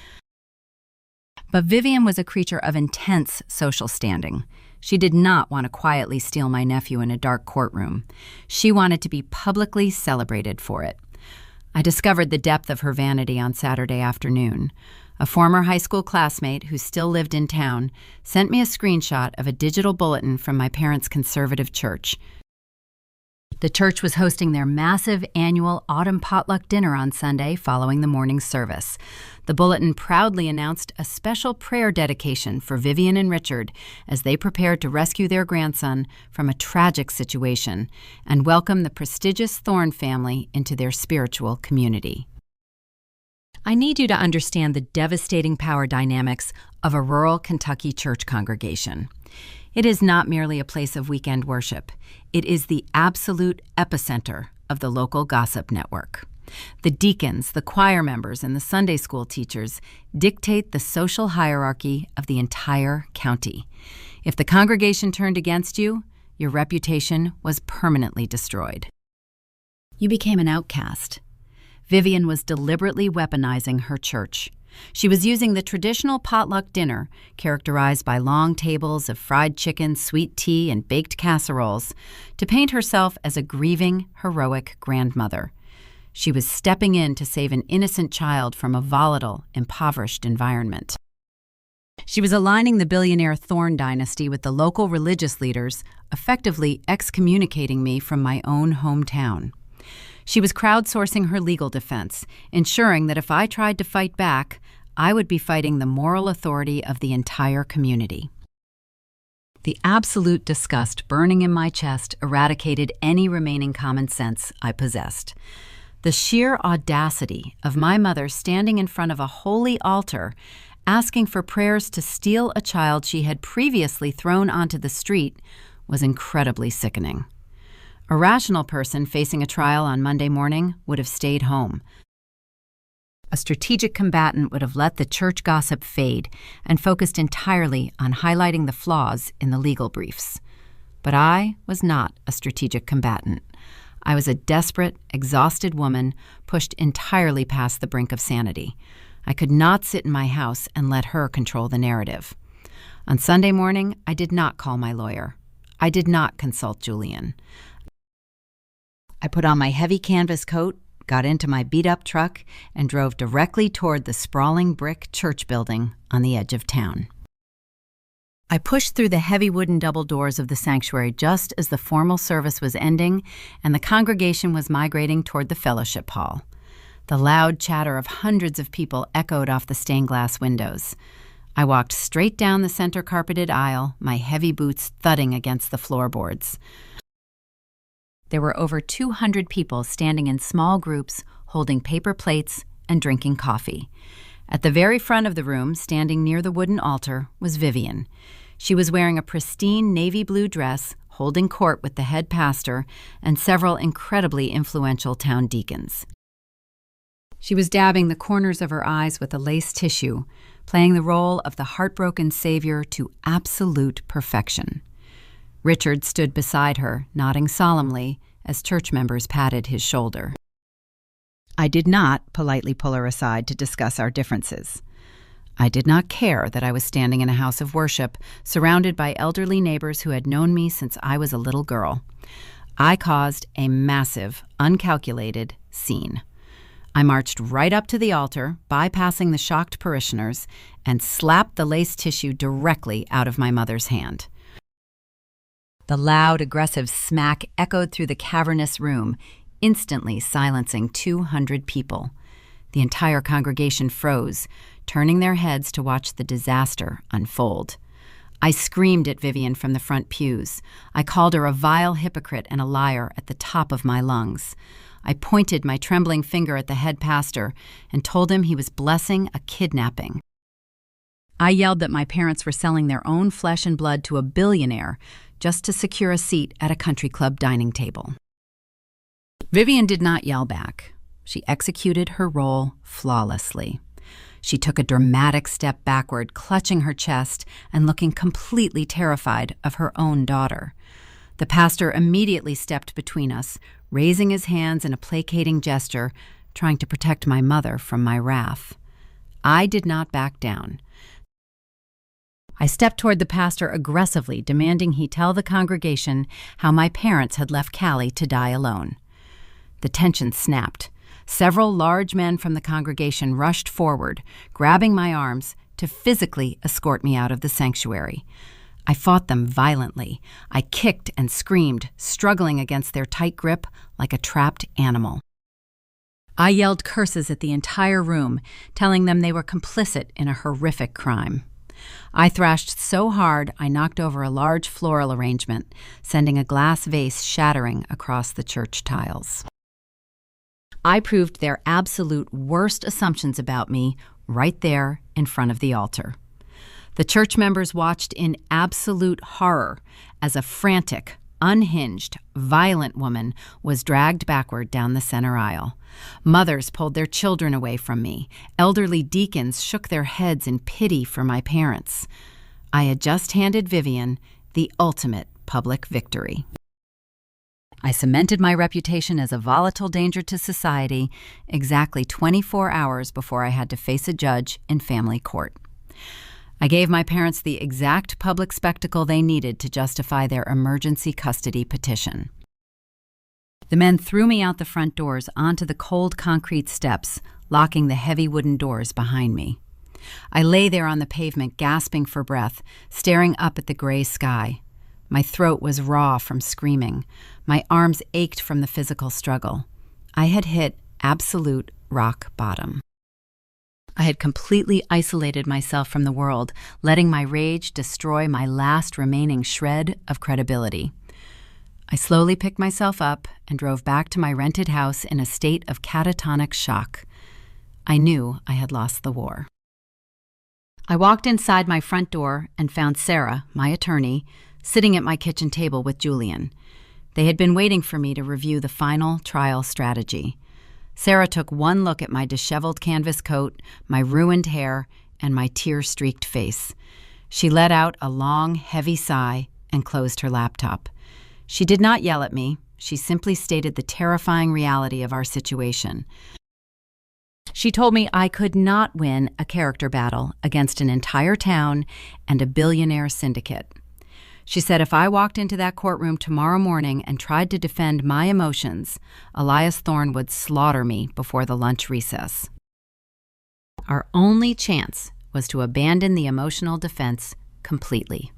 But Vivian was a creature of intense social standing. She did not want to quietly steal my nephew in a dark courtroom. She wanted to be publicly celebrated for it. I discovered the depth of her vanity on Saturday afternoon. A former high school classmate who still lived in town sent me a screenshot of a digital bulletin from my parents' conservative church. The church was hosting their massive annual autumn potluck dinner on Sunday following the morning service. The bulletin proudly announced a special prayer dedication for Vivian and Richard as they prepared to rescue their grandson from a tragic situation and welcome the prestigious Thorne family into their spiritual community. I need you to understand the devastating power dynamics of a rural Kentucky church congregation. It is not merely a place of weekend worship. It is the absolute epicenter of the local gossip network. The deacons, the choir members, and the Sunday school teachers dictate the social hierarchy of the entire county. If the congregation turned against you, your reputation was permanently destroyed. You became an outcast. Vivian was deliberately weaponizing her church. She was using the traditional potluck dinner, characterized by long tables of fried chicken, sweet tea, and baked casseroles, to paint herself as a grieving, heroic grandmother. She was stepping in to save an innocent child from a volatile, impoverished environment. She was aligning the billionaire Thorne dynasty with the local religious leaders, effectively excommunicating me from my own hometown. She was crowdsourcing her legal defense, ensuring that if I tried to fight back, I would be fighting the moral authority of the entire community. The absolute disgust burning in my chest eradicated any remaining common sense I possessed. The sheer audacity of my mother standing in front of a holy altar, asking for prayers to steal a child she had previously thrown onto the street, was incredibly sickening. A rational person facing a trial on Monday morning would have stayed home. A strategic combatant would have let the church gossip fade and focused entirely on highlighting the flaws in the legal briefs. But I was not a strategic combatant. I was a desperate, exhausted woman pushed entirely past the brink of sanity. I could not sit in my house and let her control the narrative. On Sunday morning, I did not call my lawyer. I did not consult Julian. I put on my heavy canvas coat, got into my beat-up truck, and drove directly toward the sprawling brick church building on the edge of town. I pushed through the heavy wooden double doors of the sanctuary just as the formal service was ending and the congregation was migrating toward the fellowship hall. The loud chatter of hundreds of people echoed off the stained glass windows. I walked straight down the center carpeted aisle, my heavy boots thudding against the floorboards. There were over 200 people standing in small groups, holding paper plates and drinking coffee. At the very front of the room, standing near the wooden altar, was Vivian. She was wearing a pristine navy blue dress, holding court with the head pastor and several incredibly influential town deacons. She was dabbing the corners of her eyes with a lace tissue, playing the role of the heartbroken savior to absolute perfection. Richard stood beside her, nodding solemnly as church members patted his shoulder. I did not politely pull her aside to discuss our differences. I did not care that I was standing in a house of worship, surrounded by elderly neighbors who had known me since I was a little girl. I caused a massive, uncalculated scene. I marched right up to the altar, bypassing the shocked parishioners, and slapped the lace tissue directly out of my mother's hand. The loud, aggressive smack echoed through the cavernous room, instantly silencing 200 people. The entire congregation froze, turning their heads to watch the disaster unfold. I screamed at Vivian from the front pews. I called her a vile hypocrite and a liar at the top of my lungs. I pointed my trembling finger at the head pastor and told him he was blessing a kidnapping. I yelled that my parents were selling their own flesh and blood to a billionaire just to secure a seat at a country club dining table. Vivian did not yell back. She executed her role flawlessly. She took a dramatic step backward, clutching her chest and looking completely terrified of her own daughter. The pastor immediately stepped between us, raising his hands in a placating gesture, trying to protect my mother from my wrath. I did not back down. I stepped toward the pastor aggressively, demanding he tell the congregation how my parents had left Callie to die alone. The tension snapped. Several large men from the congregation rushed forward, grabbing my arms to physically escort me out of the sanctuary. I fought them violently. I kicked and screamed, struggling against their tight grip like a trapped animal. I yelled curses at the entire room, telling them they were complicit in a horrific crime. I thrashed so hard I knocked over a large floral arrangement, sending a glass vase shattering across the church tiles. I proved their absolute worst assumptions about me right there in front of the altar. The church members watched in absolute horror as a frantic, unhinged, violent woman was dragged backward down the center aisle. Mothers pulled their children away from me. Elderly deacons shook their heads in pity for my parents. I had just handed Vivian the ultimate public victory. I cemented my reputation as a volatile danger to society exactly 24 hours before I had to face a judge in family court. I gave my parents the exact public spectacle they needed to justify their emergency custody petition. The men threw me out the front doors onto the cold concrete steps, locking the heavy wooden doors behind me. I lay there on the pavement, gasping for breath, staring up at the gray sky. My throat was raw from screaming. My arms ached from the physical struggle. I had hit absolute rock bottom. I had completely isolated myself from the world, letting my rage destroy my last remaining shred of credibility. I slowly picked myself up and drove back to my rented house in a state of catatonic shock. I knew I had lost the war. I walked inside my front door and found Sarah, my attorney, sitting at my kitchen table with Julian. They had been waiting for me to review the final trial strategy. Sarah took one look at my disheveled canvas coat, my ruined hair, and my tear-streaked face. She let out a long, heavy sigh and closed her laptop. She did not yell at me. She simply stated the terrifying reality of our situation. She told me I could not win a character battle against an entire town and a billionaire syndicate. She said if I walked into that courtroom tomorrow morning and tried to defend my emotions, Elias Thorne would slaughter me before the lunch recess. Our only chance was to abandon the emotional defense completely.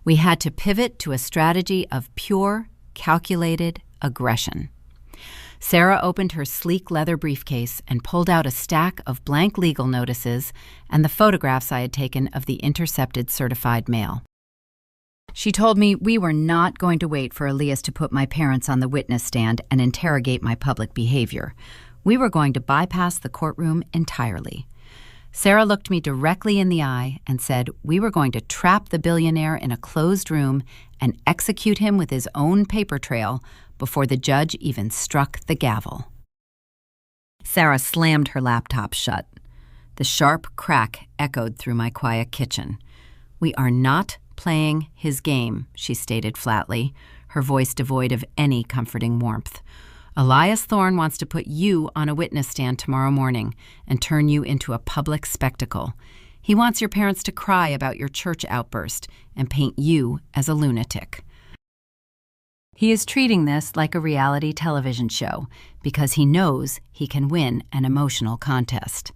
We had to pivot to a strategy of pure, calculated aggression. Sarah opened her sleek leather briefcase and pulled out a stack of blank legal notices and the photographs I had taken of the intercepted certified mail. She told me we were not going to wait for Elias to put my parents on the witness stand and interrogate my public behavior. We were going to bypass the courtroom entirely. Sarah looked me directly in the eye and said we were going to trap the billionaire in a closed room and execute him with his own paper trail before the judge even struck the gavel. Sarah slammed her laptop shut. The sharp crack echoed through my quiet kitchen. "We are not playing his game," she stated flatly, her voice devoid of any comforting warmth. "Elias Thorne wants to put you on a witness stand tomorrow morning and turn you into a public spectacle. He wants your parents to cry about your church outburst and paint you as a lunatic. He is treating this like a reality television show because he knows he can win an emotional contest.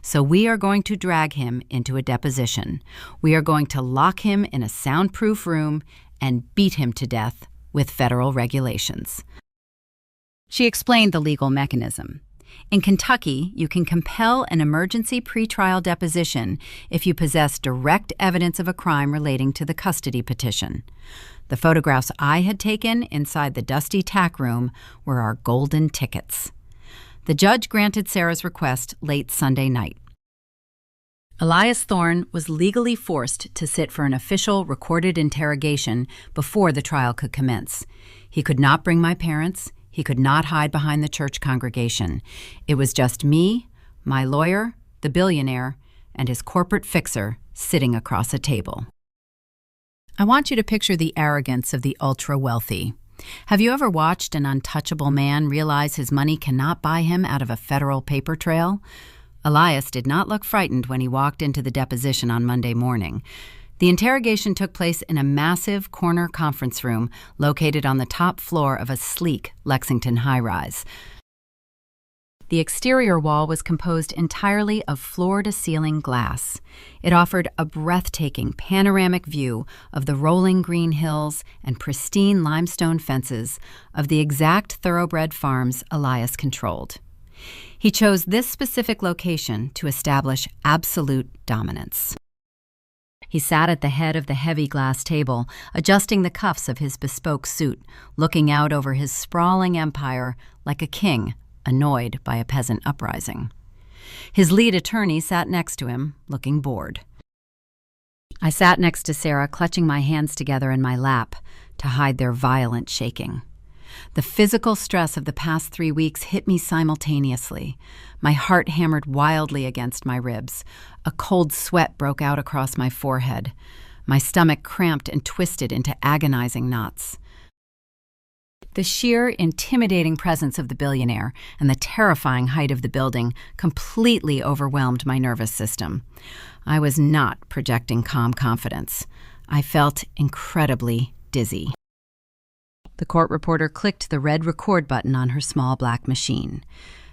So we are going to drag him into a deposition. We are going to lock him in a soundproof room and beat him to death with federal regulations." She explained the legal mechanism. In Kentucky, you can compel an emergency pretrial deposition if you possess direct evidence of a crime relating to the custody petition. The photographs I had taken inside the dusty tack room were our golden tickets. The judge granted Sarah's request late Sunday night. Elias Thorne was legally forced to sit for an official recorded interrogation before the trial could commence. He could not bring my parents. He could not hide behind the church congregation. It was just me, my lawyer, the billionaire, and his corporate fixer sitting across a table. I want you to picture the arrogance of the ultra-wealthy. Have you ever watched an untouchable man realize his money cannot buy him out of a federal paper trail? Elias did not look frightened when he walked into the deposition on Monday morning. The interrogation took place in a massive corner conference room located on the top floor of a sleek Lexington high-rise. The exterior wall was composed entirely of floor-to-ceiling glass. It offered a breathtaking panoramic view of the rolling green hills and pristine limestone fences of the exact thoroughbred farms Elias controlled. He chose this specific location to establish absolute dominance. He sat at the head of the heavy glass table, adjusting the cuffs of his bespoke suit, looking out over his sprawling empire like a king annoyed by a peasant uprising. His lead attorney sat next to him, looking bored. I sat next to Sarah, clutching my hands together in my lap to hide their violent shaking. The physical stress of the past 3 weeks hit me simultaneously. My heart hammered wildly against my ribs. A cold sweat broke out across my forehead. My stomach cramped and twisted into agonizing knots. The sheer, intimidating presence of the billionaire and the terrifying height of the building completely overwhelmed my nervous system. I was not projecting calm confidence. I felt incredibly dizzy. The court reporter clicked the red record button on her small black machine.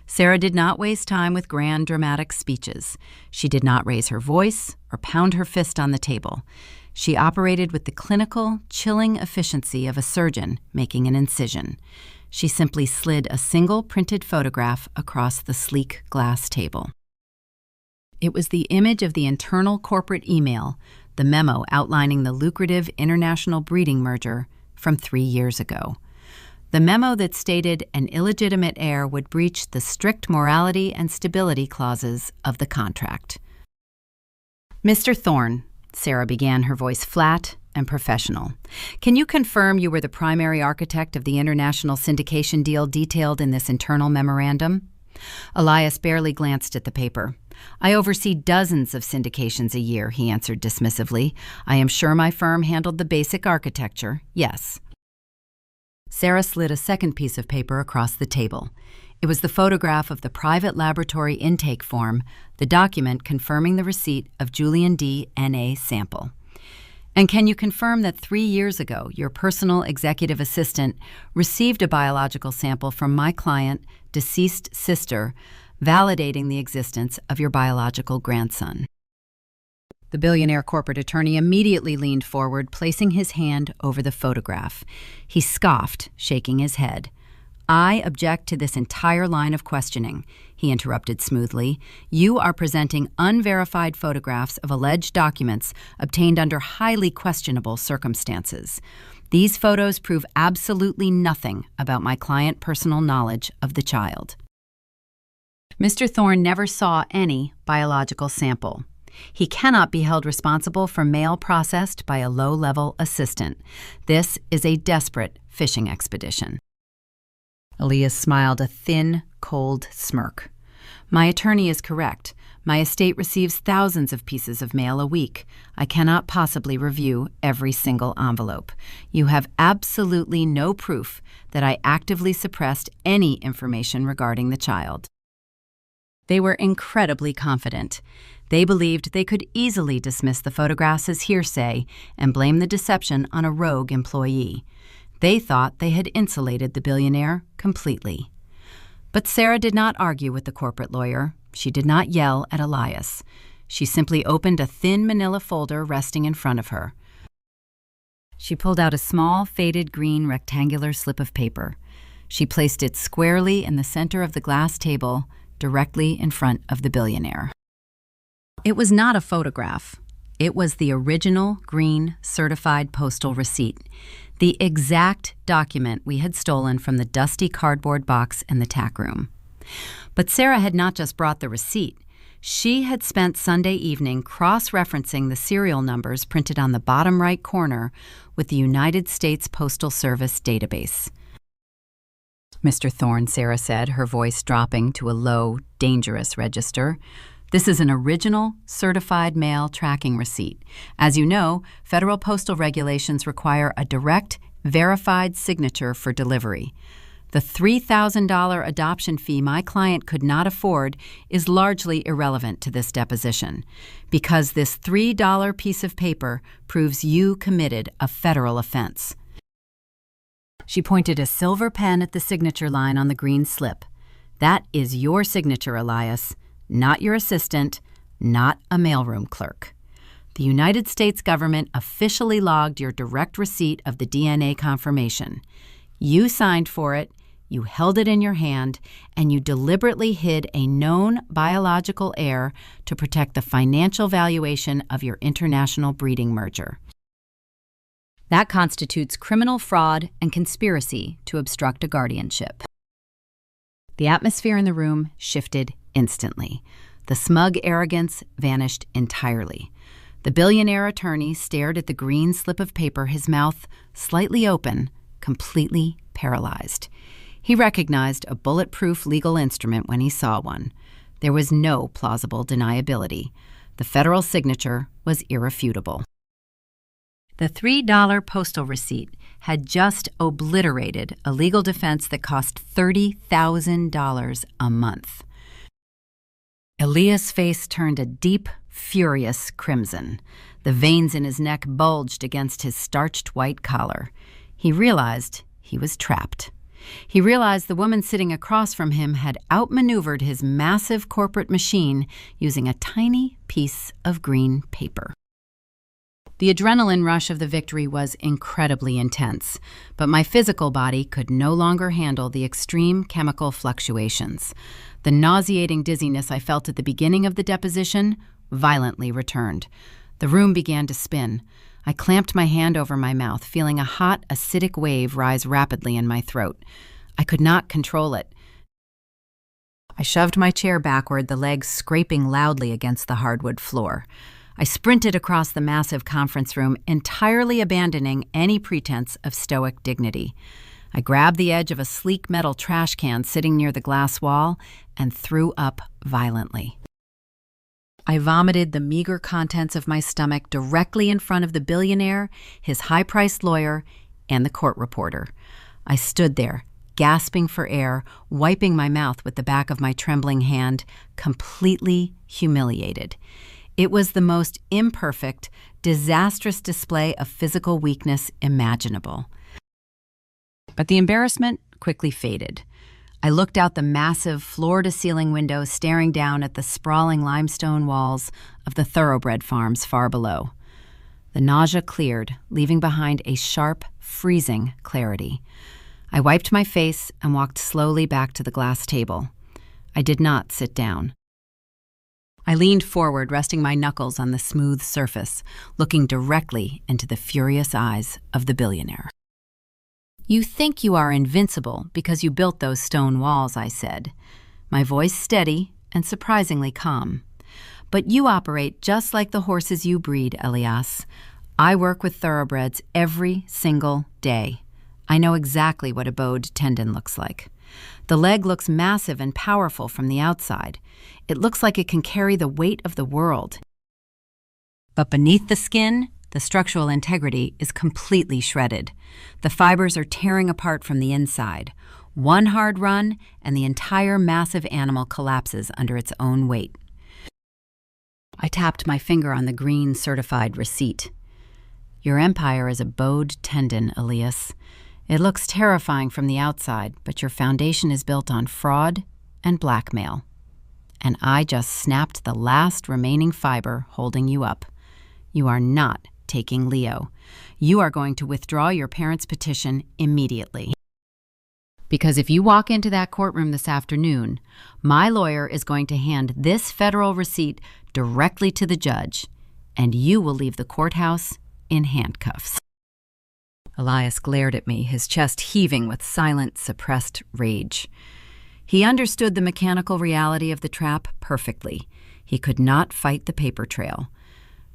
Sarah did not waste time with grand, dramatic speeches. She did not raise her voice or pound her fist on the table. She operated with the clinical, chilling efficiency of a surgeon making an incision. She simply slid a single printed photograph across the sleek glass table. It was the image of the internal corporate email, the memo outlining the lucrative international breeding merger from 3 years ago. The memo that stated an illegitimate heir would breach the strict morality and stability clauses of the contract. "Mr. Thorne," Sarah began, her voice flat and professional, "can you confirm you were the primary architect of the international syndication deal detailed in this internal memorandum?" Elias barely glanced at the paper. "I oversee dozens of syndications a year," he answered dismissively. "I am sure my firm handled the basic architecture, yes." Sarah slid a second piece of paper across the table. It was the photograph of the private laboratory intake form, the document confirming the receipt of Julian DNA sample. "And can you confirm that 3 years ago, your personal executive assistant received a biological sample from my client, deceased sister, validating the existence of your biological grandson?" The billionaire corporate attorney immediately leaned forward, placing his hand over the photograph. He scoffed, shaking his head. "I object to this entire line of questioning," he interrupted smoothly. "You are presenting unverified photographs of alleged documents obtained under highly questionable circumstances. These photos prove absolutely nothing about my client's personal knowledge of the child." Mr. Thorne never saw any biological sample. He cannot be held responsible for mail processed by a low-level assistant. This is a desperate fishing expedition. Elias smiled a thin, cold smirk. "My attorney is correct. My estate receives thousands of pieces of mail a week. I cannot possibly review every single envelope. You have absolutely no proof that I actively suppressed any information regarding the child." They were incredibly confident. They believed they could easily dismiss the photographs as hearsay and blame the deception on a rogue employee. They thought they had insulated the billionaire completely. But Sarah did not argue with the corporate lawyer. She did not yell at Elias. She simply opened a thin manila folder resting in front of her. She pulled out a small, faded green rectangular slip of paper. She placed it squarely in the center of the glass table, directly in front of the billionaire. It was not a photograph. It was the original green certified postal receipt, the exact document we had stolen from the dusty cardboard box in the tack room. But Sarah had not just brought the receipt. She had spent Sunday evening cross-referencing the serial numbers printed on the bottom right corner with the United States Postal Service database. "Mr. Thorne," Sarah said, her voice dropping to a low, dangerous register, "this is an original, certified mail tracking receipt. As you know, federal postal regulations require a direct, verified signature for delivery. The $3,000 adoption fee my client could not afford is largely irrelevant to this deposition, because this $3 piece of paper proves you committed a federal offense." She pointed a silver pen at the signature line on the green slip. "That is your signature, Elias. Not your assistant, not a mailroom clerk. The United States government officially logged your direct receipt of the DNA confirmation. You signed for it, you held it in your hand, and you deliberately hid a known biological heir to protect the financial valuation of your international breeding merger. That constitutes criminal fraud and conspiracy to obstruct a guardianship." The atmosphere in the room shifted instantly. The smug arrogance vanished entirely. The billionaire attorney stared at the green slip of paper, his mouth slightly open, completely paralyzed. He recognized a bulletproof legal instrument when he saw one. There was no plausible deniability. The federal signature was irrefutable. The $3 postal receipt had just obliterated a legal defense that cost $30,000 a month. Elias' face turned a deep, furious crimson. The veins in his neck bulged against his starched white collar. He realized he was trapped. He realized the woman sitting across from him had outmaneuvered his massive corporate machine using a tiny piece of green paper. The adrenaline rush of the victory was incredibly intense, but my physical body could no longer handle the extreme chemical fluctuations. The nauseating dizziness I felt at the beginning of the deposition violently returned. The room began to spin. I clamped my hand over my mouth, feeling a hot, acidic wave rise rapidly in my throat. I could not control it. I shoved my chair backward, the legs scraping loudly against the hardwood floor. I sprinted across the massive conference room, entirely abandoning any pretense of stoic dignity. I grabbed the edge of a sleek metal trash can sitting near the glass wall and threw up violently. I vomited the meager contents of my stomach directly in front of the billionaire, his high-priced lawyer, and the court reporter. I stood there, gasping for air, wiping my mouth with the back of my trembling hand, completely humiliated. It was the most imperfect, disastrous display of physical weakness imaginable. But the embarrassment quickly faded. I looked out the massive floor-to-ceiling window, staring down at the sprawling limestone walls of the thoroughbred farms far below. The nausea cleared, leaving behind a sharp, freezing clarity. I wiped my face and walked slowly back to the glass table. I did not sit down. I leaned forward, resting my knuckles on the smooth surface, looking directly into the furious eyes of the billionaire. "You think you are invincible because you built those stone walls," I said, my voice steady and surprisingly calm. "But you operate just like the horses you breed, Elias. I work with thoroughbreds every single day. I know exactly what a bowed tendon looks like. The leg looks massive and powerful from the outside. It looks like it can carry the weight of the world. But beneath the skin, the structural integrity is completely shredded. The fibers are tearing apart from the inside. One hard run, and the entire massive animal collapses under its own weight." I tapped my finger on the green certified receipt. "Your empire is a bowed tendon, Elias. It looks terrifying from the outside, but your foundation is built on fraud and blackmail. And I just snapped the last remaining fiber holding you up. You are not taking Leo. You are going to withdraw your parents' petition immediately. Because if you walk into that courtroom this afternoon, my lawyer is going to hand this federal receipt directly to the judge, and you will leave the courthouse in handcuffs." Elias glared at me, his chest heaving with silent, suppressed rage. He understood the mechanical reality of the trap perfectly. He could not fight the paper trail.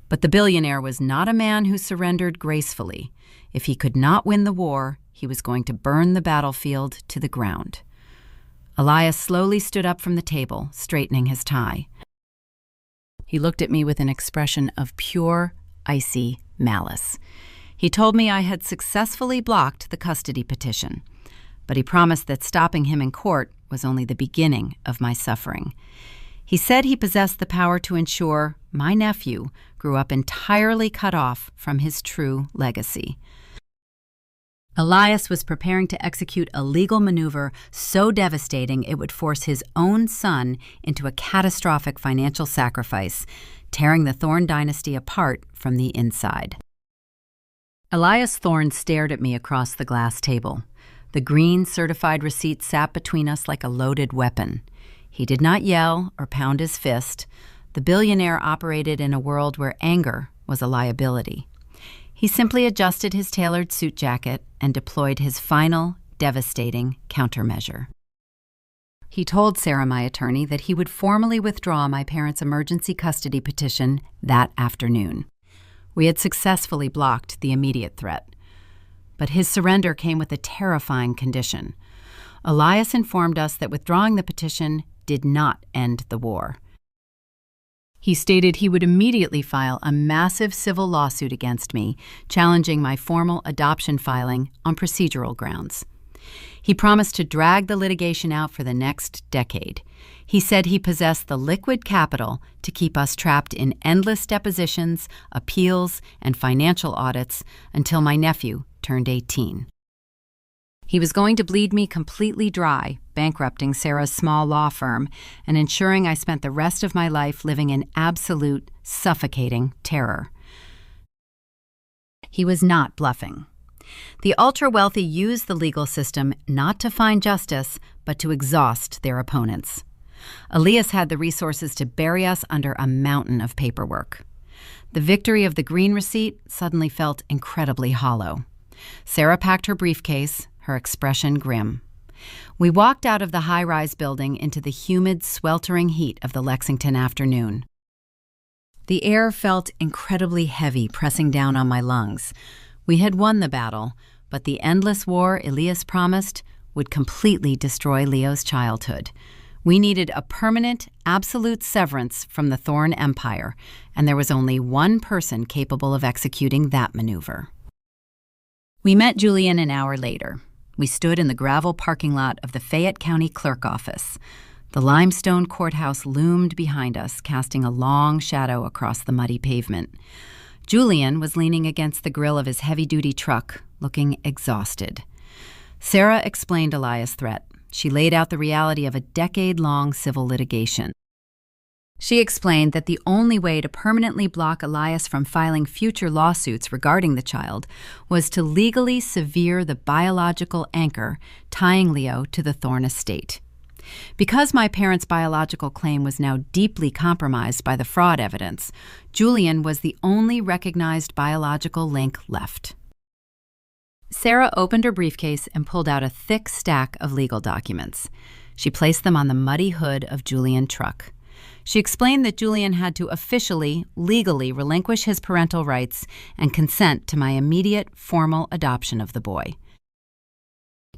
But the billionaire was not a man who surrendered gracefully. If he could not win the war, he was going to burn the battlefield to the ground. Elias slowly stood up from the table, straightening his tie. He looked at me with an expression of pure, icy malice. He told me I had successfully blocked the custody petition, but he promised that stopping him in court was only the beginning of my suffering. He said he possessed the power to ensure my nephew grew up entirely cut off from his true legacy. Elias was preparing to execute a legal maneuver so devastating it would force his own son into a catastrophic financial sacrifice, tearing the Thorne dynasty apart from the inside. Elias Thorne stared at me across the glass table. The green certified receipt sat between us like a loaded weapon. He did not yell or pound his fist. The billionaire operated in a world where anger was a liability. He simply adjusted his tailored suit jacket and deployed his final, devastating countermeasure. He told Sarah, my attorney, that he would formally withdraw my parents' emergency custody petition that afternoon. We had successfully blocked the immediate threat. But his surrender came with a terrifying condition. Elias informed us that withdrawing the petition did not end the war. He stated he would immediately file a massive civil lawsuit against me, challenging my formal adoption filing on procedural grounds. He promised to drag the litigation out for the next decade. He said he possessed the liquid capital to keep us trapped in endless depositions, appeals, and financial audits until my nephew turned 18. He was going to bleed me completely dry, bankrupting Sarah's small law firm and ensuring I spent the rest of my life living in absolute, suffocating terror. He was not bluffing. The ultra-wealthy use the legal system not to find justice, but to exhaust their opponents. Elias had the resources to bury us under a mountain of paperwork. The victory of the green receipt suddenly felt incredibly hollow. Sarah packed her briefcase, her expression grim. We walked out of the high-rise building into the humid, sweltering heat of the Lexington afternoon. The air felt incredibly heavy, pressing down on my lungs. We had won the battle, but the endless war Elias promised would completely destroy Leo's childhood. We needed a permanent, absolute severance from the Thorne Empire, and there was only one person capable of executing that maneuver. We met Julian an hour later. We stood in the gravel parking lot of the Fayette County Clerk Office. The limestone courthouse loomed behind us, casting a long shadow across the muddy pavement. Julian was leaning against the grill of his heavy-duty truck, looking exhausted. Sarah explained Elias' threat. She laid out the reality of a decade-long civil litigation. She explained that the only way to permanently block Elias from filing future lawsuits regarding the child was to legally sever the biological anchor tying Leo to the Thorne estate. Because my parents' biological claim was now deeply compromised by the fraud evidence, Julian was the only recognized biological link left. Sarah opened her briefcase and pulled out a thick stack of legal documents. She placed them on the muddy hood of Julian's truck. She explained that Julian had to officially, legally relinquish his parental rights and consent to my immediate, formal adoption of the boy.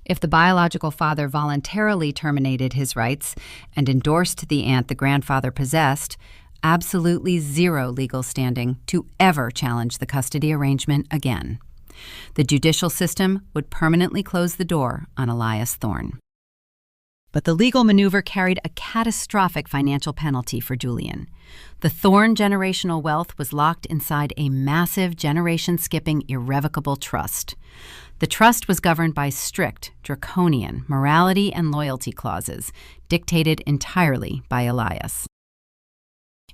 If the biological father voluntarily terminated his rights and endorsed the aunt the grandfather possessed, absolutely zero legal standing to ever challenge the custody arrangement again. The judicial system would permanently close the door on Elias Thorne. But the legal maneuver carried a catastrophic financial penalty for Julian. The Thorne generational wealth was locked inside a massive generation-skipping irrevocable trust. The trust was governed by strict, draconian morality and loyalty clauses, dictated entirely by Elias.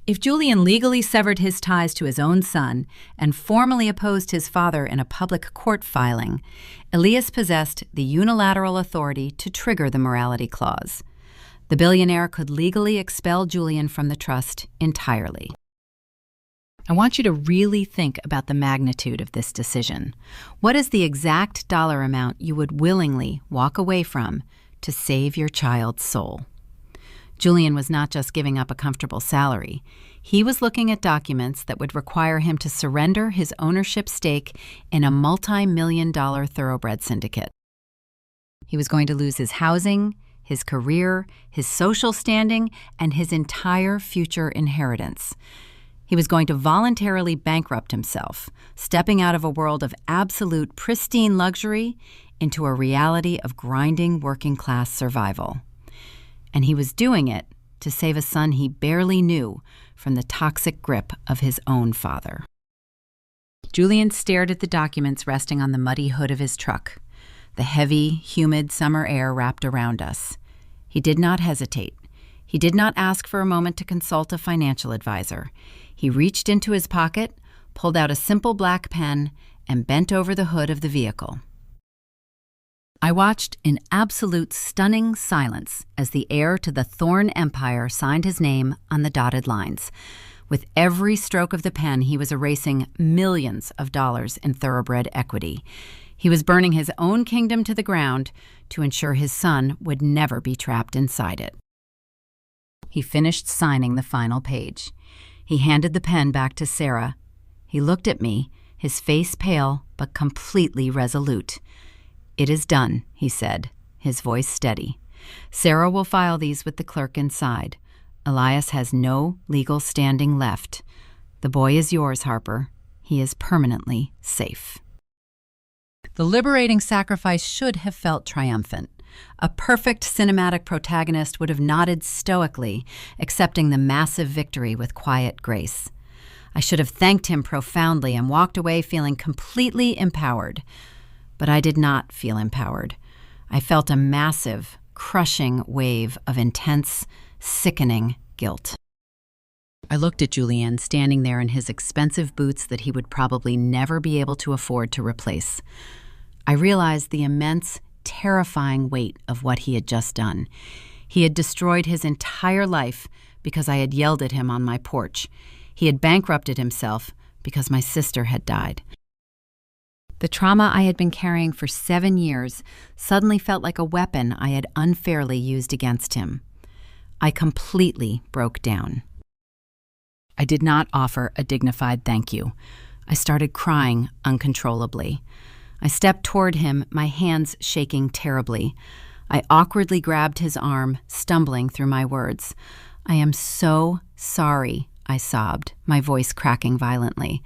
If Julian legally severed his ties to his own son and formally opposed his father in a public court filing, Elias possessed the unilateral authority to trigger the morality clause. The billionaire could legally expel Julian from the trust entirely. I want you to really think about the magnitude of this decision. What is the exact dollar amount you would willingly walk away from to save your child's soul? Julian was not just giving up a comfortable salary. He was looking at documents that would require him to surrender his ownership stake in a multi-million-dollar thoroughbred syndicate. He was going to lose his housing, his career, his social standing, and his entire future inheritance. He was going to voluntarily bankrupt himself, stepping out of a world of absolute pristine luxury into a reality of grinding working-class survival. And he was doing it to save a son he barely knew from the toxic grip of his own father. Julian stared at the documents resting on the muddy hood of his truck. The heavy, humid summer air wrapped around us. He did not hesitate. He did not ask for a moment to consult a financial advisor. He reached into his pocket, pulled out a simple black pen, and bent over the hood of the vehicle. I watched in absolute stunning silence as the heir to the Thorne Empire signed his name on the dotted lines. With every stroke of the pen, he was erasing millions of dollars in thoroughbred equity. He was burning his own kingdom to the ground to ensure his son would never be trapped inside it. He finished signing the final page. He handed the pen back to Sarah. He looked at me, his face pale but completely resolute. "It is done," he said, his voice steady. "Sarah will file these with the clerk inside. Elias has no legal standing left. The boy is yours, Harper. He is permanently safe." The liberating sacrifice should have felt triumphant. A perfect cinematic protagonist would have nodded stoically, accepting the massive victory with quiet grace. I should have thanked him profoundly and walked away feeling completely empowered. But I did not feel empowered. I felt a massive, crushing wave of intense, sickening guilt. I looked at Julian standing there in his expensive boots that he would probably never be able to afford to replace. I realized the immense, terrifying weight of what he had just done. He had destroyed his entire life because I had yelled at him on my porch. He had bankrupted himself because my sister had died. The trauma I had been carrying for 7 years suddenly felt like a weapon I had unfairly used against him. I completely broke down. I did not offer a dignified thank you. I started crying uncontrollably. I stepped toward him, my hands shaking terribly. I awkwardly grabbed his arm, stumbling through my words. "I am so sorry," I sobbed, my voice cracking violently.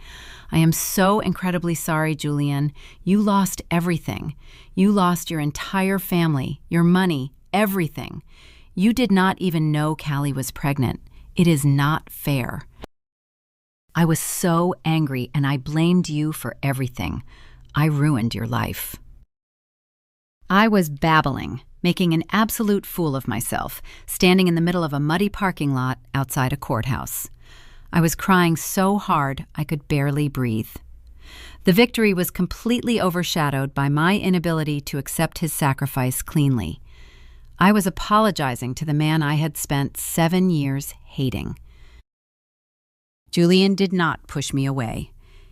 "I am so incredibly sorry, Julian. You lost everything. You lost your entire family, your money, everything. You did not even know Callie was pregnant. It is not fair. I was so angry and I blamed you for everything. I ruined your life." I was babbling, making an absolute fool of myself, standing in the middle of a muddy parking lot outside a courthouse. I was crying so hard I could barely breathe. The victory was completely overshadowed by my inability to accept his sacrifice cleanly. I was apologizing to the man I had spent 7 years hating. Julian did not push me away.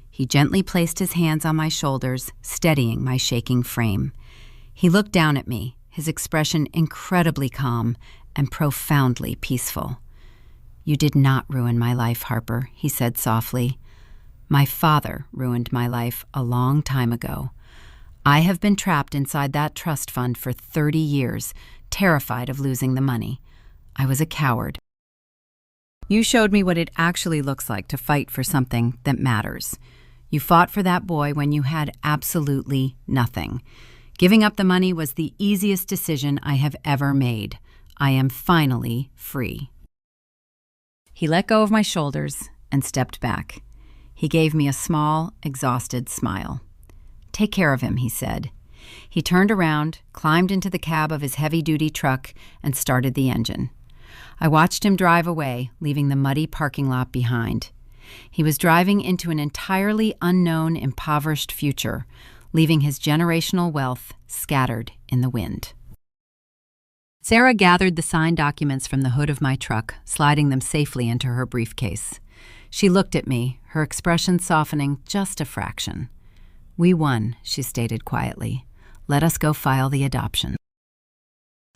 He gently placed his hands on my shoulders, steadying my shaking frame. He looked down at me, his expression incredibly calm and profoundly peaceful. "You did not ruin my life, Harper," he said softly. "My father ruined my life a long time ago. I have been trapped inside that trust fund for 30 years, terrified of losing the money. I was a coward. You showed me what it actually looks like to fight for something that matters. You fought for that boy when you had absolutely nothing. Giving up the money was the easiest decision I have ever made. I am finally free." He let go of my shoulders and stepped back. He gave me a small, exhausted smile. "Take care of him," he said. He turned around, climbed into the cab of his heavy-duty truck, and started the engine. I watched him drive away, leaving the muddy parking lot behind. He was driving into an entirely unknown, impoverished future, leaving his generational wealth scattered in the wind. Sarah gathered the signed documents from the hood of my truck, sliding them safely into her briefcase. She looked at me, her expression softening just a fraction. "We won," she stated quietly. "Let us go file the adoption."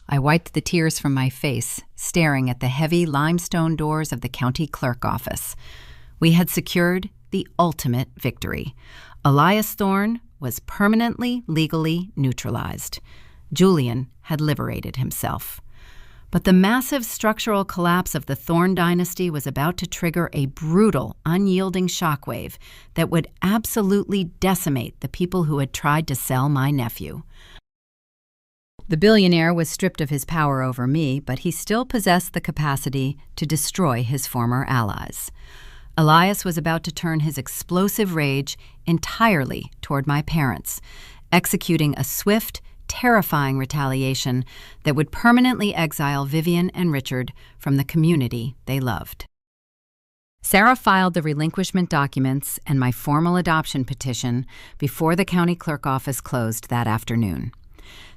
I wiped the tears from my face, staring at the heavy limestone doors of the county clerk office. We had secured the ultimate victory. Elias Thorne was permanently legally neutralized. Julian had liberated himself. But the massive structural collapse of the Thorne dynasty was about to trigger a brutal, unyielding shockwave that would absolutely decimate the people who had tried to sell my nephew. The billionaire was stripped of his power over me, but he still possessed the capacity to destroy his former allies. Elias was about to turn his explosive rage entirely toward my parents, executing a swift, terrifying retaliation that would permanently exile Vivian and Richard from the community they loved. Sarah filed the relinquishment documents and my formal adoption petition before the county clerk office closed that afternoon.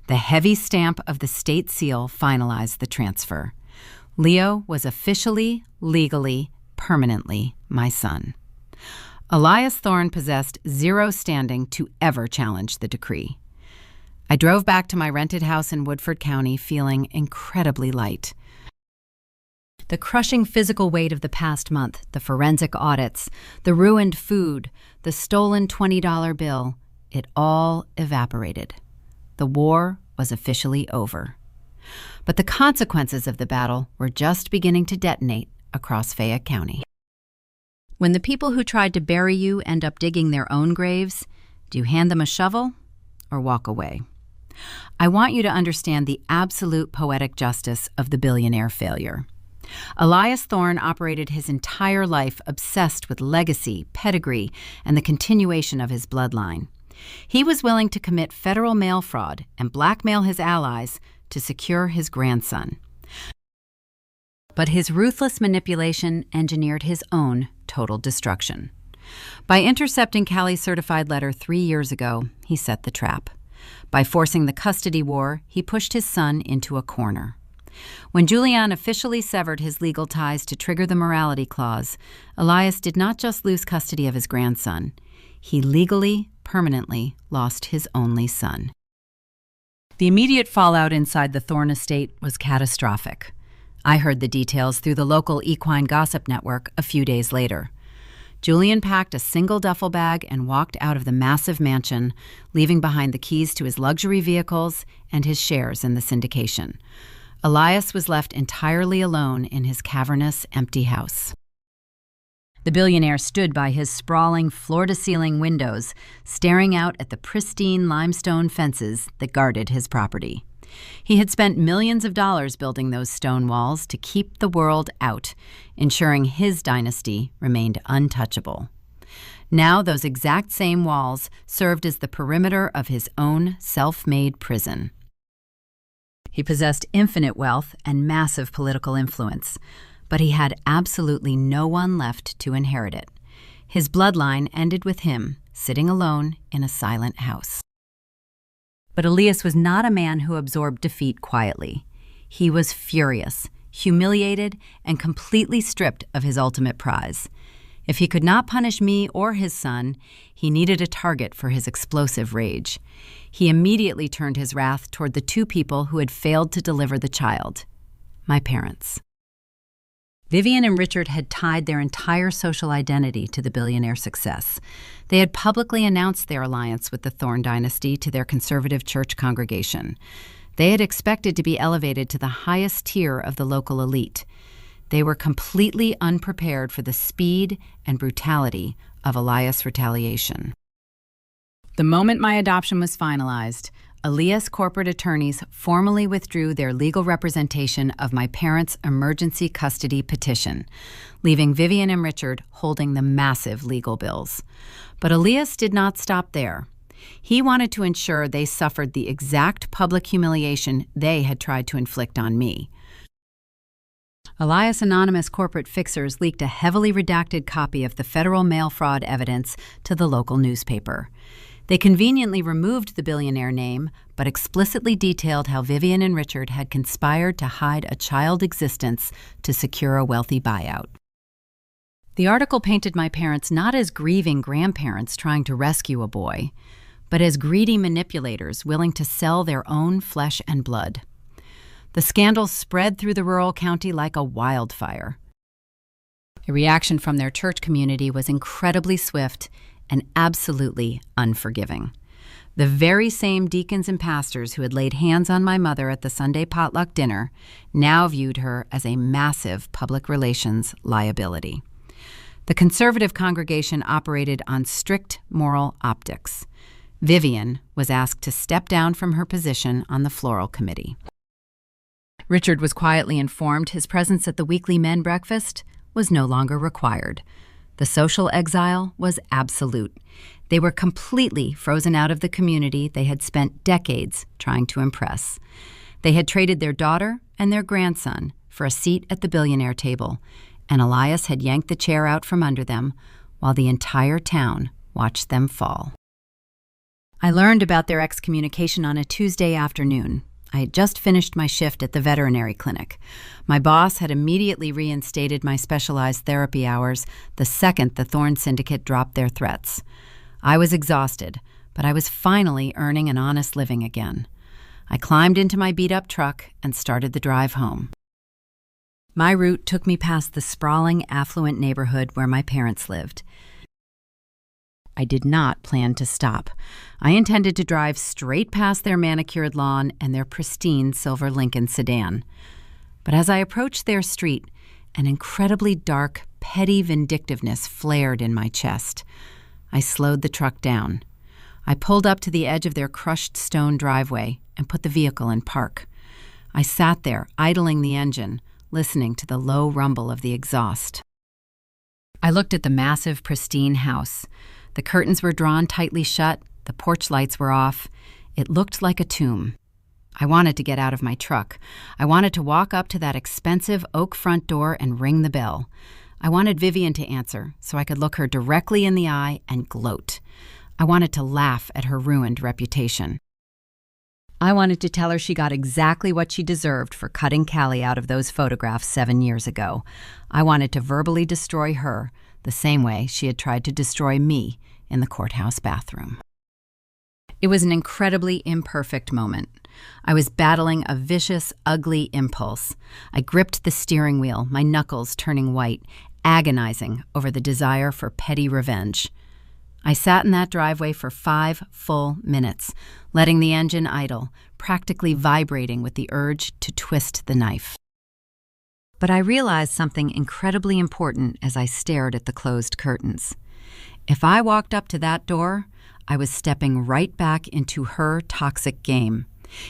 The heavy stamp of the state seal finalized the transfer. Leo was officially, legally, permanently my son. Elias Thorne possessed zero standing to ever challenge the decree. I drove back to my rented house in Woodford County feeling incredibly light. The crushing physical weight of the past month, the forensic audits, the ruined food, the stolen $20 bill, it all evaporated. The war was officially over. But the consequences of the battle were just beginning to detonate across Fayette County. When the people who tried to bury you end up digging their own graves, do you hand them a shovel or walk away? I want you to understand the absolute poetic justice of the billionaire failure. Elias Thorne operated his entire life obsessed with legacy, pedigree, and the continuation of his bloodline. He was willing to commit federal mail fraud and blackmail his allies to secure his grandson. But his ruthless manipulation engineered his own total destruction. By intercepting Callie's certified letter 3 years ago, he set the trap. By forcing the custody war, he pushed his son into a corner. When Julian officially severed his legal ties to trigger the morality clause, Elias did not just lose custody of his grandson. He legally, permanently lost his only son. The immediate fallout inside the Thorne estate was catastrophic. I heard the details through the local equine gossip network a few days later. Julian packed a single duffel bag and walked out of the massive mansion, leaving behind the keys to his luxury vehicles and his shares in the syndication. Elias was left entirely alone in his cavernous, empty house. The billionaire stood by his sprawling, floor-to-ceiling windows, staring out at the pristine limestone fences that guarded his property. He had spent millions of dollars building those stone walls to keep the world out, ensuring his dynasty remained untouchable. Now those exact same walls served as the perimeter of his own self-made prison. He possessed infinite wealth and massive political influence, but he had absolutely no one left to inherit it. His bloodline ended with him, sitting alone in a silent house. But Elias was not a man who absorbed defeat quietly. He was furious, humiliated, and completely stripped of his ultimate prize. If he could not punish me or his son, he needed a target for his explosive rage. He immediately turned his wrath toward the two people who had failed to deliver the child, my parents. Vivian and Richard had tied their entire social identity to the billionaire success. They had publicly announced their alliance with the Thorne dynasty to their conservative church congregation. They had expected to be elevated to the highest tier of the local elite. They were completely unprepared for the speed and brutality of Elias' retaliation. The moment my adoption was finalized, Elias corporate attorneys formally withdrew their legal representation of my parents' emergency custody petition, leaving Vivian and Richard holding the massive legal bills. But Elias did not stop there. He wanted to ensure they suffered the exact public humiliation they had tried to inflict on me. Elias' anonymous corporate fixers leaked a heavily redacted copy of the federal mail fraud evidence to the local newspaper. They conveniently removed the billionaire name, but explicitly detailed how Vivian and Richard had conspired to hide a child existence to secure a wealthy buyout. The article painted my parents not as grieving grandparents trying to rescue a boy, but as greedy manipulators willing to sell their own flesh and blood. The scandal spread through the rural county like a wildfire. The reaction from their church community was incredibly swift and absolutely unforgiving. The very same deacons and pastors who had laid hands on my mother at the Sunday potluck dinner now viewed her as a massive public relations liability. The conservative congregation operated on strict moral optics. Vivian was asked to step down from her position on the floral committee. Richard was quietly informed his presence at the weekly men breakfast was no longer required. The social exile was absolute. They were completely frozen out of the community they had spent decades trying to impress. They had traded their daughter and their grandson for a seat at the billionaire table, and Elias had yanked the chair out from under them while the entire town watched them fall. I learned about their excommunication on a Tuesday afternoon. I had just finished my shift at the veterinary clinic. My boss had immediately reinstated my specialized therapy hours the second the Thorne syndicate dropped their threats. I was exhausted, but I was finally earning an honest living again. I climbed into my beat-up truck and started the drive home. My route took me past the sprawling, affluent neighborhood where my parents lived. I did not plan to stop. I intended to drive straight past their manicured lawn and their pristine silver Lincoln sedan. But as I approached their street, an incredibly dark, petty vindictiveness flared in my chest. I slowed the truck down. I pulled up to the edge of their crushed stone driveway and put the vehicle in park. I sat there, idling the engine, listening to the low rumble of the exhaust. I looked at the massive, pristine house. The curtains were drawn tightly shut, the porch lights were off. It looked like a tomb. I wanted to get out of my truck. I wanted to walk up to that expensive oak front door and ring the bell. I wanted Vivian to answer so I could look her directly in the eye and gloat. I wanted to laugh at her ruined reputation. I wanted to tell her she got exactly what she deserved for cutting Callie out of those photographs 7 years ago. I wanted to verbally destroy her the same way she had tried to destroy me in the courthouse bathroom. It was an incredibly imperfect moment. I was battling a vicious, ugly impulse. I gripped the steering wheel, my knuckles turning white, agonizing over the desire for petty revenge. I sat in that driveway for 5 full minutes, letting the engine idle, practically vibrating with the urge to twist the knife. But I realized something incredibly important as I stared at the closed curtains. If I walked up to that door, I was stepping right back into her toxic game.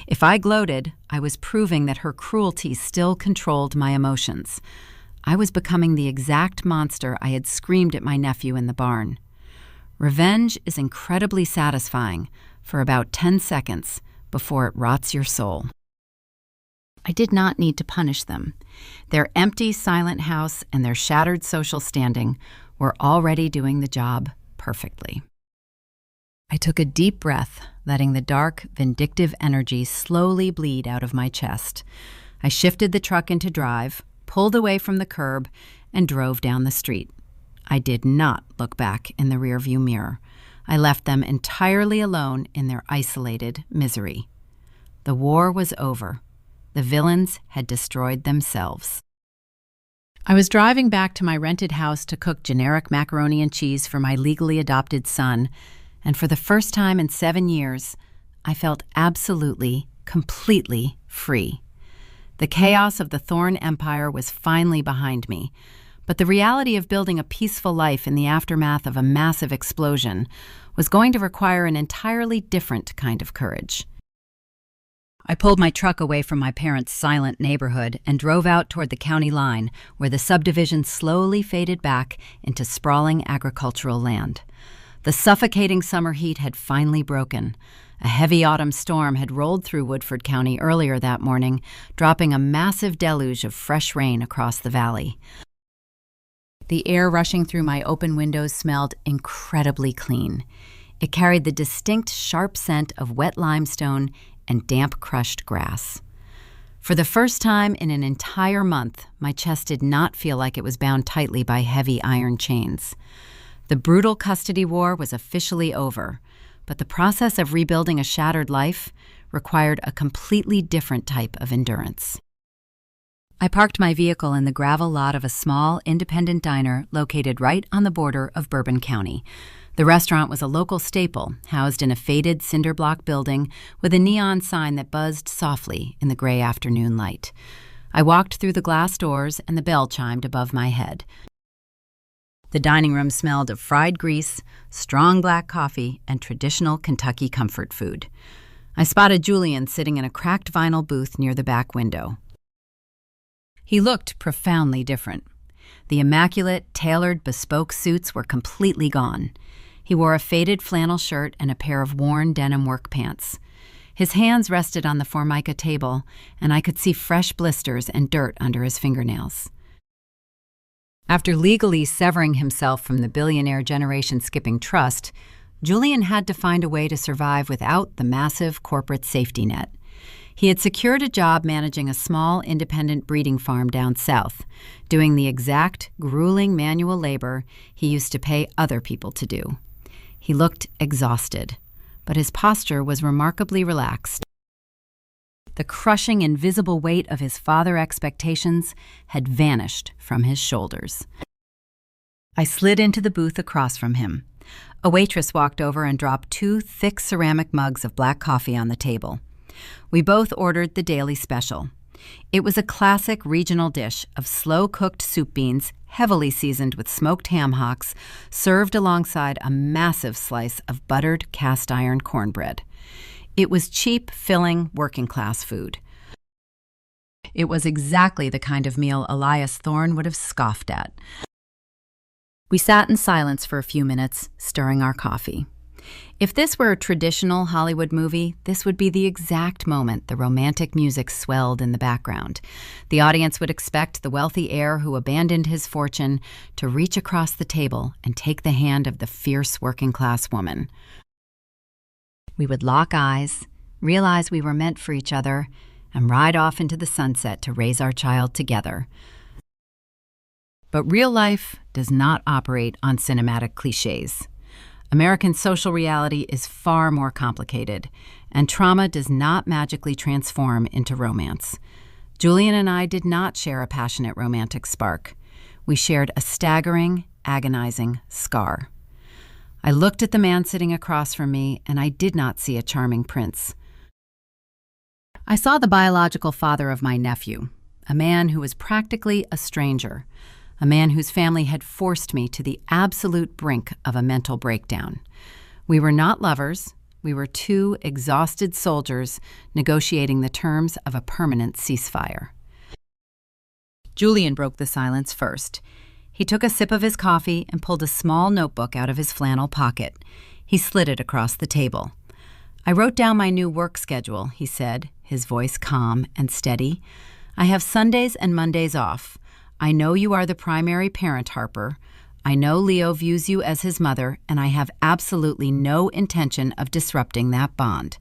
If I gloated, I was proving that her cruelty still controlled my emotions. I was becoming the exact monster I had screamed at my nephew in the barn. Revenge is incredibly satisfying for about 10 seconds before it rots your soul. I did not need to punish them. Their empty, silent house and their shattered social standing were already doing the job perfectly. I took a deep breath, letting the dark, vindictive energy slowly bleed out of my chest. I shifted the truck into drive, pulled away from the curb, and drove down the street. I did not look back in the rearview mirror. I left them entirely alone in their isolated misery. The war was over. The villains had destroyed themselves. I was driving back to my rented house to cook generic macaroni and cheese for my legally adopted son, and for the first time in 7 years, I felt absolutely, completely free. The chaos of the Thorne Empire was finally behind me, but the reality of building a peaceful life in the aftermath of a massive explosion was going to require an entirely different kind of courage. I pulled my truck away from my parents' silent neighborhood and drove out toward the county line, where the subdivision slowly faded back into sprawling agricultural land. The suffocating summer heat had finally broken. A heavy autumn storm had rolled through Woodford County earlier that morning, dropping a massive deluge of fresh rain across the valley. The air rushing through my open windows smelled incredibly clean. It carried the distinct, sharp scent of wet limestone and damp, crushed grass. For the first time in an entire month, my chest did not feel like it was bound tightly by heavy iron chains. The brutal custody war was officially over, but the process of rebuilding a shattered life required a completely different type of endurance. I parked my vehicle in the gravel lot of a small, independent diner located right on the border of Bourbon County. The restaurant was a local staple, housed in a faded cinder block building with a neon sign that buzzed softly in the gray afternoon light. I walked through the glass doors and the bell chimed above my head. The dining room smelled of fried grease, strong black coffee, and traditional Kentucky comfort food. I spotted Julian sitting in a cracked vinyl booth near the back window. He looked profoundly different. The immaculate, tailored, bespoke suits were completely gone. He wore a faded flannel shirt and a pair of worn denim work pants. His hands rested on the Formica table, and I could see fresh blisters and dirt under his fingernails. After legally severing himself from the Billionaire generation-skipping trust, Julian had to find a way to survive without the massive corporate safety net. He had secured a job managing a small independent breeding farm down south, doing the exact grueling manual labor he used to pay other people to do. He looked exhausted, but his posture was remarkably relaxed. The crushing, invisible weight of his father expectations had vanished from his shoulders. I slid into the booth across from him. A waitress walked over and dropped 2 thick ceramic mugs of black coffee on the table. We both ordered the daily special. It was a classic regional dish of slow-cooked soup beans, heavily seasoned with smoked ham hocks, served alongside a massive slice of buttered cast-iron cornbread. It was cheap, filling, working-class food. It was exactly the kind of meal Elias Thorne would have scoffed at. We sat in silence for a few minutes, stirring our coffee. If this were a traditional Hollywood movie, this would be the exact moment the romantic music swelled in the background. The audience would expect the wealthy heir who abandoned his fortune to reach across the table and take the hand of the fierce working-class woman. We would lock eyes, realize we were meant for each other, and ride off into the sunset to raise our child together. But real life does not operate on cinematic cliches. American social reality is far more complicated, and trauma does not magically transform into romance. Julian and I did not share a passionate romantic spark. We shared a staggering, agonizing scar. I looked at the man sitting across from me, and I did not see a charming prince. I saw the biological father of my nephew, a man who was practically a stranger, a man whose family had forced me to the absolute brink of a mental breakdown. We were not lovers. We were two exhausted soldiers negotiating the terms of a permanent ceasefire. Julian broke the silence first. He took a sip of his coffee and pulled a small notebook out of his flannel pocket. He slid it across the table. "I wrote down my new work schedule," he said, his voice calm and steady. "I have Sundays and Mondays off. I know you are the primary parent, Harper. I know Leo views you as his mother, and I have absolutely no intention of disrupting that bond.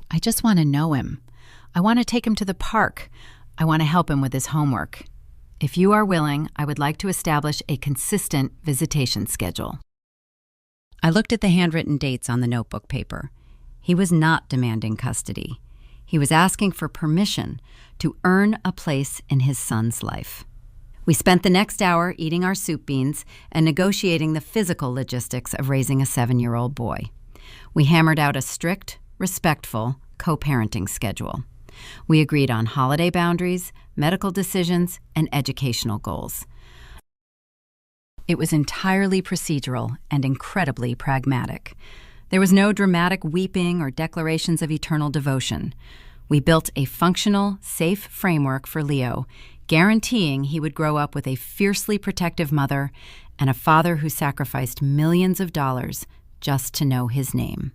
I just want to know him. I want to take him to the park. I want to help him with his homework. If you are willing, I would like to establish a consistent visitation schedule." I looked at the handwritten dates on the notebook paper. He was not demanding custody. He was asking for permission to earn a place in his son's life. We spent the next hour eating our soup beans and negotiating the physical logistics of raising a 7-year-old boy. We hammered out a strict, respectful co-parenting schedule. We agreed on holiday boundaries, medical decisions, and educational goals. It was entirely procedural and incredibly pragmatic. There was no dramatic weeping or declarations of eternal devotion. We built a functional, safe framework for Leo, guaranteeing he would grow up with a fiercely protective mother and a father who sacrificed millions of dollars just to know his name.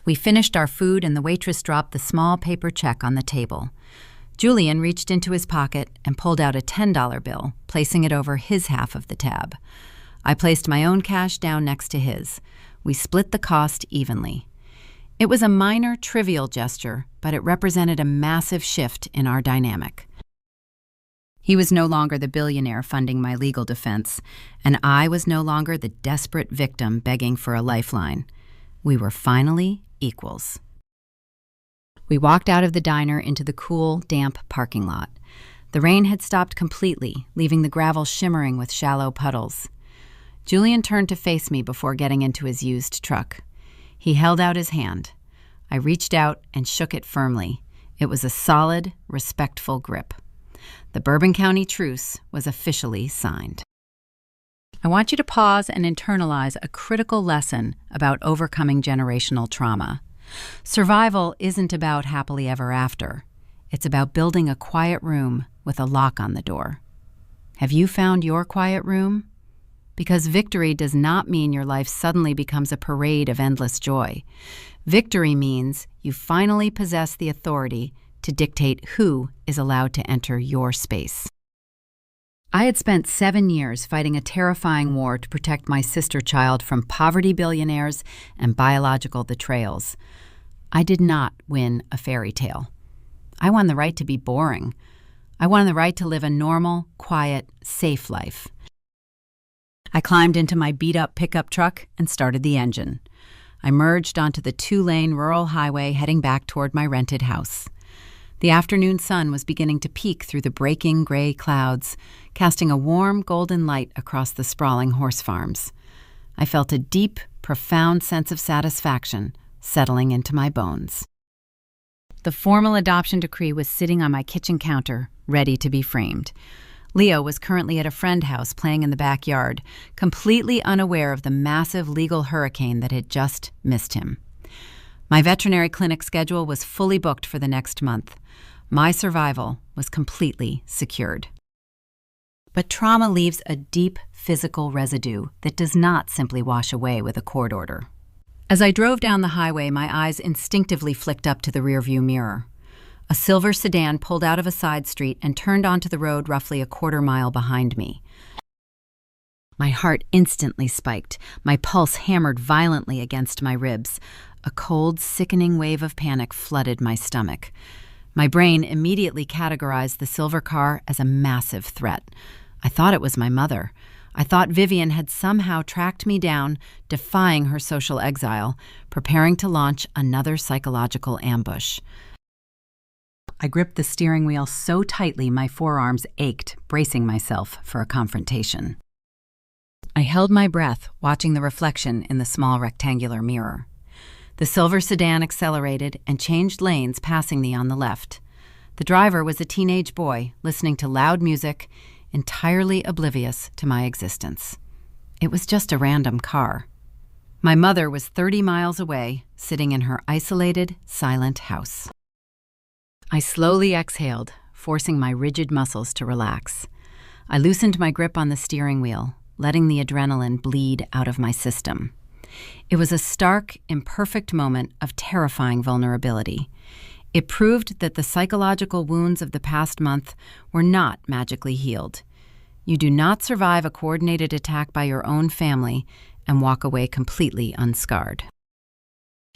We finished our food and the waitress dropped the small paper check on the table. Julian reached into his pocket and pulled out a $10 bill, placing it over his half of the tab. I placed my own cash down next to his. We split the cost evenly. It was a minor, trivial gesture, but it represented a massive shift in our dynamic. He was no longer the billionaire funding my legal defense, and I was no longer the desperate victim begging for a lifeline. We were finally equals. We walked out of the diner into the cool, damp parking lot. The rain had stopped completely, leaving the gravel shimmering with shallow puddles. Julian turned to face me before getting into his used truck. He held out his hand. I reached out and shook it firmly. It was a solid, respectful grip. The Bourbon County truce was officially signed. I want you to pause and internalize a critical lesson about overcoming generational trauma. Survival isn't about happily ever after. It's about building a quiet room with a lock on the door. Have you found your quiet room? Because victory does not mean your life suddenly becomes a parade of endless joy. Victory means you finally possess the authority to dictate who is allowed to enter your space. I had spent 7 years fighting a terrifying war to protect my sister child from poverty billionaires and biological betrayals. I did not win a fairy tale. I won the right to be boring. I won the right to live a normal, quiet, safe life. I climbed into my beat-up pickup truck and started the engine. I merged onto the 2-lane rural highway heading back toward my rented house. The afternoon sun was beginning to peek through the breaking gray clouds, casting a warm golden light across the sprawling horse farms. I felt a deep, profound sense of satisfaction settling into my bones. The formal adoption decree was sitting on my kitchen counter, ready to be framed. Leo was currently at a friend house playing in the backyard, completely unaware of the massive legal hurricane that had just missed him. My veterinary clinic schedule was fully booked for the next month. My survival was completely secured. But trauma leaves a deep physical residue that does not simply wash away with a court order. As I drove down the highway, my eyes instinctively flicked up to the rearview mirror. A silver sedan pulled out of a side street and turned onto the road roughly a quarter-mile behind me. My heart instantly spiked. My pulse hammered violently against my ribs. A cold, sickening wave of panic flooded my stomach. My brain immediately categorized the silver car as a massive threat. I thought it was my mother. I thought Vivian had somehow tracked me down, defying her social exile, preparing to launch another psychological ambush. I gripped the steering wheel so tightly my forearms ached, bracing myself for a confrontation. I held my breath, watching the reflection in the small rectangular mirror. The silver sedan accelerated and changed lanes, passing me on the left. The driver was a teenage boy, listening to loud music, entirely oblivious to my existence. It was just a random car. My mother was 30 miles away, sitting in her isolated, silent house. I slowly exhaled, forcing my rigid muscles to relax. I loosened my grip on the steering wheel, letting the adrenaline bleed out of my system. It was a stark, imperfect moment of terrifying vulnerability. It proved that the psychological wounds of the past month were not magically healed. You do not survive a coordinated attack by your own family and walk away completely unscarred.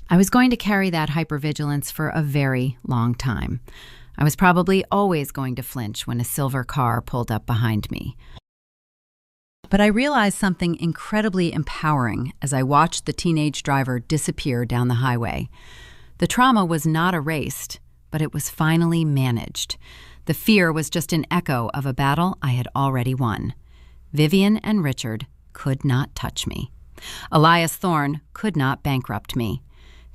I was going to carry that hypervigilance for a very long time. I was probably always going to flinch when a silver car pulled up behind me. But I realized something incredibly empowering as I watched the teenage driver disappear down the highway. The trauma was not erased, but it was finally managed. The fear was just an echo of a battle I had already won. Vivian and Richard could not touch me. Elias Thorne could not bankrupt me.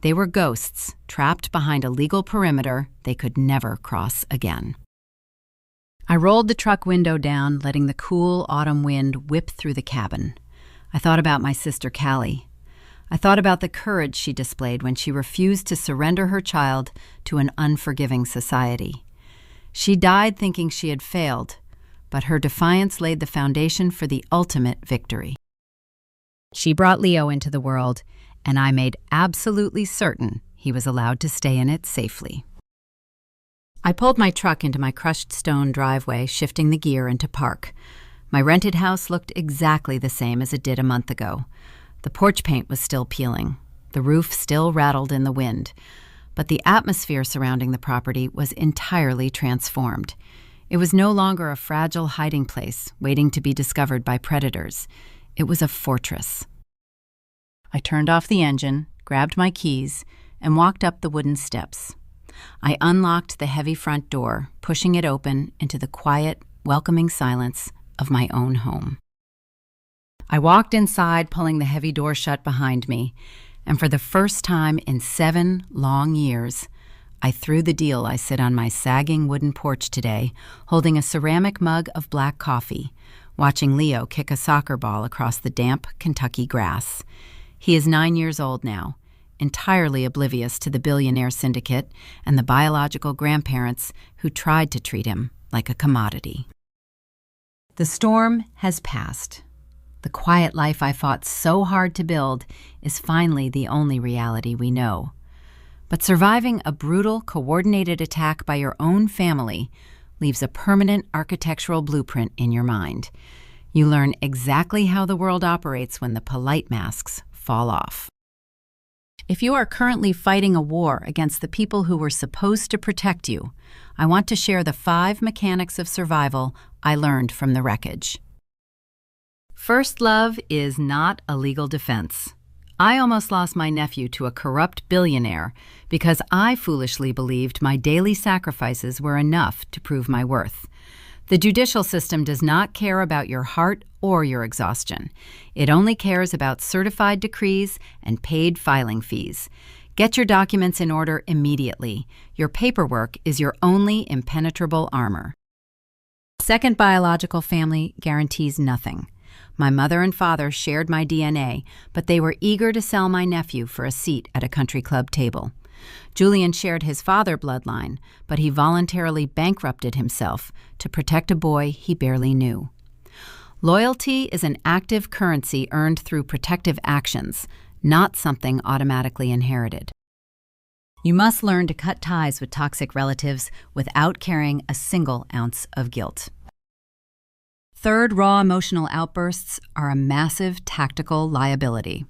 They were ghosts, trapped behind a legal perimeter they could never cross again. I rolled the truck window down, letting the cool autumn wind whip through the cabin. I thought about my sister Callie. I thought about the courage she displayed when she refused to surrender her child to an unforgiving society. She died thinking she had failed, but her defiance laid the foundation for the ultimate victory. She brought Leo into the world, and I made absolutely certain he was allowed to stay in it safely. I pulled my truck into my crushed stone driveway, shifting the gear into park. My rented house looked exactly the same as it did a month ago. The porch paint was still peeling. The roof still rattled in the wind. But the atmosphere surrounding the property was entirely transformed. It was no longer a fragile hiding place waiting to be discovered by predators. It was a fortress. I turned off the engine, grabbed my keys, and walked up the wooden steps. I unlocked the heavy front door, pushing it open into the quiet, welcoming silence of my own home. I walked inside, pulling the heavy door shut behind me, and for the first time in 7 long years, I threw the deal I sit on my sagging wooden porch today, holding a ceramic mug of black coffee, watching Leo kick a soccer ball across the damp Kentucky grass. He is 9 years old now, entirely oblivious to the Billionaire syndicate and the biological grandparents who tried to treat him like a commodity. The storm has passed. The quiet life I fought so hard to build is finally the only reality we know. But surviving a brutal, coordinated attack by your own family leaves a permanent architectural blueprint in your mind. You learn exactly how the world operates when the polite masks fall off. If you are currently fighting a war against the people who were supposed to protect you, I want to share the 5 mechanics of survival I learned from the wreckage. First love is not a legal defense. I almost lost my nephew to a corrupt billionaire because I foolishly believed my daily sacrifices were enough to prove my worth. The judicial system does not care about your heart or your exhaustion. It only cares about certified decrees and paid filing fees. Get your documents in order immediately. Your paperwork is your only impenetrable armor. Second biological family guarantees nothing. My mother and father shared my DNA, but they were eager to sell my nephew for a seat at a country club table. Julian shared his father bloodline, but he voluntarily bankrupted himself to protect a boy he barely knew. Loyalty is an active currency earned through protective actions, not something automatically inherited. You must learn to cut ties with toxic relatives without carrying a single ounce of guilt. Third, raw emotional outbursts are a massive tactical liability.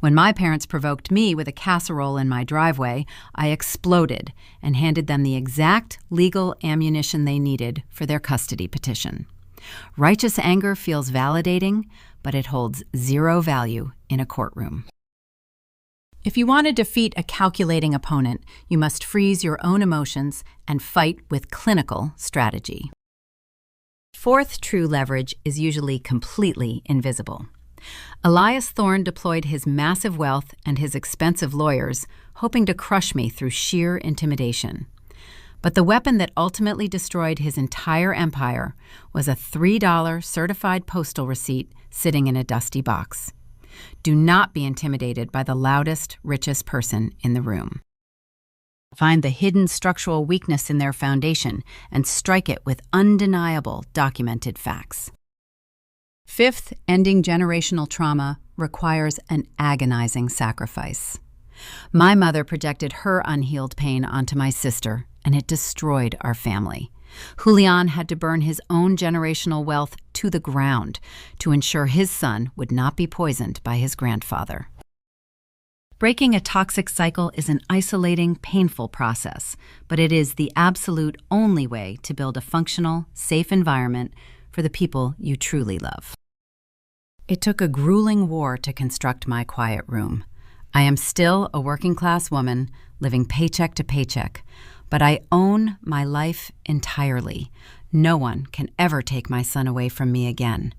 When my parents provoked me with a casserole in my driveway, I exploded and handed them the exact legal ammunition they needed for their custody petition. Righteous anger feels validating, but it holds zero value in a courtroom. If you want to defeat a calculating opponent, you must freeze your own emotions and fight with clinical strategy. Fourth true leverage is usually completely invisible. Elias Thorne deployed his massive wealth and his expensive lawyers, hoping to crush me through sheer intimidation. But the weapon that ultimately destroyed his entire empire was a $3 certified postal receipt sitting in a dusty box. Do not be intimidated by the loudest, richest person in the room. Find the hidden structural weakness in their foundation and strike it with undeniable documented facts. Fifth, ending generational trauma requires an agonizing sacrifice. My mother projected her unhealed pain onto my sister, and it destroyed our family. Julian had to burn his own generational wealth to the ground to ensure his son would not be poisoned by his grandfather. Breaking a toxic cycle is an isolating, painful process, but it is the absolute only way to build a functional, safe environment for the people you truly love. It took a grueling war to construct my quiet room. I am still a working-class woman living paycheck to paycheck, but I own my life entirely. No one can ever take my son away from me again.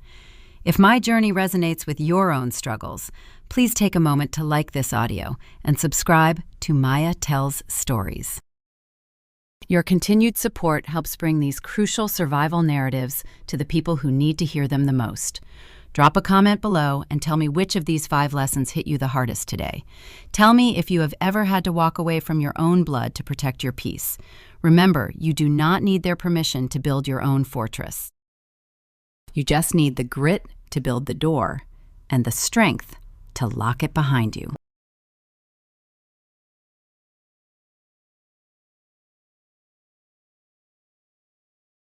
If my journey resonates with your own struggles, please take a moment to like this audio and subscribe to Maya Tells Stories. Your continued support helps bring these crucial survival narratives to the people who need to hear them the most. Drop a comment below and tell me which of these 5 lessons hit you the hardest today. Tell me if you have ever had to walk away from your own blood to protect your peace. Remember, you do not need their permission to build your own fortress. You just need the grit to build the door and the strength to lock it behind you.